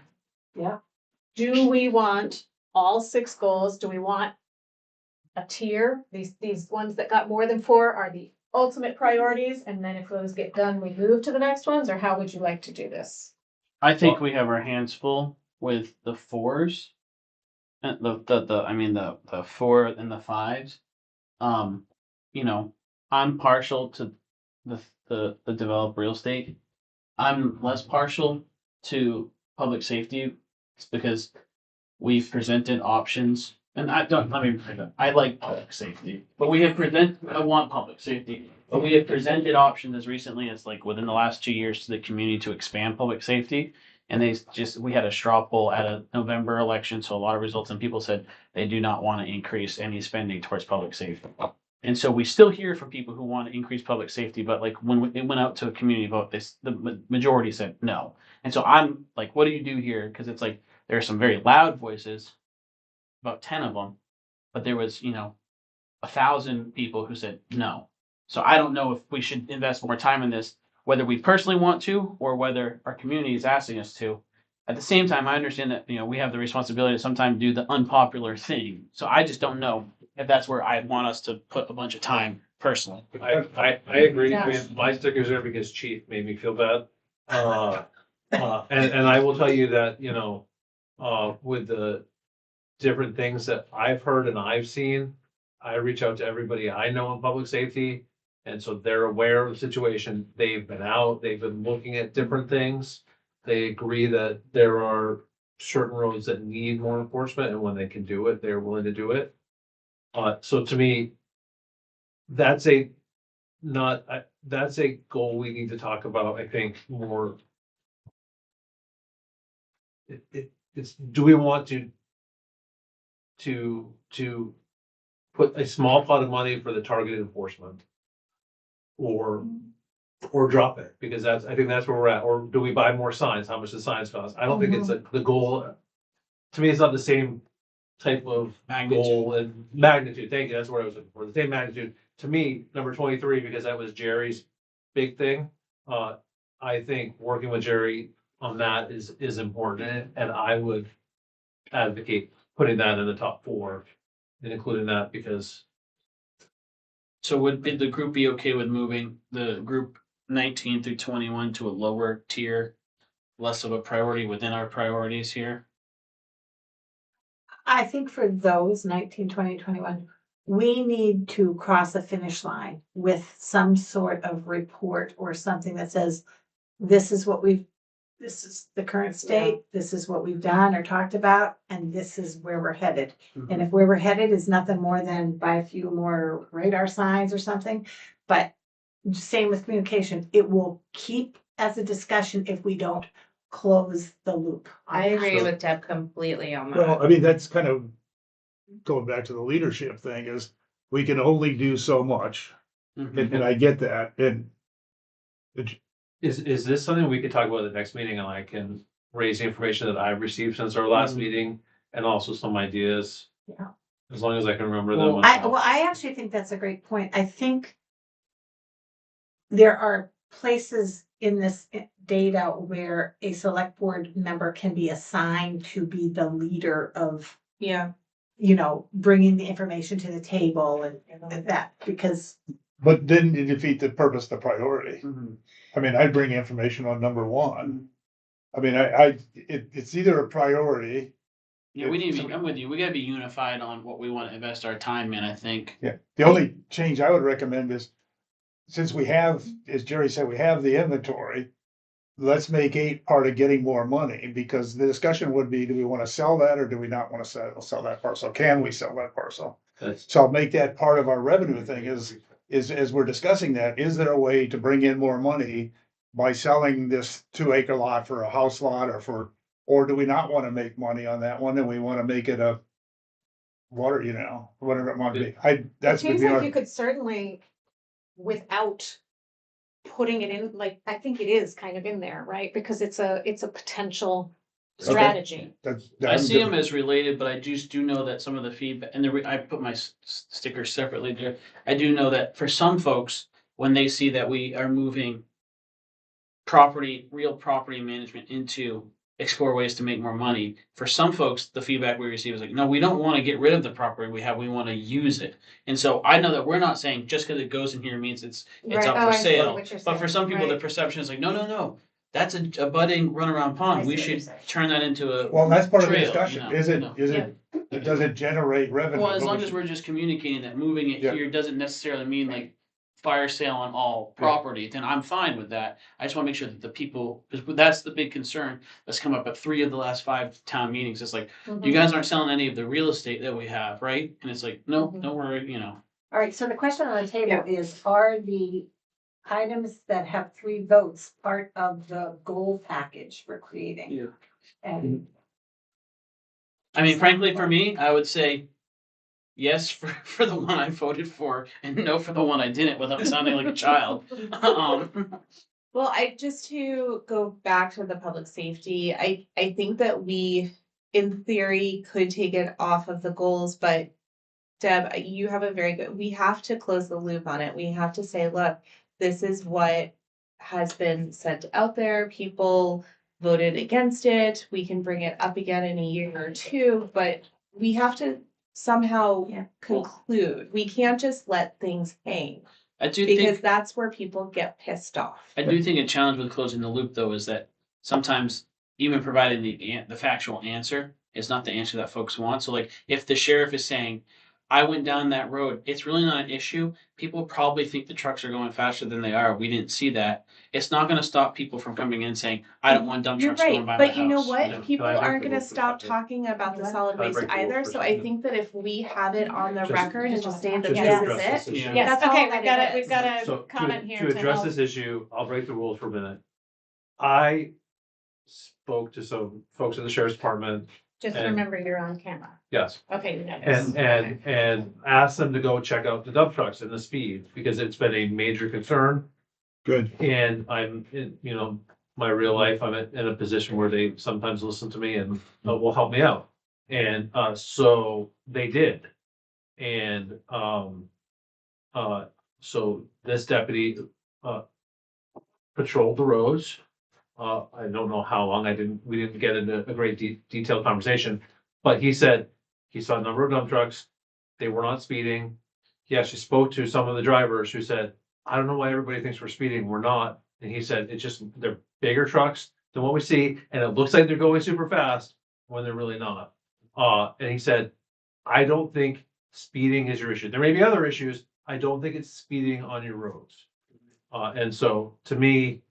Yeah. Do we want all 6 goals? Do we want a tier? These ones that got more than 4 are the ultimate priorities, and then if those get done, we move to the next ones, or how would you like to do this? I think we have our hands full with the 4s. And the 4 and the 5s. You know, I'm partial to the develop real estate. I'm less partial to public safety. It's because we've presented options, and I like public safety, but I want public safety, but we have presented options as recently as like within the last 2 years to the community to expand public safety. And we had a straw poll at a November election, so a lot of results, and people said they do not want to increase any spending towards public safety. And so we still hear from people who want to increase public safety, but like when it went out to a community vote, the majority said no. And so I'm like, what do you do here? Because it's like there are some very loud voices, about 10 of them, but there was 1,000 people who said no. So I don't know if we should invest more time in this, whether we personally want to or whether our community is asking us to. At the same time, I understand that we have the responsibility to sometimes do the unpopular thing. So I just don't know if that's where I'd want us to put a bunch of time personally. I agree. I Yes. mean, my stickers there because Chief made me feel bad. And I will tell you that, with the different things that I've heard and I've seen, I reach out to everybody I know in public safety. And so they're aware of the situation. They've been out, they've been looking at different things. They agree that there are certain roads that need more enforcement, and when they can do it, they're willing to do it. So to me, that's a goal we need to talk about, I think, more. It's, do we want to put a small pot of money for the targeted enforcement? Or drop it, because I think that's where we're at, or do we buy more signs? How much does signs cost? I don't think it's the goal. To me, it's not the same type of goal and magnitude. Thank you, that's what I was looking for, the same magnitude. To me, number 23, because that was Jerry's big thing. I think working with Jerry on that is important, and I would advocate putting that in the top 4 and including that, because So would the group be okay with moving the group 19 through 21 to a lower tier, less of a priority within our priorities here? I think for those 19, 20, 21, we need to cross the finish line with some sort of report or something that says, this is the current state, this is what we've done or talked about, and this is where we're headed. And if where we're headed is nothing more than buy a few more radar signs or something, but same with communication, it will keep as a discussion if we don't close the loop. on I that. agree with Deb completely on that. Well, I mean, that's kind of going back to the leadership thing, is we can only do so much, and I get that, and is this something we could talk about at the next meeting, and I can raise the information that I've received since our last meeting, and also some ideas? Yeah. As long as I can remember them. I actually think that's a great point. I think there are places in this data where a select board member can be assigned to be the leader of, Yeah. bringing the information to the table and that, because but then you defeat the purpose, the priority. I mean, I bring information on number 1. I mean, it's either a priority Yeah, we need to be, I'm with you. We gotta be unified on what we want to invest our time in, I think. Yeah, the only change I would recommend is, since we have, as Jerry said, we have the inventory. Let's make 8 part of getting more money, because the discussion would be, do we wanna sell that or do we not wanna sell that parcel? Can we sell that parcel? So I'll make that part of our revenue thing is as we're discussing that, is there a way to bring in more money by selling this 2 acre lot for a house lot or do we not wanna make money on that one and we wanna make it a water, whatever it might be. It That's would seems be like our, you could certainly, without putting it in, like, I think it is kind of in there, right? Because it's a potential strategy. I see them as related, but I just do know that some of the feedback, and I put my stickers separately there. I do know that for some folks, when they see that we are moving real property management into explore ways to make more money, for some folks, the feedback we receive is like, no, we don't want to get rid of the property we have, we want to use it. And so I know that we're not saying just because it goes in here means it's Right. up Oh, for I see sale. what you're But for saying. some people, the Right. perception is like, no, that's a budding runaround I pond. see We what you're should saying. turn that into a well, that's part of the trail, discussion. you know, Is you it, know. is it, does it generate revenue? Well, as long as we're just communicating that moving it Yeah. here doesn't necessarily mean like fire sale on all property, then I'm fine with that. I just want to make sure that the people, because that's the big concern that's come up at 3 of the last 5 town meetings. It's like, you guys aren't selling any of the real estate that we have, right? And it's like, no, don't worry, All right, so the question on the table is, are the items that have 3 votes part of the goal package for creating? Yeah. And I mean, frankly, for me, I would say yes for the one I voted for and no for the one I didn't without sounding like a child. Well, just to go back to the public safety, I think that we, in theory, could take it off of the goals, but Deb, you have we have to close the loop on it. We have to say, look, this is what has been sent out there. People voted against it. We can bring it up again in a year or 2, but we have to somehow conclude. We can't just let things hang. I do Because think that's where people get pissed off. I do think a challenge with closing the loop though is that sometimes even providing the factual answer is not the answer that folks want. So like if the sheriff is saying, I went down that road, it's really not an issue. People probably think the trucks are going faster than they are. We didn't see that. It's not gonna stop people from coming in and saying, I don't want dump You're trucks going right, by my but you know house. what? People Can I break aren't the gonna rules for a stop second? talking about the solid Can I waste break the rules either, for a so I second? think that if we have it on the Just- record and just- just say that Just to this address is this it. issue. Yeah. Yes, That's okay, all that it we've is. got a So comment here to address help. this issue, I'll break the rules for a minute. I spoke to some folks in the sheriff's department, Just and- remember you're on camera. yes, Okay, you got this. and asked them to go check out the dump trucks and the speed, because it's been a major concern. Good. And I'm in, my real life, I'm in a position where they sometimes listen to me and will help me out. And so they did. And so this deputy patrolled the roads. I don't know how long, we didn't get into a great detailed conversation, but he said he saw a number of dump trucks. They were not speeding. He actually spoke to some of the drivers who said, I don't know why everybody thinks we're speeding. We're not. And he said, it's just, they're bigger trucks than what we see. And it looks like they're going super fast when they're really not. And he said, I don't think speeding is your issue. There may be other issues. I don't think it's speeding on your roads. And so to me,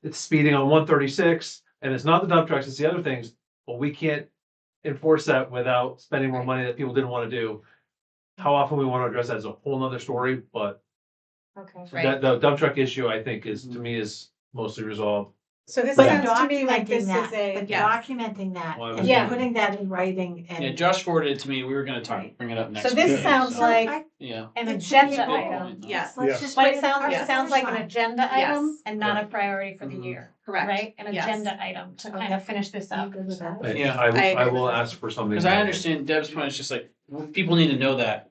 it's speeding on 136 and it's not the dump trucks, it's the other things. But we can't enforce that without spending more money that people didn't want to do. How often we want to address that is a whole nother story, but Okay. Right. the dump truck issue, I think to me is mostly resolved. So this But sounds to me like this documenting is that, but a, Yes. documenting that Well, and Yeah. putting that in writing and. Yeah, Josh forwarded it to me. We were gonna Right. bring it up next so this meeting, sounds so, like Yeah. an It should be agenda a goal. item. Yes, Let's Yeah. just But put it sounds, across it sounds like an finish line. agenda Yes. item and not a priority for the Mhm. year, correct. right? An Yes. agenda item to kind of finish this You up. good with that? Yeah, I agree will with that. ask for something. Because I understand Deb's point is just like, people need to know that.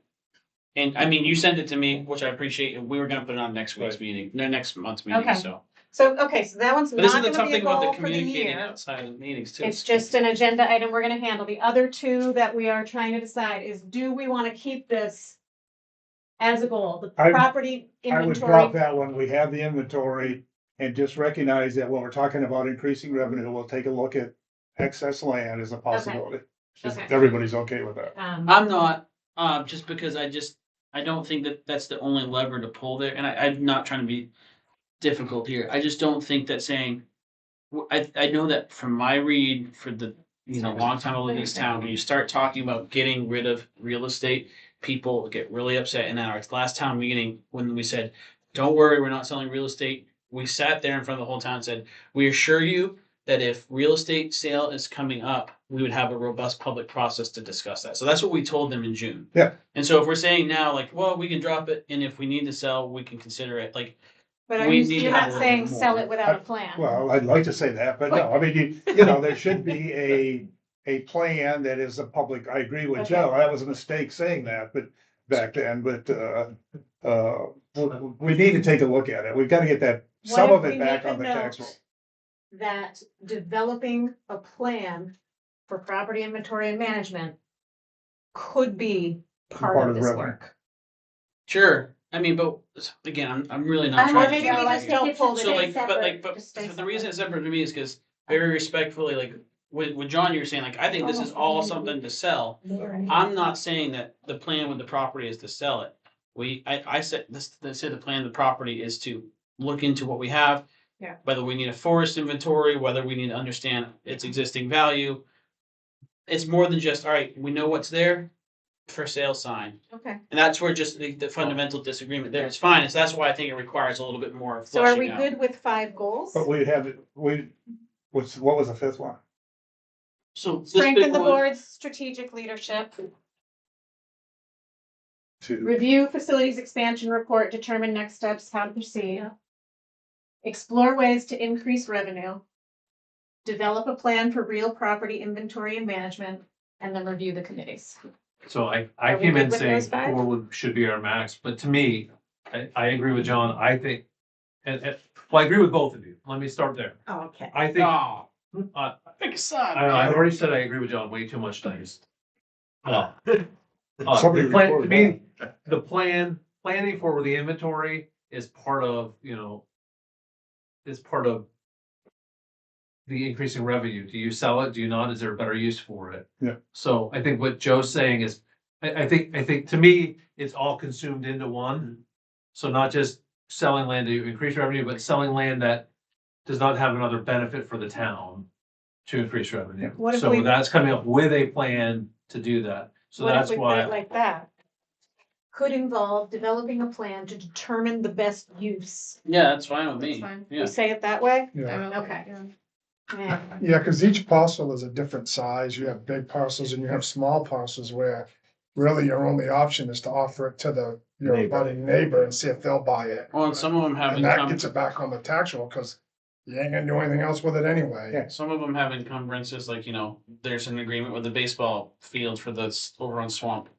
And I mean, you sent it to me, which I appreciate, and we were gonna put it on next week's meeting, no, next month's meeting, Okay. so. So, okay, so that one's But this not is the gonna tough be a thing about goal the for the communicating year. outside of the meetings too. It's just an agenda item we're gonna handle. The other 2 that we are trying to decide is, do we wanna keep this as a goal, the I- property I would drop inventory? that one. We have the inventory and just recognize that when we're talking about increasing revenue, we'll take a look at excess land is a possibility. If Okay. everybody's okay with that. I'm not, just because I don't think that that's the only lever to pull there, and I'm not trying to be difficult here. I just don't think that saying, I know that from my read for the, long time I lived in this town, when you start talking about getting rid of real estate, people get really upset. And at our last town meeting, when we said, don't worry, we're not selling real estate, we sat there in front of the whole town and said, we assure you that if real estate sale is coming up, we would have a robust public process to discuss that. So that's what we told them in June. Yeah. And so if we're saying now, like, well, we can drop it, and if we need to sell, we can consider it, like, But are we you, need to you're have not a little saying bit sell more. it without a plan? Well, I'd like to say that, but no, I mean, there should be a plan that is a public, I agree with Joe, that was a mistake saying that, but back then, but, we need to take a look at it. We've got to get that, some What of if it we back make a on the tax roll. note that developing a plan for property inventory and management could be part of this revenue. work? Sure. I mean, but again, I'm really not I'm trying with to. you. Maybe we I just think don't it pull should the So stay like, but separate. like, but Just stay the reason separate. it's separate to me is because very respectfully, like with John, you're saying like, I think this is all something to sell. I'm not saying that the plan with the property is to sell it. I said this, said the plan of the property is to look into what we have. Yeah. Whether we need a forest inventory, whether we need to understand its existing value. It's more than just, all right, we know what's there, for sale sign. Okay. And that's where just the fundamental disagreement there is fine. So that's why I think it requires a little bit more So are we fleshing out. good with 5 goals? But what was the fifth one? So this Strengthen big the one- board's strategic leadership. To, Review facilities expansion report, determine next steps, how to proceed. Explore ways to increase revenue. Develop a plan for real property inventory and management, and then review the committees. So I Are we came good in with saying those 5? 4 should be our max, but to me, I agree with John. I think, well, I agree with both of you. Let me start there. Oh, okay. I think, Oh, I pick a side. know, I've already said I agree with John way too much times. Somebody The plan, to reported me, the planning for the inventory is part of, is part of the increasing revenue. Do you sell it? Do you not? Is there a better use for it? Yeah. So I think what Joe's saying is, I think to me, it's all consumed into one. So not just selling land to increase revenue, but selling land that does not have another benefit for the town to increase revenue. What if we- So that's coming up with a plan to do that. So What if that's we put why. it like that? Could involve developing a plan to determine the best use. Yeah, that's fine with me. We Yeah. say it that way? Yeah. Okay. Yeah. Yeah, because each parcel is a different size. You have big parcels and you have small parcels where really your only option is to offer it to your Neighbor. budding neighbor and see if they'll buy it. Well, and some of them have And that income. gets it back on the tax roll, because you ain't gonna do anything else with it anyway. Yeah. Some of them have encumbrances, like, there's an agreement with the baseball field for this over on Swamp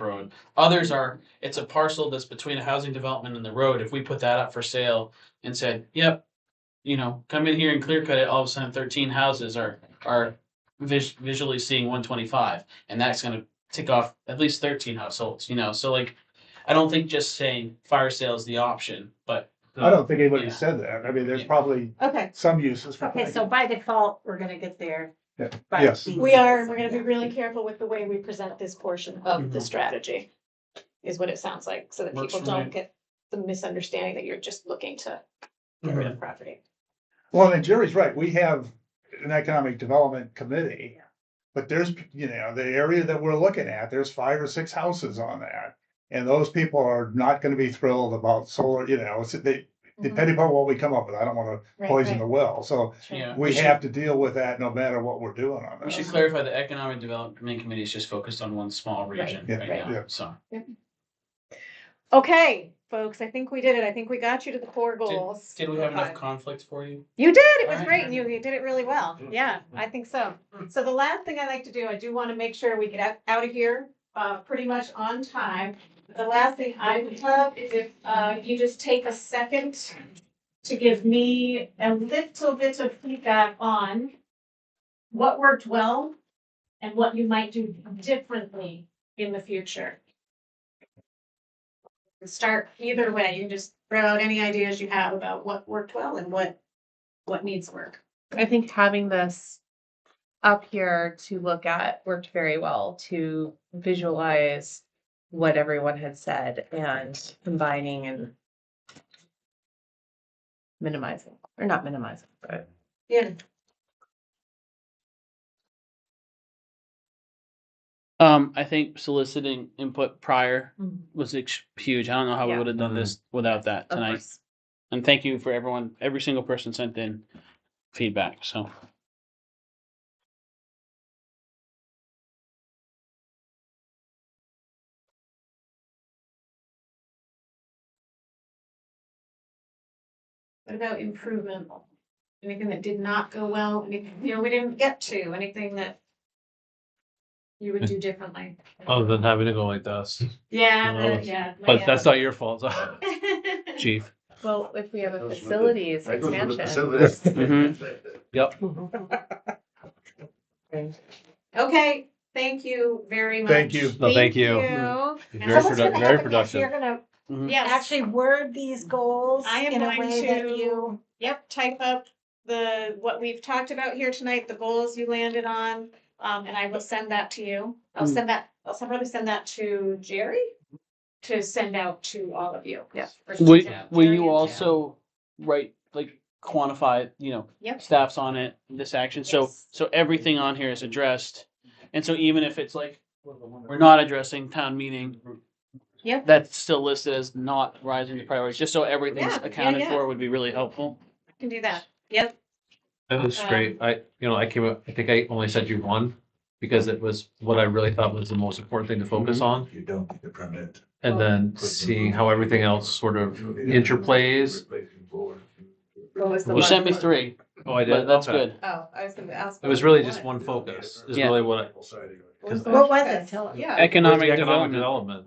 Road. Others are, it's a parcel that's between a housing development and the road. If we put that up for sale and said, yep, come in here and clear cut it, all of a sudden 13 houses are visually seeing 125. And that's gonna tick off at least 13 households, so like, I don't think just saying fire sale is the option, but. I don't think anybody Yeah. said that. I mean, there's Yeah. probably Okay, some uses for. Okay, so by default, we're gonna get there. Yeah. by Yes. these- we're gonna be really careful with the way we present this portion of the Mhm. strategy. Is what it sounds like, so that Works people for me. don't get the misunderstanding that you're just looking to get rid of property. Well, and Jerry's right. We have an economic development committee. But there's, the area that we're looking at, there's 5 or 6 houses on that. And those people are not gonna be thrilled about solar, depending upon what we come up with. I don't wanna Right, poison right. the well, so Yeah. we should- have to deal with that no matter what we're doing on We should that. clarify the economic development committee is just focused on one small region Yeah, right right. now, Yeah. so. Okay, folks, I think we did it. I think we got you to the 4 goals. Did we have enough Five. conflict for you? You did, it was Alright. great, and you did it really well. Yeah, I think so. So the last thing I like to do, I do want to make sure we get out of here, pretty much on time. The last thing I would love is if, you just take a second to give me a little bit of feedback on what worked well and what you might do differently in the future. Start either way. You can just throw out any ideas you have about what worked well and what needs work. I think having this up here to look at worked very well to visualize what everyone had said and combining and minimizing, or not minimizing, but Yeah. I think soliciting input prior was huge. I don't know how we Yeah. would have done this without that of tonight. course. And thank you for everyone, every single person sent in feedback. So What about improvement? Anything that did not go well, anything, we didn't get to, anything that you would do differently? Other than having to go like this. Yeah, No. yeah. But that's not your fault, not. chief. Well, if we have a facilities expansion. Yep. Okay, thank you very much. Thank you. No, thank you. Very So what's gonna very happen next? You're productive. gonna Yes. actually word these goals I am in a going way that to- you. Yep, type up what we've talked about here tonight, the goals you landed on, and I will send that to you. I'll probably send that to Jerry to send out to all of you. Yes. Or will, to will Jerry you and also write, like, quantify, Yep. staffs on it, this action? Yes. So everything on here is addressed. And so even if it's like, we're not addressing town meeting, Yep. that's still listed as not rising to priorities, just so everything's Yeah, yeah, accounted yeah. for would be really helpful. I can do that. Yep. That was great. I came up, I think I only sent you one because it was what I really thought was the most important thing to focus on. You don't get the permit. And then seeing how everything else sort of interplays. What was the You one? sent me 3, Oh, I but did. that's Okay. good. Oh, I was gonna ask. It was really just one focus is Yeah. really what What was it? Tell us. Yeah. Economic economic development.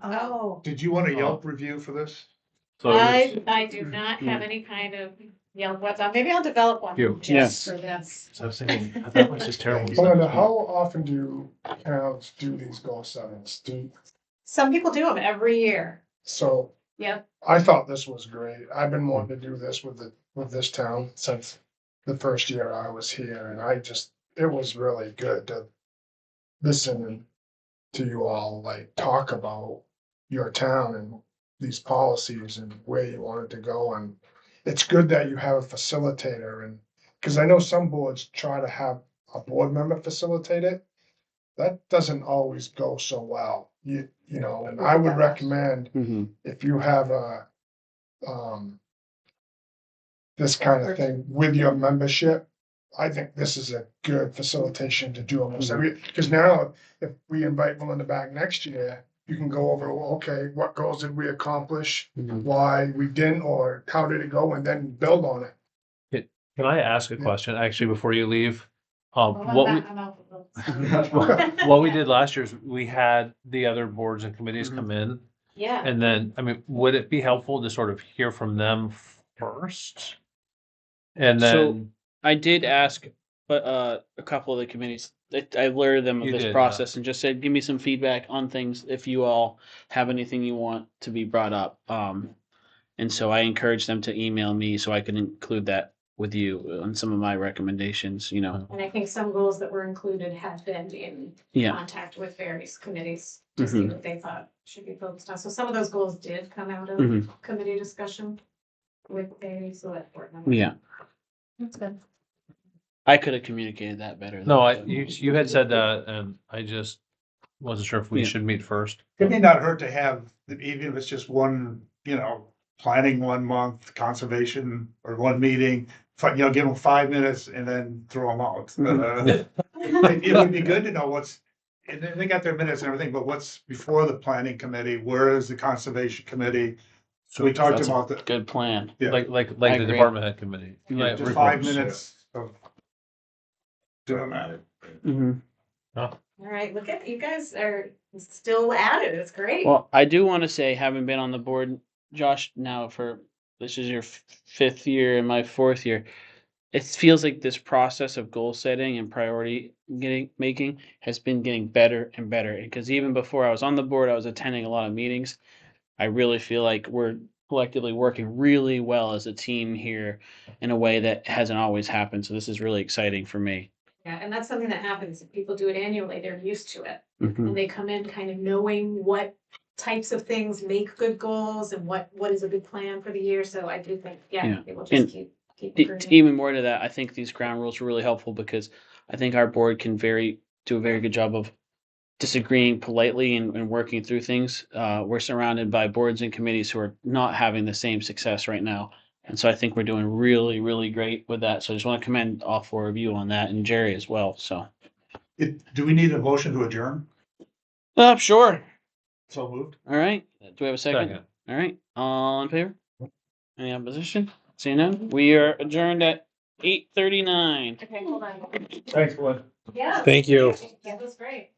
development. Oh, Did you want a Yelp review for this? So it was- I do not have any kind of Yelp website. Maybe I'll develop one You. just for this. so I was thinking, that was just terrible. Belinda, how often do towns do these goal settings? Some people do them every year. So Yep. I thought this was great. I've been wanting to do this with this town since the first year I was here, and it was really good to listen to you all like talk about your town and these policies and where you want it to go. And it's good that you have a facilitator, and because I know some boards try to have a board member facilitate it. That doesn't always go so well, and I would recommend if you have this kind of thing with your membership, I think this is a good facilitation to do almost every, because now if we invite Melinda back next year, you can go over, well, okay, what goals did we accomplish? Why we didn't, or how did it go, and then build on it. Can I ask a question actually before you leave? Well, What we did last year is we had the other boards and committees come in. Yeah. And then, would it be helpful to sort of hear from them first? And So- then, I did ask, but a couple of the committees, I alerted them of You this did, process and just said, give me some feedback on things if you all have anything you want to be brought up. And so I encouraged them to email me so I could include that with you on some of my recommendations. And I think some goals that were included have been in Yeah. contact with various committees to see what they thought should be focused on. So some of those goals did come out of Mhm. committee discussion with a select board member. Yeah, That's good. I could have communicated that better. no, though. you had said that and I just wasn't sure if we Yeah. should meet first. It may not hurt to have, even if it's just one, planning 1 month, conservation or one meeting, give them 5 minutes and then throw them out. It would be good to know and they got their minutes and everything, but what's before the planning committee, where is the conservation committee? So we talked That's a about the, Good plan. yeah, Like I the agree. department head committee. Yeah, Right, just reports. 5 minutes of doing that. All right, look at, you guys are still at it. It's great. Well, I do want to say, having been on the board, Josh, now this is your 5th year and my 4th year. It feels like this process of goal setting and priority making has been getting better and better. Because even before I was on the board, I was attending a lot of meetings. I really feel like we're collectively working really well as a team here in a way that hasn't always happened. So this is really exciting for me. Yeah, and that's something that happens. If people do it annually, they're used to it. Mhm. And they come in kind of knowing what types of things make good goals and what is a good plan for the year. So I do think, Yeah. they will just And keep improving. Even more to that, I think these ground rules are really helpful because I think our board can do a very good job of disagreeing politely and working through things. We're surrounded by boards and committees who are not having the same success right now. And so I think we're doing really, really great with that. So I just want to commend all four of you on that and Jerry as well. So, Do we need a motion to adjourn? sure. So moved. All right. Do we have a second? Second. All right. All in favor? Any opposition? Seeing none, we are adjourned at 8:39. Okay, hold on. Thanks, Glenn. Yeah. Thank you. That was great.